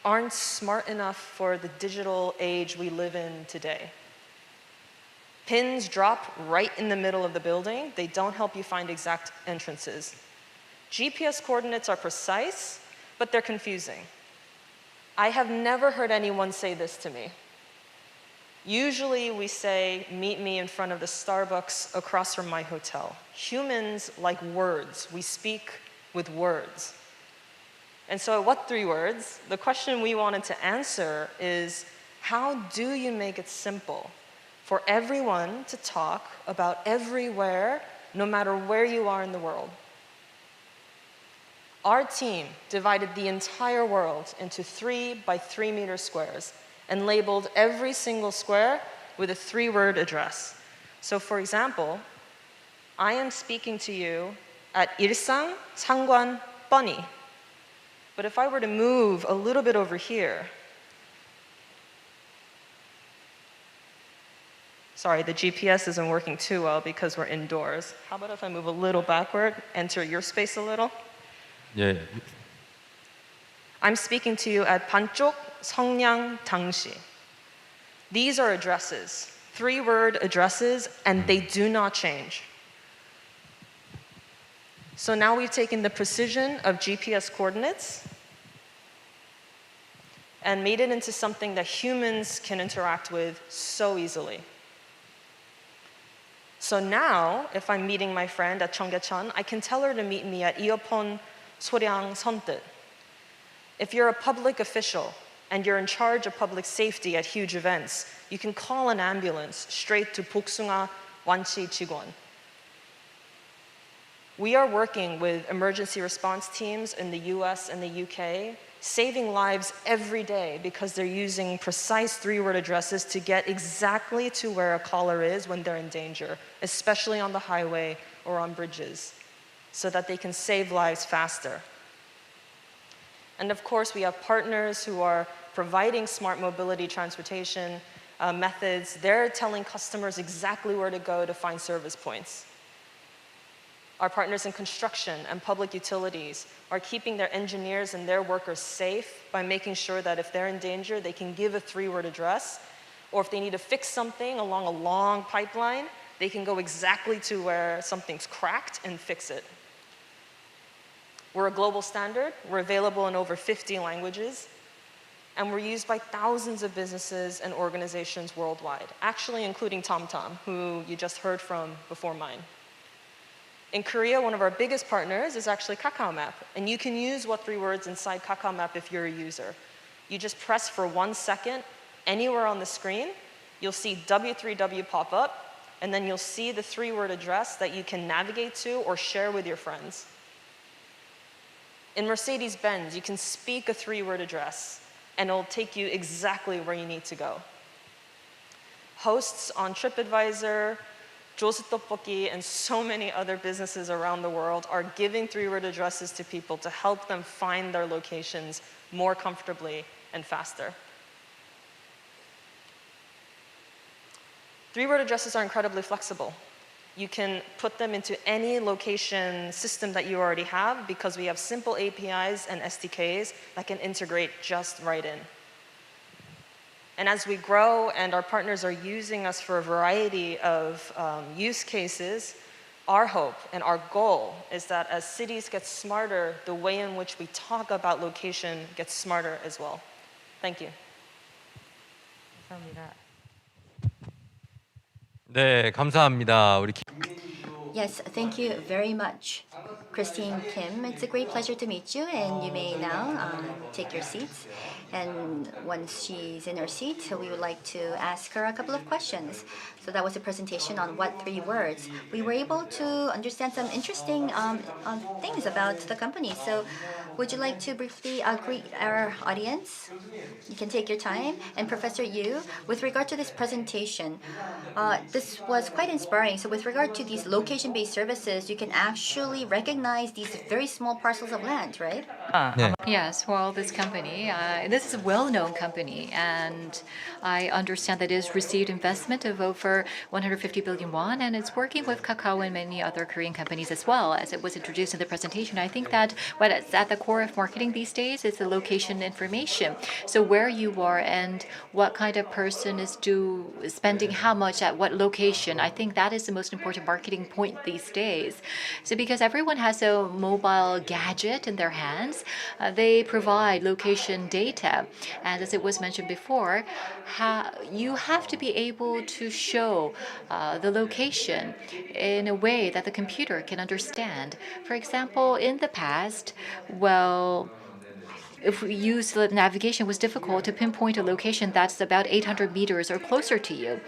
aren't smart enough for the digital age we live in today. Pins drop right in the middle of the building. They don't help you find exact entrances. GPS coordinates are precise, but they're confusing. I have never heard anyone say this to me. Usually we say, meet me in front of the Starbucks across from my hotel. Humans like words. We speak with words. And so at What Three Words, the question we wanted to answer is, how do you make it simple for everyone to talk about everywhere, no matter where you are in the world? Our team divided the entire world into 3 by 3 meter squares and labeled every single square with a 3-word address. So for example, I am speaking to you at 일상, 상관, 뻔히. But if I were to move a little bit over here, sorry, the GPS isn't working too well because we're indoors. How about if I move a little backward, enter your space a little? 예. I'm speaking to you at 반쪽, 성냥, 당시. These are addresses, 3-word addresses, and they do not change. So now we've taken the precision of GPS coordinates and made it into something that humans can interact with so easily. So now, if I'm meeting my friend at Cheonggyecheon, I can tell her to meet me at Eopon Soryang Sontit. If you're a public official and you're in charge of public safety at huge events, you can call an ambulance straight to Boksunga Wanchi Chigwon. We are working with emergency response teams in the US and the UK, saving lives every day because they're using precise 3-word addresses to get exactly to where a caller is when they're in danger, especially on the highway or on bridges, so that they can save lives faster. And of course, we have partners who are providing smart mobility transportation methods. They're telling customers exactly where to go to find service points. Our partners in construction and public utilities are keeping their engineers and their workers safe by making sure that if they're in danger, they can give a 3-word address, or if they need to fix something along a long pipeline, they can go exactly to where something's cracked and fix it. We're a global standard. We're available in over 50 languages, and we're used by thousands of businesses and organizations worldwide, actually including TomTom, who you just heard from before mine. In Korea, one of our biggest partners is actually Kakao Map, and you can use What Three Words inside Kakao Map if you're a user. You just press for 1 second anywhere on the screen, you'll see W3W pop up, and then you'll see the 3-word address that you can navigate to or share with your friends. In Mercedes-Benz, you can speak a 3-word address, and it'll take you exactly where you need to go. Hosts on TripAdvisor, Josu Tteokbokki and so many other businesses around the world are giving three-word addresses to people to help them find their locations more comfortably and faster. Three-word addresses are incredibly flexible. You can put them into any location system that you already have because we have simple APIs and SDKs that can integrate just right in. And as we grow and our partners are using us for a variety of use cases, our hope and our goal is that as cities get smarter, the way in which we talk about location gets smarter as well. Thank you. 네, 감사합니다. 우리 Yes, thank you very much, Christine Kim. It's a great pleasure to meet you, and you may now take your seats. And once she's in her seat, we would like to ask her a couple of questions. So that was a presentation on what three words. We were able to understand some interesting things about the company. So would you like to briefly greet our audience? You can take your time. And Professor Yu, with regard to this presentation, this was quite inspiring. So with regard to these location-based services, you can actually recognize these very small parcels of land, right? 네. Yes, well, this company, this is a well-known company, and I understand that it has received investment of over 150 billion won, and it's working with Kakao and many other Korean companies as well. As it was introduced in the presentation, I think that what's at the core of marketing these days is the location information. So where you are and what kind of person is spending how much at what location, I think that is the most important marketing point these days. So because everyone has a mobile gadget in their hands, they provide location data. And as it was mentioned before, you have to be able to show the location in a way that the computer can understand. For example, in the past, well, if we use the navigation, it was difficult to pinpoint a location that's about 800 meters or closer to you.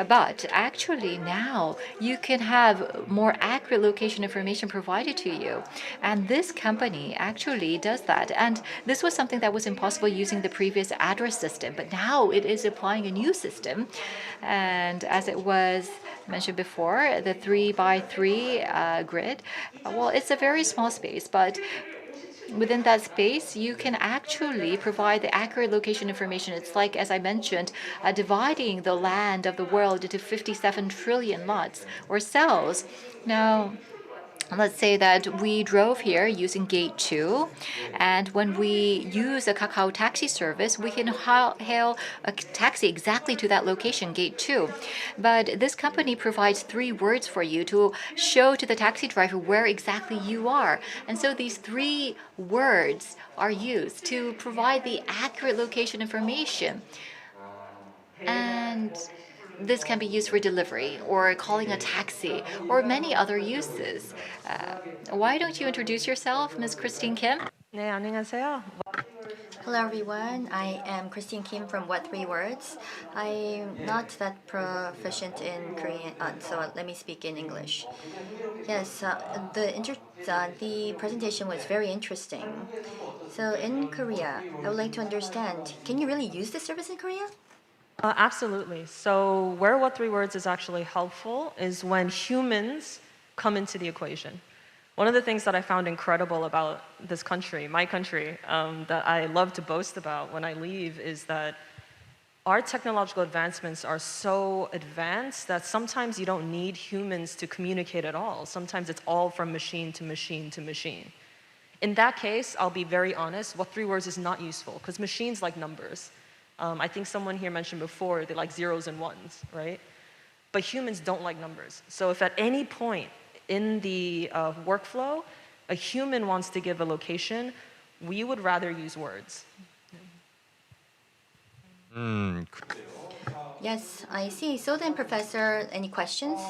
But actually now you can have more accurate location information provided to you. And this company actually does that. And this was something that was impossible using the previous address system. But now it is applying a new system. And as it was mentioned before, the 3x3 grid, well, it's a very small space, but within that space, you can actually provide the accurate location information. It's like, as I mentioned, dividing the land of the world into 57 trillion lots or cells. Now, let's say that we drove here using Gate 2, and when we use a Kakao taxi service, we can hail a taxi exactly to that location, Gate 2. But this company provides three words for you to show to the taxi driver where exactly you are. And so these three words are used to provide the accurate location information. And this can be used for delivery or calling a taxi or many other uses. Why don't you introduce yourself, Ms. Christine Kim? 네, 안녕하세요. Hello everyone, I am Christine Kim from What Three Words. I'm not that proficient in Korean, so let me speak in English. Yes, the presentation was very interesting. So in Korea, I would like to understand, can you really use this service in Korea? Absolutely. So where What Three Words is actually helpful is when humans come into the equation. One of the things that I found incredible about this country, my country, that I love to boast about when I leave is that our technological advancements are so advanced that sometimes you don't need humans to communicate at all. Sometimes it's all from machine to machine to machine. In that case, I'll be very honest, What Three Words is not useful because machines like numbers. I think someone here mentioned before, they like zeros and ones, right? But humans don't like numbers. So if at any point in the workflow, a human wants to give a location, we would rather use words. Yes, I see. So then, Professor, any questions?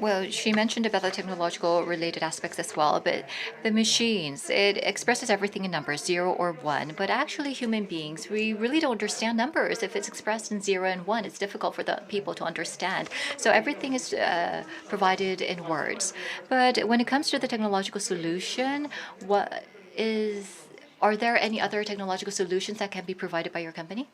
Well, she mentioned about the technological related aspects as well, but the machines, it expresses everything in numbers, 0 or 1. But actually, human beings, we really don't understand numbers. If it's expressed in 0 and 1, it's difficult for the people to understand. So everything is provided in words. But when it comes to the technological solution, are there any other technological solutions that can be provided by your company?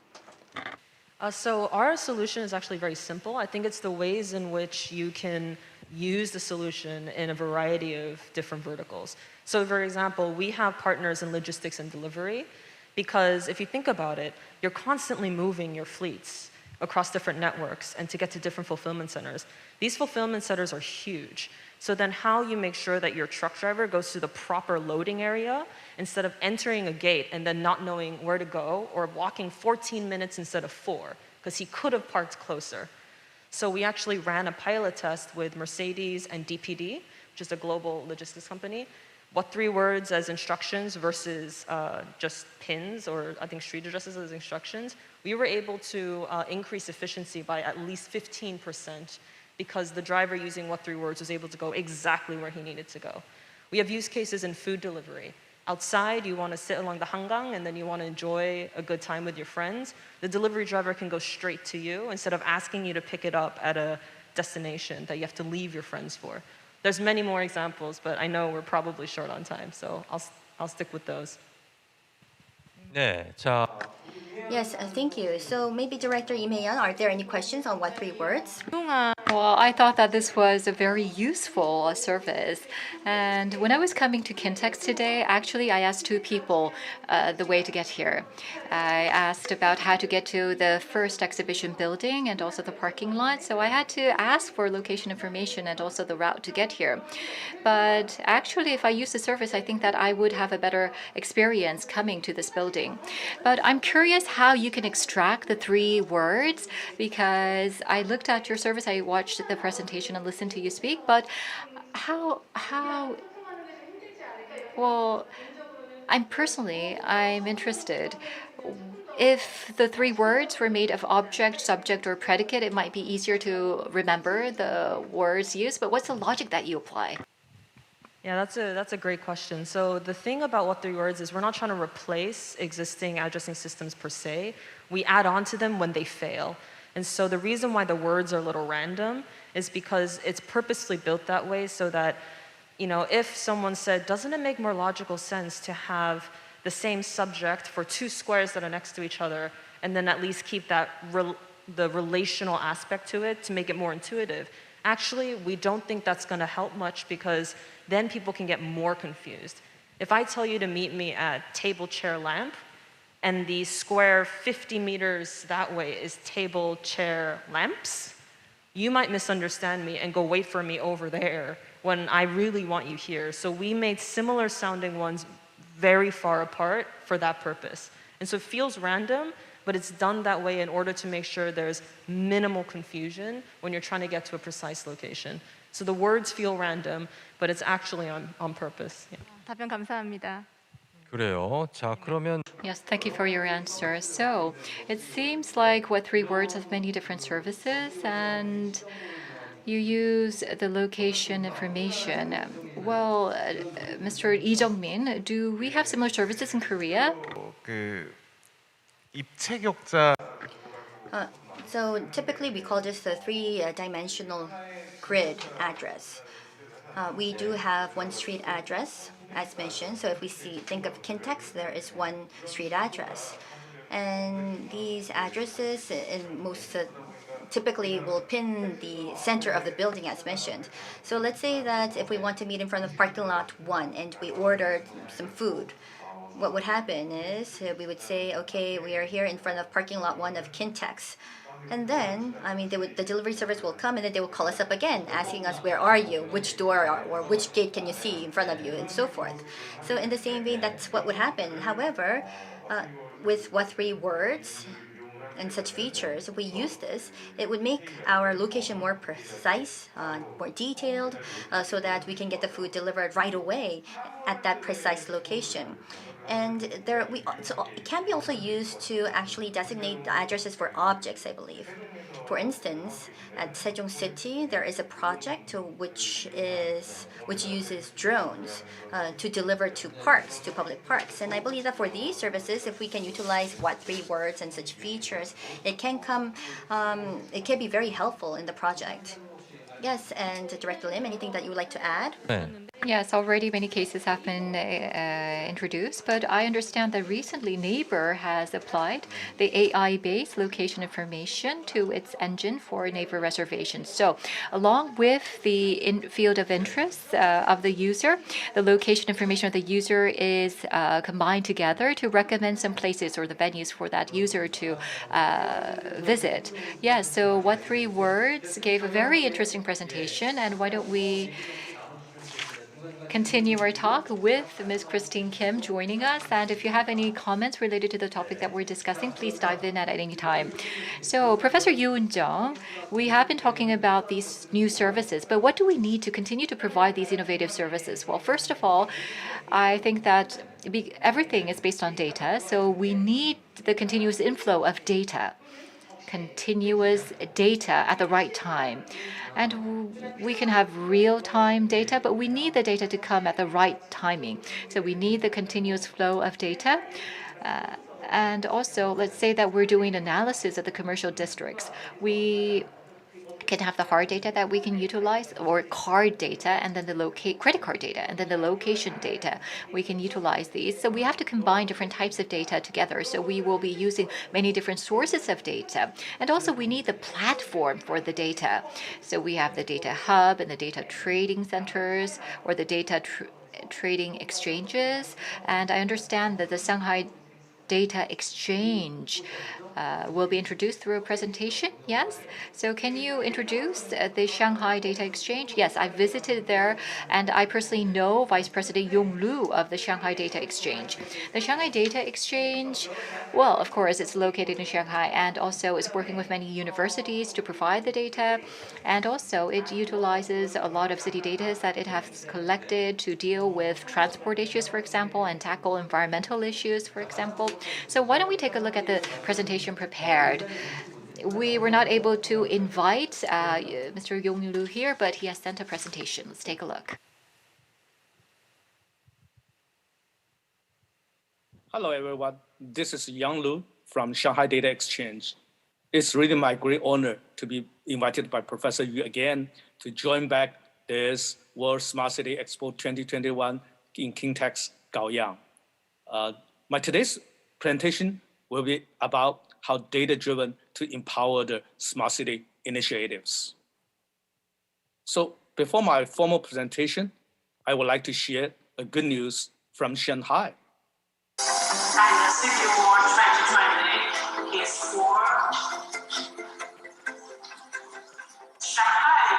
So our solution is actually very simple. I think it's the ways in which you can use the solution in a variety of different verticals. So for example, we have partners in logistics and delivery because if you think about it, you're constantly moving your fleets across different networks and to get to different fulfillment centers. These fulfillment centers are huge. So then how you make sure that your truck driver goes to the proper loading area instead of entering a gate and then not knowing where to go or walking 14 minutes instead of 4 because he could have parked closer. So we actually ran a pilot test with Mercedes and DPD, which is a global logistics company. What 3 words as instructions versus just pins or I think street addresses as instructions. We were able to increase efficiency by at least 15% because the driver using what 3 words was able to go exactly where he needed to go. We have use cases in food delivery. Outside, you want to sit along the hangang and then you want to enjoy a good time with your friends. The delivery driver can go straight to you instead of asking you to pick it up at a destination that you have to leave your friends for. There's many more examples, but I know we're probably short on time, so I'll stick with those. 네, 자, Yes, thank you. So maybe Director Lee Mei-yeon, are there any questions on what 3 words? Well, I thought that this was a very useful service. And when I was coming to Kintex today, actually, I asked 2 people the way to get here. I asked about how to get to the first exhibition building and also the parking lot. So I had to ask for location information and also the route to get here. But actually, if I use the service, I think that I would have a better experience coming to this building. But I'm curious how you can extract the 3 words because I looked at your service, I watched the presentation and listened to you speak, but how well, I'm interested. If the 3 words were made of object, subject, or predicate, it might be easier to remember the words used, but what's the logic that you apply? Yeah, that's a great question. So the thing about what 3 words is we're not trying to replace existing addressing systems per se. We add on to them when they fail. And so the reason why the words are a little random is because it's purposely built that way so that, if someone said, doesn't it make more logical sense to have the same subject for 2 squares that are next to each other and then at least keep that the relational aspect to it to make it more intuitive? Actually, we don't think that's going to help much because then people can get more confused. If I tell you to meet me at table, chair, lamp, and the square 50 meters that way is table, chair, lamps, you might misunderstand me and go wait for me over there when I really want you here. So we made similar sounding ones very far apart for that purpose. And so it feels random, but it's done that way in order to make sure there's minimal confusion when you're trying to get to a precise location. So the words feel random, but it's actually on purpose. Yeah. 답변 감사합니다. 그래요. 자, 그러면 Yes, thank you for your answer. So it seems like what 3 words have many different services, and you use the location information. Well, Mr. Lee Jung-min, do we have similar services in Korea? 그 입체격자 So typically we call this the 3-dimensional grid address. We do have 1 street address, as mentioned. So if we think of Kintex, there is 1 street address. And these addresses in most typically will pin the center of the building as mentioned. So let's say that if we want to meet in front of parking lot 1 and we ordered some food, what would happen is we would say, okay, we are here in front of parking lot 1 of Kintex. And then, the delivery service will come and then they will call us up again, asking us, where are you? Which door or which gate can you see in front of you? And so forth. So in the same vein, that's what would happen. However, with what 3 words and such features, if we use this, it would make our location more precise, more detailed, so that we can get the food delivered right away at that precise location. And so it can be also used to actually designate the addresses for objects, I believe. For instance, at Sejong City, there is a project which uses drones to deliver to parks, to public parks. And I believe that for these services, if we can utilize what 3 words and such features, it can be very helpful in the project. Yes, and Director Lim, anything that you would like to add? 네. Yes, already many cases have been introduced, but I understand that recently Neighbor has applied the AI-based location information to its engine for neighbor reservations. So, along with the field of interest of the user, the location information of the user is combined together to recommend some places or the venues for that user to visit. Yes, so What Three Words gave a very interesting presentation, and why don't we continue our talk with Ms. Christine Kim joining us. And if you have any comments related to the topic that we're discussing, please dive in at any time. So, Professor Yoon Jung, we have been talking about these new services, but what do we need to continue to provide these innovative services? Well, first of all, I think that everything is based on data, so we need the continuous inflow of data. Continuous data at the right time. And we can have real-time data, but we need the data to come at the right timing. So we need the continuous flow of data. And also, let's say that we're doing analysis of the commercial districts. We can have the hard data that we can utilize, or card data, and then the credit card data, and then the location data. We can utilize these. So we have to combine different types of data together. So we will be using many different sources of data. And also we need the platform for the data. So we have the data hub and the data trading centers, or the data trading exchanges. And I understand that the Shanghai Data Exchange will be introduced through a presentation. Yes? So can you introduce the Shanghai Data Exchange? Yes, I visited there, and I personally know Vice President Yong Lu of the Shanghai Data Exchange. The Shanghai Data Exchange, well, of course, it's located in Shanghai, and also is working with many universities to provide the data, and also it utilizes a lot of city data that it has collected to deal with transport issues, for example, and tackle environmental issues, for example. So why don't we take a look at the presentation prepared? We were not able to invite Mr. Yong Lu here, but he has sent a presentation. Let's take a look. Hello, everyone. This is Yang Lu from Shanghai Data Exchange. It's really my great honor to be invited by Professor Yu again to join back this World Smart City Expo 2021 in Kintex, Gaoyang. My today's presentation will be about how data-driven to empower the smart city initiatives. So before my formal presentation, I would like to share a good news from Shanghai. And the City Award 2020 is for Shanghai.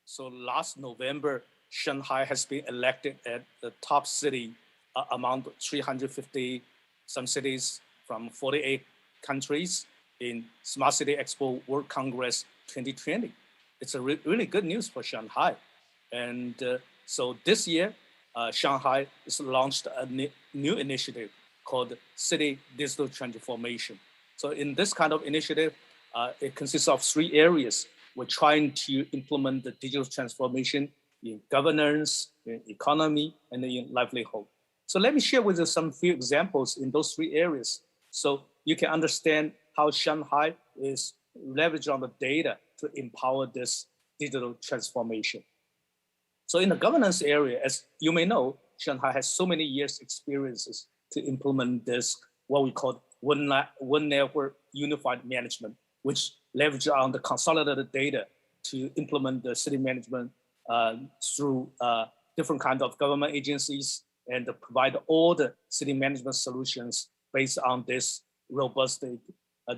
So last November, Shanghai has been elected as the top city among 350 some cities from 48 countries in Smart City Expo World Congress 2020. It's a really good news for Shanghai. And so this year, Shanghai has launched a new initiative called City Digital Transformation. So in this kind of initiative, it consists of 3 areas. We're trying to implement the digital transformation in governance, in economy, and in livelihood. So let me share with you some few examples in those 3 areas so you can understand how Shanghai is leveraging on the data to empower this digital transformation. So in the governance area, as you may know, Shanghai has so many years experiences to implement this, what we call one network unified management, which leverage on the consolidated data to implement the city management through different kinds of government agencies and provide all the city management solutions based on this robust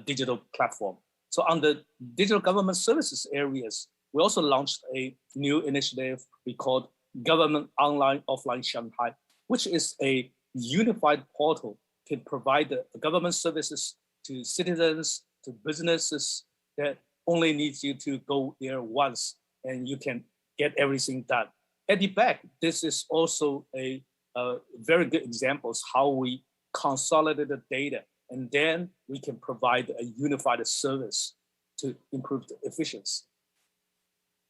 digital platform. So on the digital government services areas, we also launched a new initiative we called Government Online Offline Shanghai, which is a unified portal to provide the government services to citizens, to businesses that only needs you to go there once and you can get everything done. At the back, this is also a very good examples how we consolidate the data and then we can provide a unified service to improve the efficiency.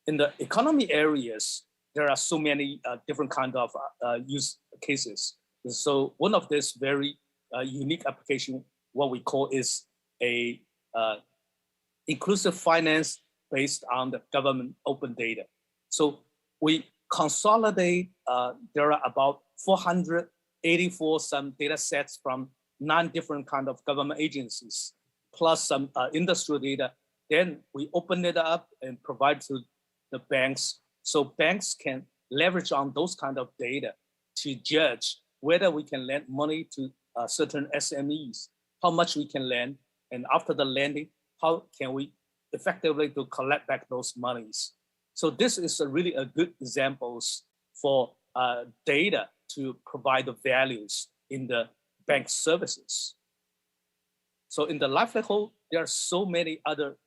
in the economy areas, there are so many different kind of use cases. So one of this very unique application, what we call is a inclusive finance based on the government open data. So we consolidate, there are about 484 some data sets from 9 different kind of government agencies, plus some industrial data. Then we open it up and provide to the banks. So banks can leverage on those kind of data to judge whether we can lend money to certain SMEs, how much we can lend, and after the lending, how can we effectively to collect back those monies. So this is really a good examples for data to provide the values in the bank services. So in the livelihood, there are so many other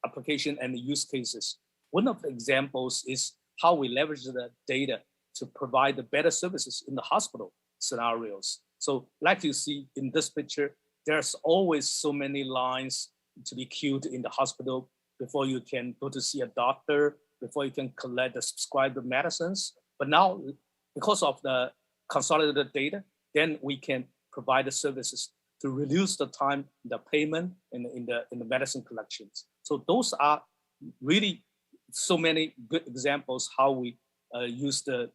application and use cases. One of the examples is how we leverage the data to provide the better services in the hospital scenarios. So like you see in this picture, there's always so many lines to be queued in the hospital before you can go to see a doctor, before you can collect the prescribed medicines. But now, because of the consolidated data, then we can provide the services to reduce the time, the payment, in the medicine collections. So those are really so many good examples how we use the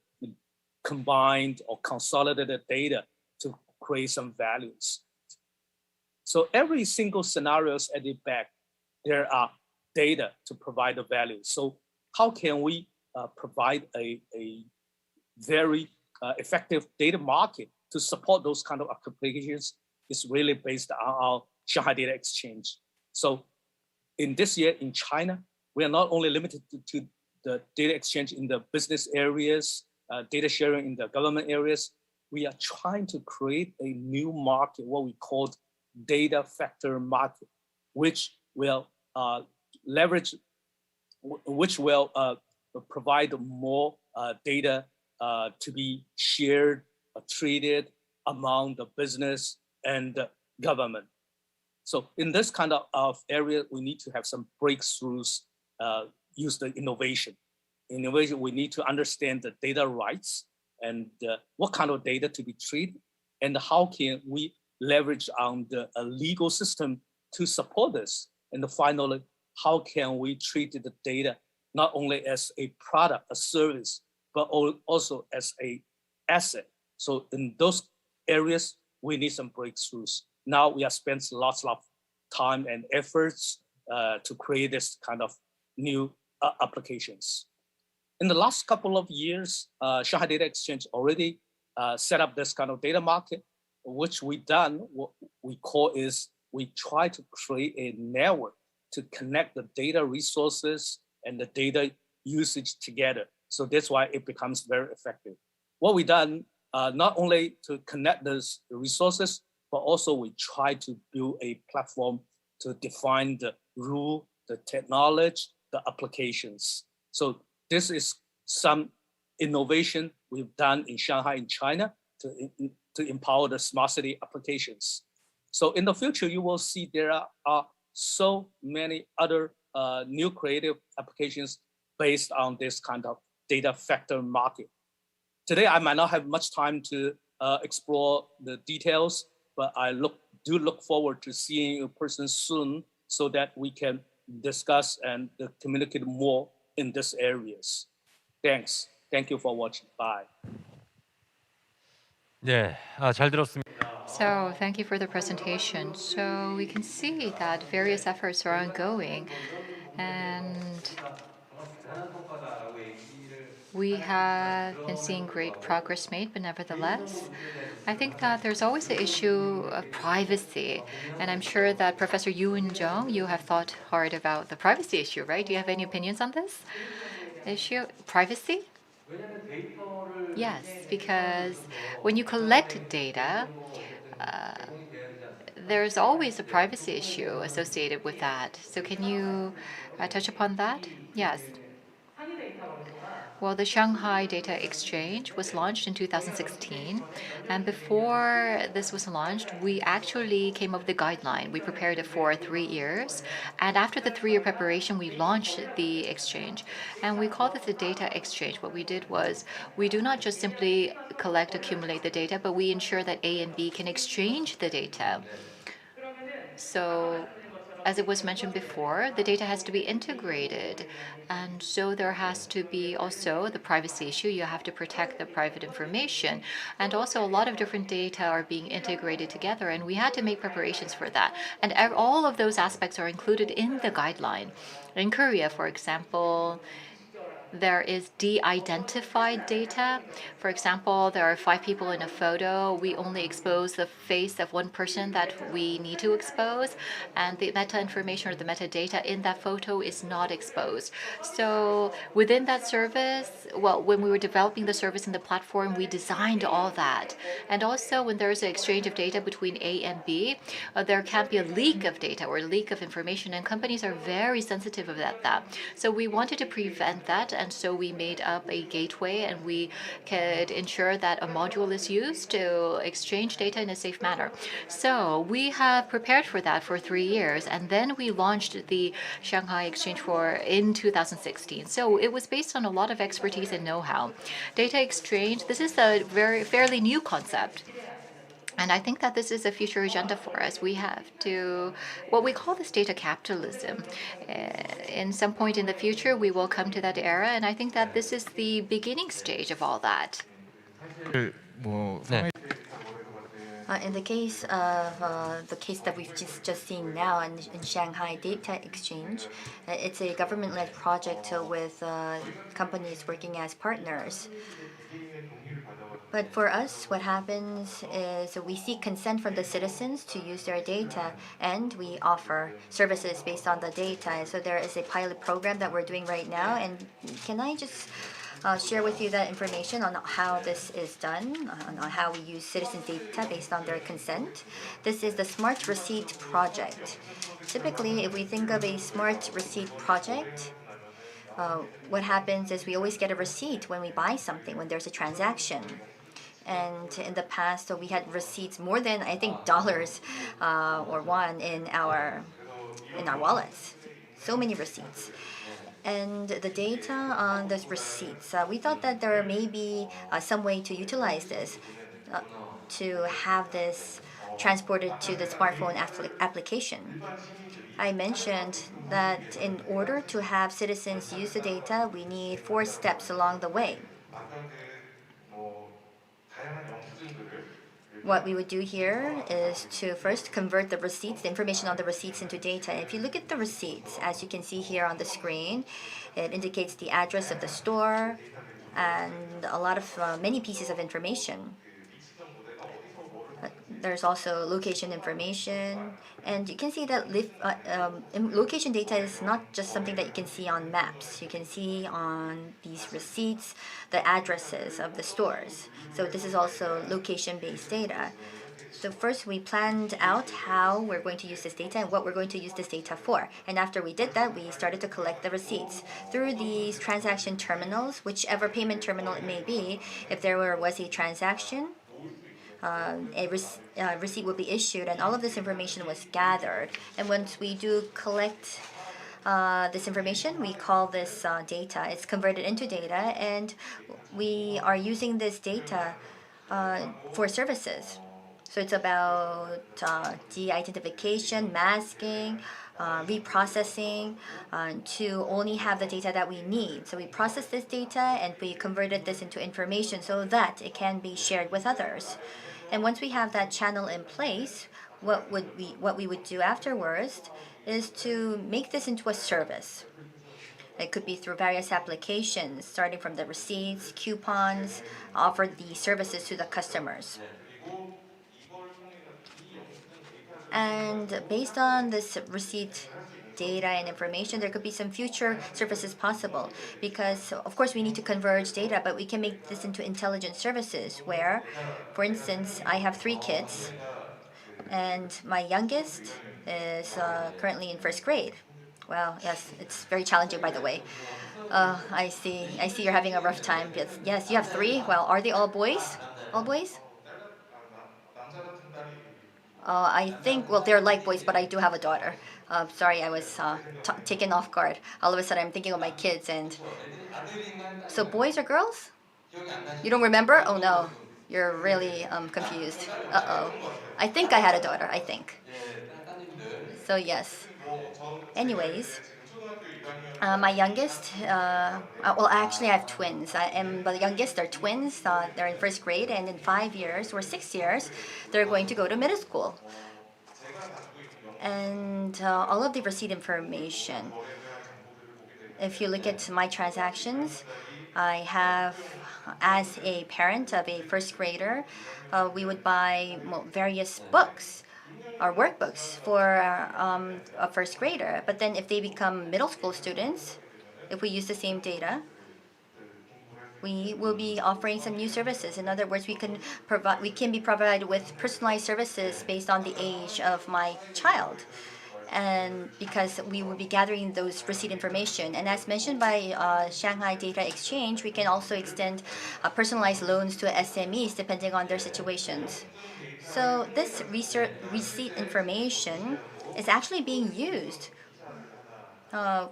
combined or consolidated data to create some values. So every single scenarios at the back, there are data to provide the value. So how can we provide a very effective data market to support those kind of applications? Is really based on our Shanghai Data Exchange. So in this year in China, we are not only limited to the data exchange in the business areas, data sharing in the government areas. We are trying to create a new market, what we call data factor market, which will leverage, which will provide more data to be shared, traded among the business and the government. So in this kind of area, we need to have some breakthroughs, use the innovation. Innovation, we need to understand the data rights and what kind of data to be treated, and how can we leverage on the legal system to support this. And finally, how can we treat the data not only as a product, a service, but also as an asset. So in those areas, we need some breakthroughs. Now we have spent lots of time and efforts to create this kind of new applications. In the last couple of years, Shanghai Data Exchange already set up this kind of data market, which we done, what we call is, we try to create a network to connect the data resources and the data usage together. So that's why it becomes very effective. What we done, not only to connect those resources, but also we try to build a platform to define the rule, the technology, the applications. So this is some innovation we've done in Shanghai, in China, to empower the smart city applications. So in the future, you will see there are so many other new creative applications based on this kind of data factor market. Today, I might not have much time to explore the details, but I do look forward to seeing you in person soon so that we can discuss and communicate more in these areas. Thanks. Thank you for watching. Bye. 네, 잘 들었습니다. So thank you for the presentation. So we can see that various efforts are ongoing, and we have been seeing great progress made, but nevertheless, I think that there's always the issue of privacy. And I'm sure that Professor Yoon Jung, you have thought hard about the privacy issue, right? Do you have any opinions on this issue? Privacy? Yes, because when you collect data, there's always a privacy issue associated with that. So can you touch upon that? Yes. Well, the Shanghai Data Exchange was launched in 2016. And before this was launched, we actually came up with the guideline. We prepared it for 3 years. And after the 3-year preparation, we launched the exchange. And we call this the data exchange. What we did was we do not just simply collect, accumulate the data, but we ensure that A and B can exchange the data. So as it was mentioned before, the data has to be integrated. And so there has to be also the privacy issue. You have to protect the private information. And also a lot of different data are being integrated together. And we had to make preparations for that. And all of those aspects are included in the guideline. In Korea, for example, there is de-identified data. For example, there are 5 people in a photo. We only expose the face of one person that we need to expose, and the meta information or the metadata in that photo is not exposed. So within that service, well, when we were developing the service in the platform, we designed all that. And also when there's an exchange of data between A and B, there can be a leak of data or leak of information, and companies are very sensitive about that. So we wanted to prevent that, and so we made up a gateway, and we could ensure that a module is used to exchange data in a safe manner. So we have prepared for that for 3 years, and then we launched the Shanghai Exchange in 2016. So it was based on a lot of expertise and know-how. Data exchange, this is a fairly new concept. And I think that this is a future agenda for us. We have to, what we call this data capitalism. In some point in the future, we will come to that era, and I think that this is the beginning stage of all that. 네. In the case of the case that we've just seen now in Shanghai Data Exchange, it's a government-led project with companies working as partners. But for us, what happens is we seek consent from the citizens to use their data, and we offer services based on the data. So there is a pilot program that we're doing right now, and can I just share with you that information on how this is done, on how we use citizens' data based on their consent. This is the Smart Receipt Project. Typically, if we think of a Smart Receipt Project, what happens is we always get a receipt when we buy something, when there's a transaction. And in the past, so we had receipts more than, I think, dollars or won in our wallets. So many receipts. And the data on those receipts, we thought that there may be some way to utilize this, to have this transported to the smartphone application. I mentioned that in order to have citizens use the data, we need 4 steps along the way. What we would do here is to first convert the receipts, the information on the receipts, into data. And if you look at the receipts, as you can see here on the screen, it indicates the address of the store and a lot of many pieces of information. There's also location information, and you can see that location data is not just something that you can see on maps. You can see on these receipts the addresses of the stores. So this is also location-based data. So first we planned out how we're going to use this data and what we're going to use this data for. And after we did that, we started to collect the receipts. Through these transaction terminals, whichever payment terminal it may be, if there was a transaction, a receipt will be issued, and all of this information was gathered. And once we do collect this information, we call this data. It's converted into data, and we are using this data for services. So it's about de-identification, masking, reprocessing to only have the data that we need. So we process this data and we converted this into information so that it can be shared with others. And once we have that channel in place, what we would do afterwards is to make this into a service. It could be through various applications, starting from the receipts, coupons, offer the services to the customers. And based on this receipt data and information, there could be some future services possible, because of course we need to converge data, but we can make this into intelligent services where, for instance, I have 3 kids and my youngest is currently in 1st grade. Well, yes, it's very challenging, by the way. I see. I see you're having a rough time. Yes, yes, you have three. Well, are they all boys? All boys? I think, well, they're like boys, but I do have a daughter. Sorry, I was taken off guard. All of a sudden, I'm thinking of my kids. And so, boys or girls? You don't remember? Oh no, you're really confused. Uh-oh. I think I had a daughter, I think. So, yes. Anyways, my youngest, well, actually, I have twins. I am the youngest. They're twins. They're in first grade, and in 5 years or 6 years, they're going to go to middle school. And all of the receipt information. If you look at my transactions, I have, as a parent of a first grader, we would buy various books or workbooks for a first grader. But then if they become middle school students, if we use the same data, we will be offering some new services. In other words, we can be provided with personalized services based on the age of my child. And because we will be gathering those receipt information. And as mentioned by Shanghai Data Exchange, we can also extend personalized loans to SMEs depending on their situations. So this receipt information is actually being used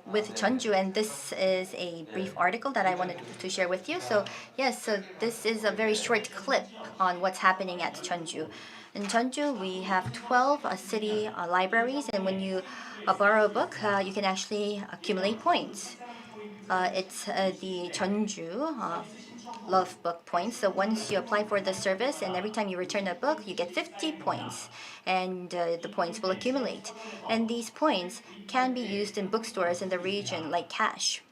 with Jeonju, and this is a brief article that I wanted to share with you. So yes, so this is a very short clip on what's happening at Jeonju. In Jeonju, we have 12 city libraries, and when you borrow a book, you can actually accumulate points. It's the Jeonju Love Book points. So once you apply for the service, and every time you return a book, you get 50 points, and the points will accumulate. And these points can be used in bookstores in the region, like cash.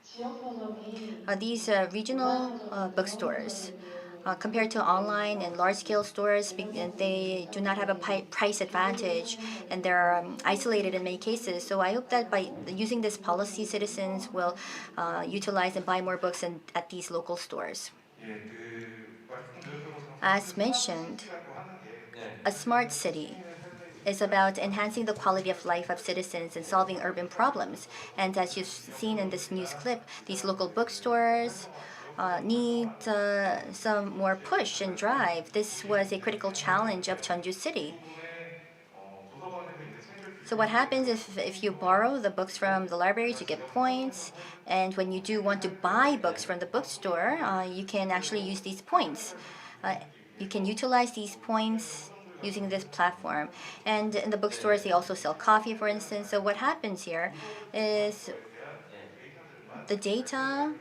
These regional bookstores, compared to online and large-scale stores, they do not have a price advantage, and they're isolated in many cases. So I hope that by using this policy, citizens will utilize and buy more books at these local stores. As mentioned, a smart city is about enhancing the quality of life of citizens and solving urban problems. And as you've seen in this news clip, these local bookstores need some more push and drive. This was a critical challenge of Jeonju City. So what happens if you borrow the books from the libraries, you get points, and when you do want to buy books from the bookstore, you can actually use these points. You can utilize these points using this platform. And in the bookstores, they also sell coffee, for instance. So what happens here is the data,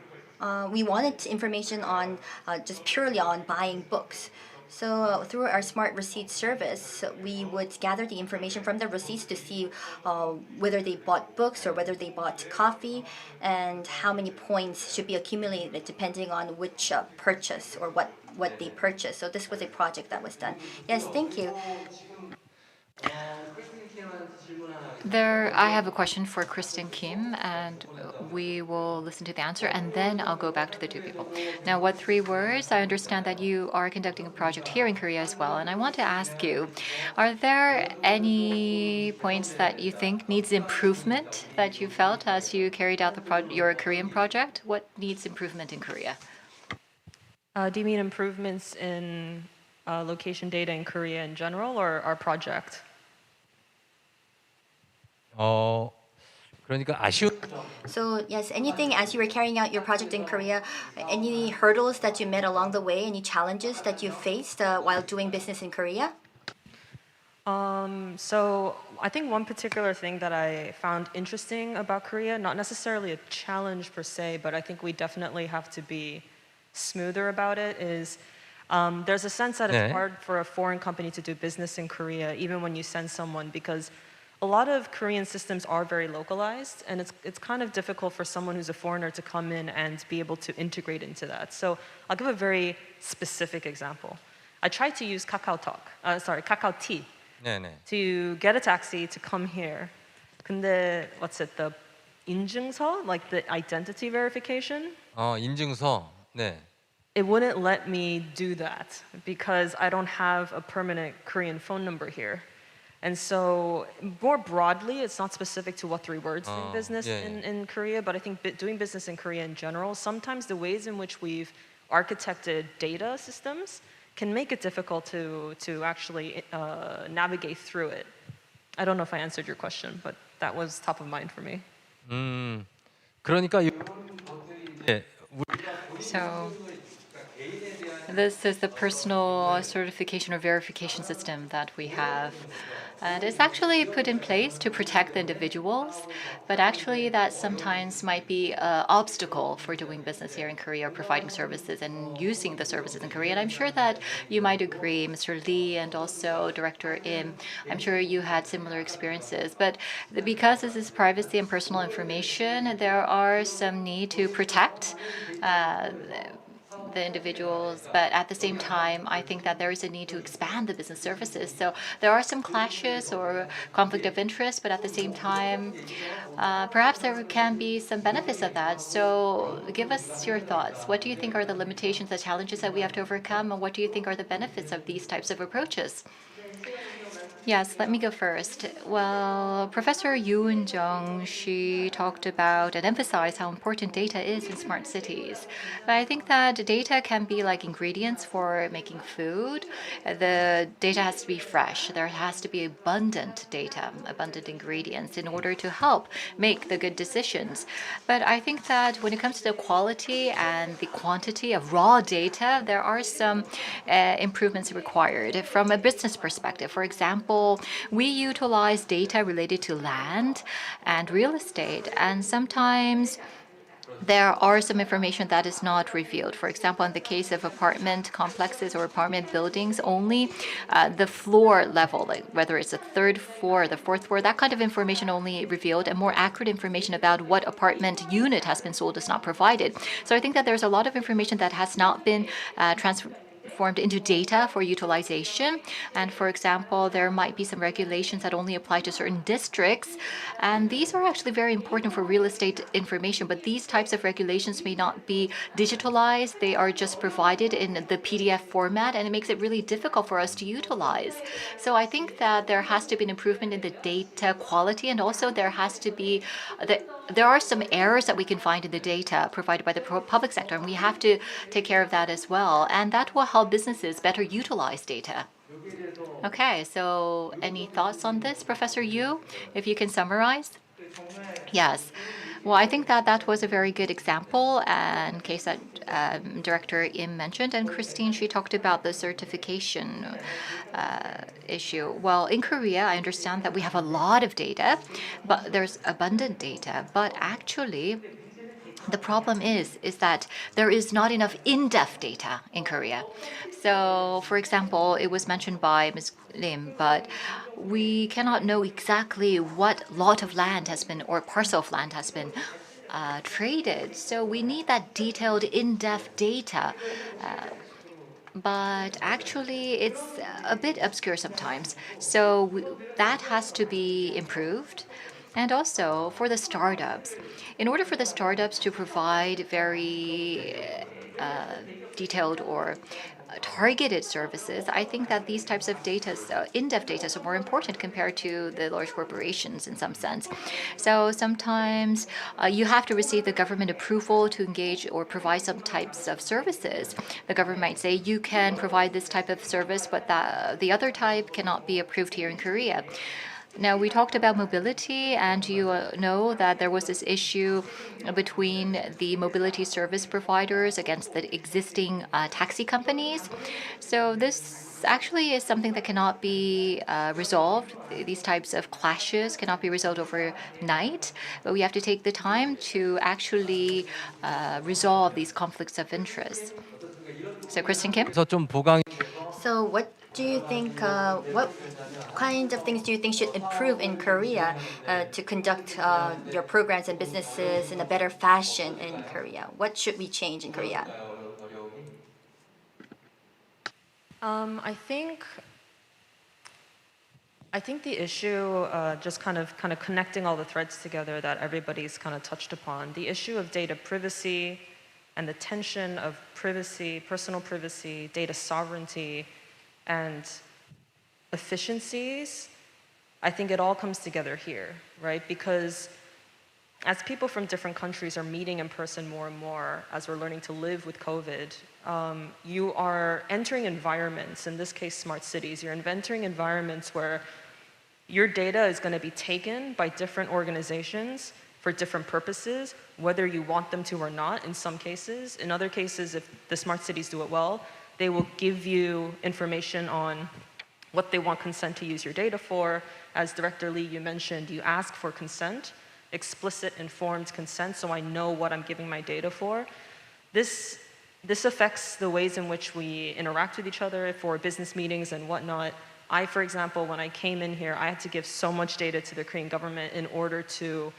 we wanted information on just purely on buying books. So through our smart receipt service, we would gather the information from the receipts to see whether they bought books or whether they bought coffee, and how many points should be accumulated depending on which purchase or what they purchased. So this was a project that was done. Yes, thank you. I have a question for Kristen Kim, and we will listen to the answer, and then I'll go back to the two people. Now, what three words? I understand that you are conducting a project here in Korea as well, and I want to ask you, are there any points that you think needs improvement that you felt as you carried out your Korean project? What needs improvement in Korea? Do you mean improvements in location data in Korea in general, or our project? 그러니까 아쉬운 So yes, anything as you were carrying out your project in Korea, any hurdles that you met along the way, any challenges that you faced while doing business in Korea? So I think one particular thing that I found interesting about Korea, not necessarily a challenge per se, but I think we definitely have to be smoother about it, is there's a sense that it's hard for a foreign company to do business in Korea, even when you send someone, because a lot of Korean systems are very localized, and it's kind of difficult for someone who's a foreigner to come in and be able to integrate into that. So I'll give a very specific example. I tried to use Kakao T to get a taxi to come here. 근데 the 인증서, like the identity verification? 인증서. 네. It wouldn't let me do that because I don't have a permanent Korean phone number here. And so more broadly, it's not specific to what 3words doing 어, business 예, 예. in Korea, but I think doing business in Korea in general, sometimes the ways in which we've architected data systems can make it difficult to actually navigate through it. I don't know if I answered your question, but that was top of mind for me. 그러니까 예, So this is the personal certification or verification system that we have. And it's actually put in place to protect the individuals, but actually that sometimes might be an obstacle for doing business here in Korea, providing services and using the services in Korea. And I'm sure that you might agree, Mr. Lee and also Director Im, I'm sure you had similar experiences. But because this is privacy and personal information, there are some need to protect the individuals, but at the same time, I think that there is a need to expand the business services. So there are some clashes or conflict of interest, but at the same time, perhaps there can be some benefits of that. So give us your thoughts. What do you think are the limitations, the challenges that we have to overcome, and what do you think are the benefits of these types of approaches? Yes, let me go first. Well, Professor Yoon Jung, she talked about and emphasized how important data is in smart cities. But I think that data can be like ingredients for making food. The data has to be fresh. There has to be abundant data, abundant ingredients in order to help make the good decisions. But I think that when it comes to the quality and the quantity of raw data, there are some improvements required from a business perspective. For example, we utilize data related to land and real estate, and sometimes there are some information that is not revealed. For example, in the case of apartment complexes or apartment buildings, only the floor level, like whether it's the third floor or the fourth floor, that kind of information only revealed, and more accurate information about what apartment unit has been sold is not provided. So I think that there's a lot of information that has not been transformed into data for utilization. And for example, there might be some regulations that only apply to certain districts. And these are actually very important for real estate information, but these types of regulations may not be digitalized. They are just provided in the PDF format, and it makes it really difficult for us to utilize. So I think that there has to be an improvement in the data quality, and also there has to be there are some errors that we can find in the data provided by the public sector, and we have to take care of that as well. And that will help businesses better utilize data. Okay, so any thoughts on this, Professor Yu, if you can summarize? Yes. Well, I think that that was a very good example and case that Director Im mentioned. And Christine, she talked about the certification issue. Well, in Korea, I understand that we have a lot of data, but there's abundant data. But actually, the problem is that there is not enough in-depth data in Korea. So, for example, it was mentioned by Ms. Lim, but we cannot know exactly what lot of land has been or parcel of land has been traded. So we need that detailed, in-depth data. But actually, it's a bit obscure sometimes. So that has to be improved. And also for the startups, in order for the startups to provide very detailed or targeted services, I think that these types of data, in-depth data, are more important compared to the large corporations in some sense. So sometimes you have to receive the government approval to engage or provide some types of services. The government might say you can provide this type of service, but the other type cannot be approved here in Korea. Now, we talked about mobility, and you know that there was this issue between the mobility service providers against the existing taxi companies. So this actually is something that cannot be resolved. These types of clashes cannot be resolved overnight, but we have to take the time to actually resolve these conflicts of interest. So, Kristen Kim? 그래서 좀 보강. So what do you think, what kind of things do you think should improve in Korea to conduct your programs and businesses in a better fashion in Korea? What should we change in Korea? I think the issue, just kind of connecting all the threads together that everybody's kind of touched upon, the issue of data privacy and the tension of privacy, personal privacy, data sovereignty, and efficiencies I think it all comes together here, right? Because as people from different countries are meeting in person more and more, as we're learning to live with COVID, you are entering environments, in this case smart cities, you're entering environments where your data is going to be taken by different organizations for different purposes, whether you want them to or not in some cases. In other cases, if the smart cities do it well, they will give you information on what they want consent to use your data for. As Director Lee, you mentioned, you ask for consent, explicit informed consent, so I know what I'm giving my data for. This affects the ways in which we interact with each other for business meetings and whatnot. I, for example, when I came in here, I had to give so much data to the Korean government in order to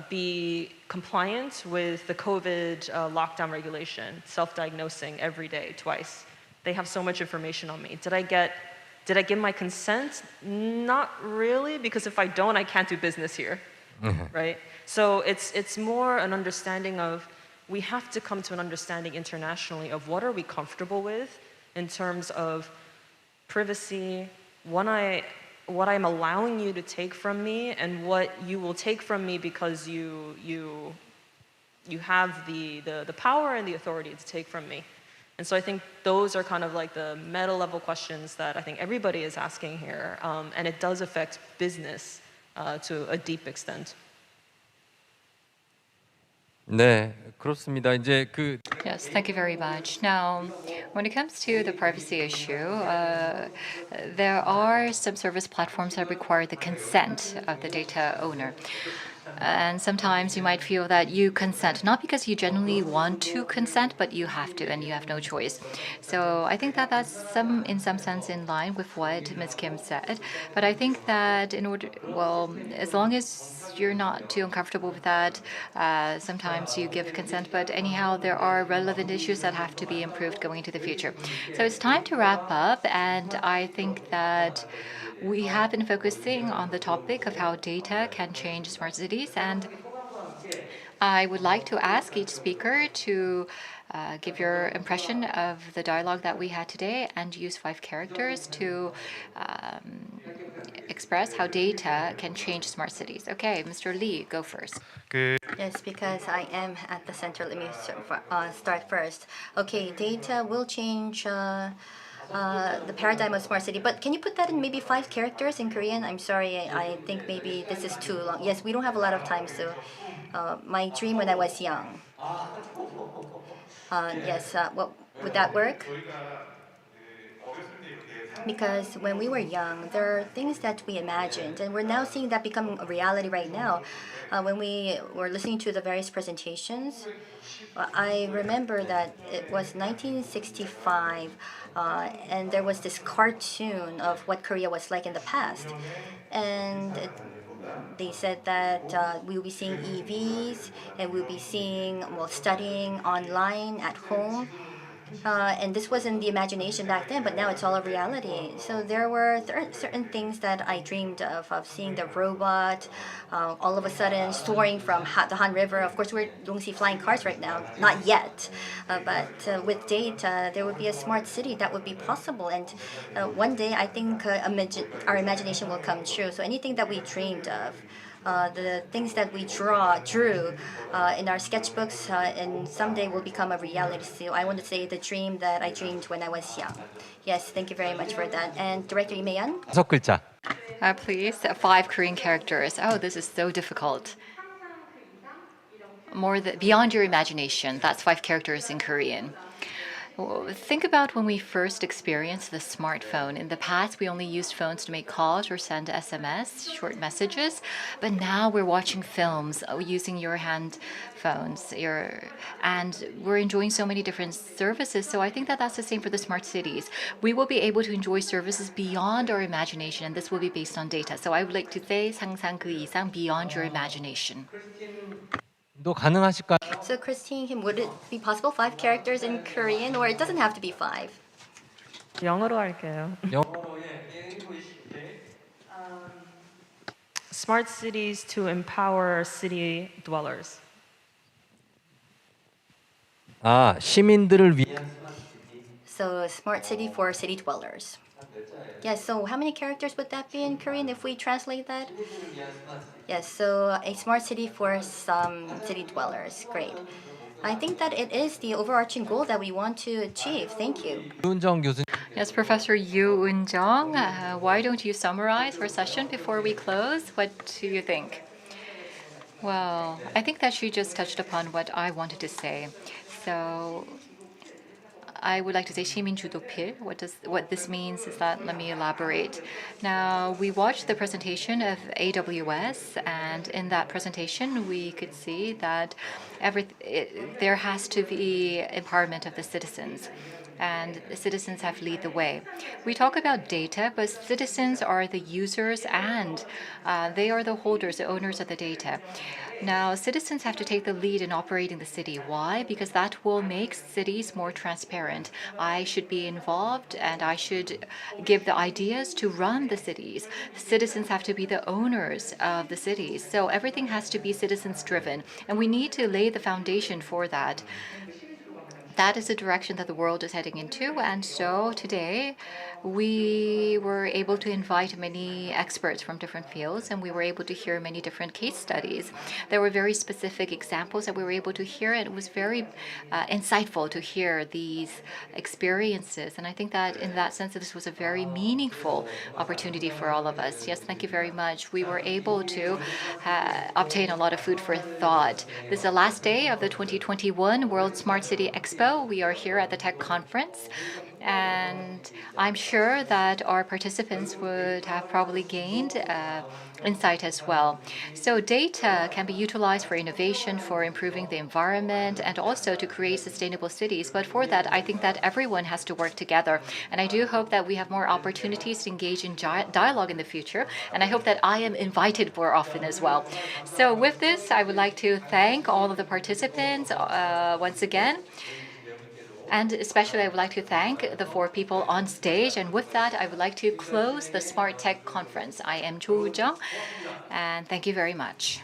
be compliant with the COVID lockdown regulation, self-diagnosing every day, twice. They have so much information on me. Did I give my consent? Not really, because if I don't, I can't do business here, right? So it's more an understanding of, we have to come to an understanding internationally of what are we comfortable with in terms of privacy, what I'm allowing you to take from me, and what you will take from me because you have the power and the authority to take from me. And so I think those are kind of like the meta level questions that I think everybody is asking here, and it does affect business to a deep extent. 네, 그렇습니다. 이제 그 Yes, thank you very much. Now, when it comes to the privacy issue, there are some service platforms that require the consent of the data owner. And sometimes you might feel that you consent, not because you genuinely want to consent, but you have to, and you have no choice. So I think that that's in some sense in line with what Ms. Kim said. But I think that as long as you're not too uncomfortable with that, sometimes you give consent. But anyhow, there are relevant issues that have to be improved going into the future. So it's time to wrap up, and I think that we have been focusing on the topic of how data can change smart cities, and I would like to ask each speaker to give your impression of the dialogue that we had today and use 5 characters to express how data can change smart cities. Okay, Mr. Lee, go first. Yes, because I am at the center. Let me start first. Okay, data will change the paradigm of smart city. But can you put that in maybe 5 characters in Korean? I'm sorry, I think maybe this is too long. Yes, we don't have a lot of time, so my dream when I was young. Yes, what would that work? Because when we were young, there are things that we imagined, and we're now seeing that become a reality right now. When we were listening to the various presentations, I remember that it was 1965, and there was this cartoon of what Korea was like in the past. And they said that we'll be seeing EVs, and we'll be studying online at home. And this wasn't the imagination back then, but now it's all a reality. So there were certain things that I dreamed of seeing the robot all of a sudden soaring from the Han River. Of course, we don't see flying cars right now, not yet. But with data, there would be a smart city that would be possible. And one day, I think our imagination will come true. So anything that we dreamed of, the things that we drew in our sketchbooks, and someday will become a reality. So I want to say the dream that I dreamed when I was young. Yes, thank you very much for that. And Director Lee Mayan? 5글자. Please, 5 Korean characters. Oh, this is so difficult. Beyond your imagination. That's 5 characters in Korean. Think about when we first experienced the smartphone. In the past, we only used phones to make calls or send SMS, short messages. But now we're watching films using your hand phones. And we're enjoying so many different services. So I think that that's the same for the smart cities. We will be able to enjoy services beyond our imagination, and this will be based on data. So I would like to say 상상 그 이상, beyond your imagination. 도 가능하실까요? So Christine, would it be possible 5 characters in Korean, or it doesn't have to be 5? 영어로 할게요. Smart cities to empower city dwellers. 시민들을 위한 So smart city for city dwellers. Yes, so how many characters would that be in Korean if we translate that? Yes, so a smart city for some city dwellers. Great. I think that it is the overarching goal that we want to achieve. Thank you. 윤정 교수님. Yes, Professor Yoo Eun-jung, why don't you summarize our session before we close? What do you think? Well, I think that she just touched upon what I wanted to say. So I would like to say 시민주도필. What this means is that, let me elaborate. Now, we watched the presentation of AWS, and in that presentation, we could see that there has to be empowerment of the citizens, and the citizens have to lead the way. We talk about data, but citizens are the users, and they are the holders, the owners of the data. Now, citizens have to take the lead in operating the city. Why? Because that will make cities more transparent. I should be involved and I should give the ideas to run the cities. Citizens have to be the owners of the cities. So everything has to be citizens driven. And we need to lay the foundation for that. That is the direction that the world is heading into. And so today, we were able to invite many experts from different fields, and we were able to hear many different case studies. There were very specific examples that we were able to hear, and it was very insightful to hear these experiences. And I think that in that sense, this was a very meaningful opportunity for all of us. Yes, thank you very much. We were able to obtain a lot of food for thought. This is the last day of the 2021 World Smart City Expo. We are here at the tech conference, and I'm sure that our participants would have probably gained insight as well. So data can be utilized for innovation, for improving the environment, and also to create sustainable cities. But for that, I think that everyone has to work together. And I do hope that we have more opportunities to engage in dialogue in the future. And I hope that I am invited more often as well. So with this, I would like to thank all of the participants once again. And especially, I would like to thank the 4 people on stage. And with that, I would like to close the Smart Tech Conference. I am Cho Woo-jung, and thank you very much.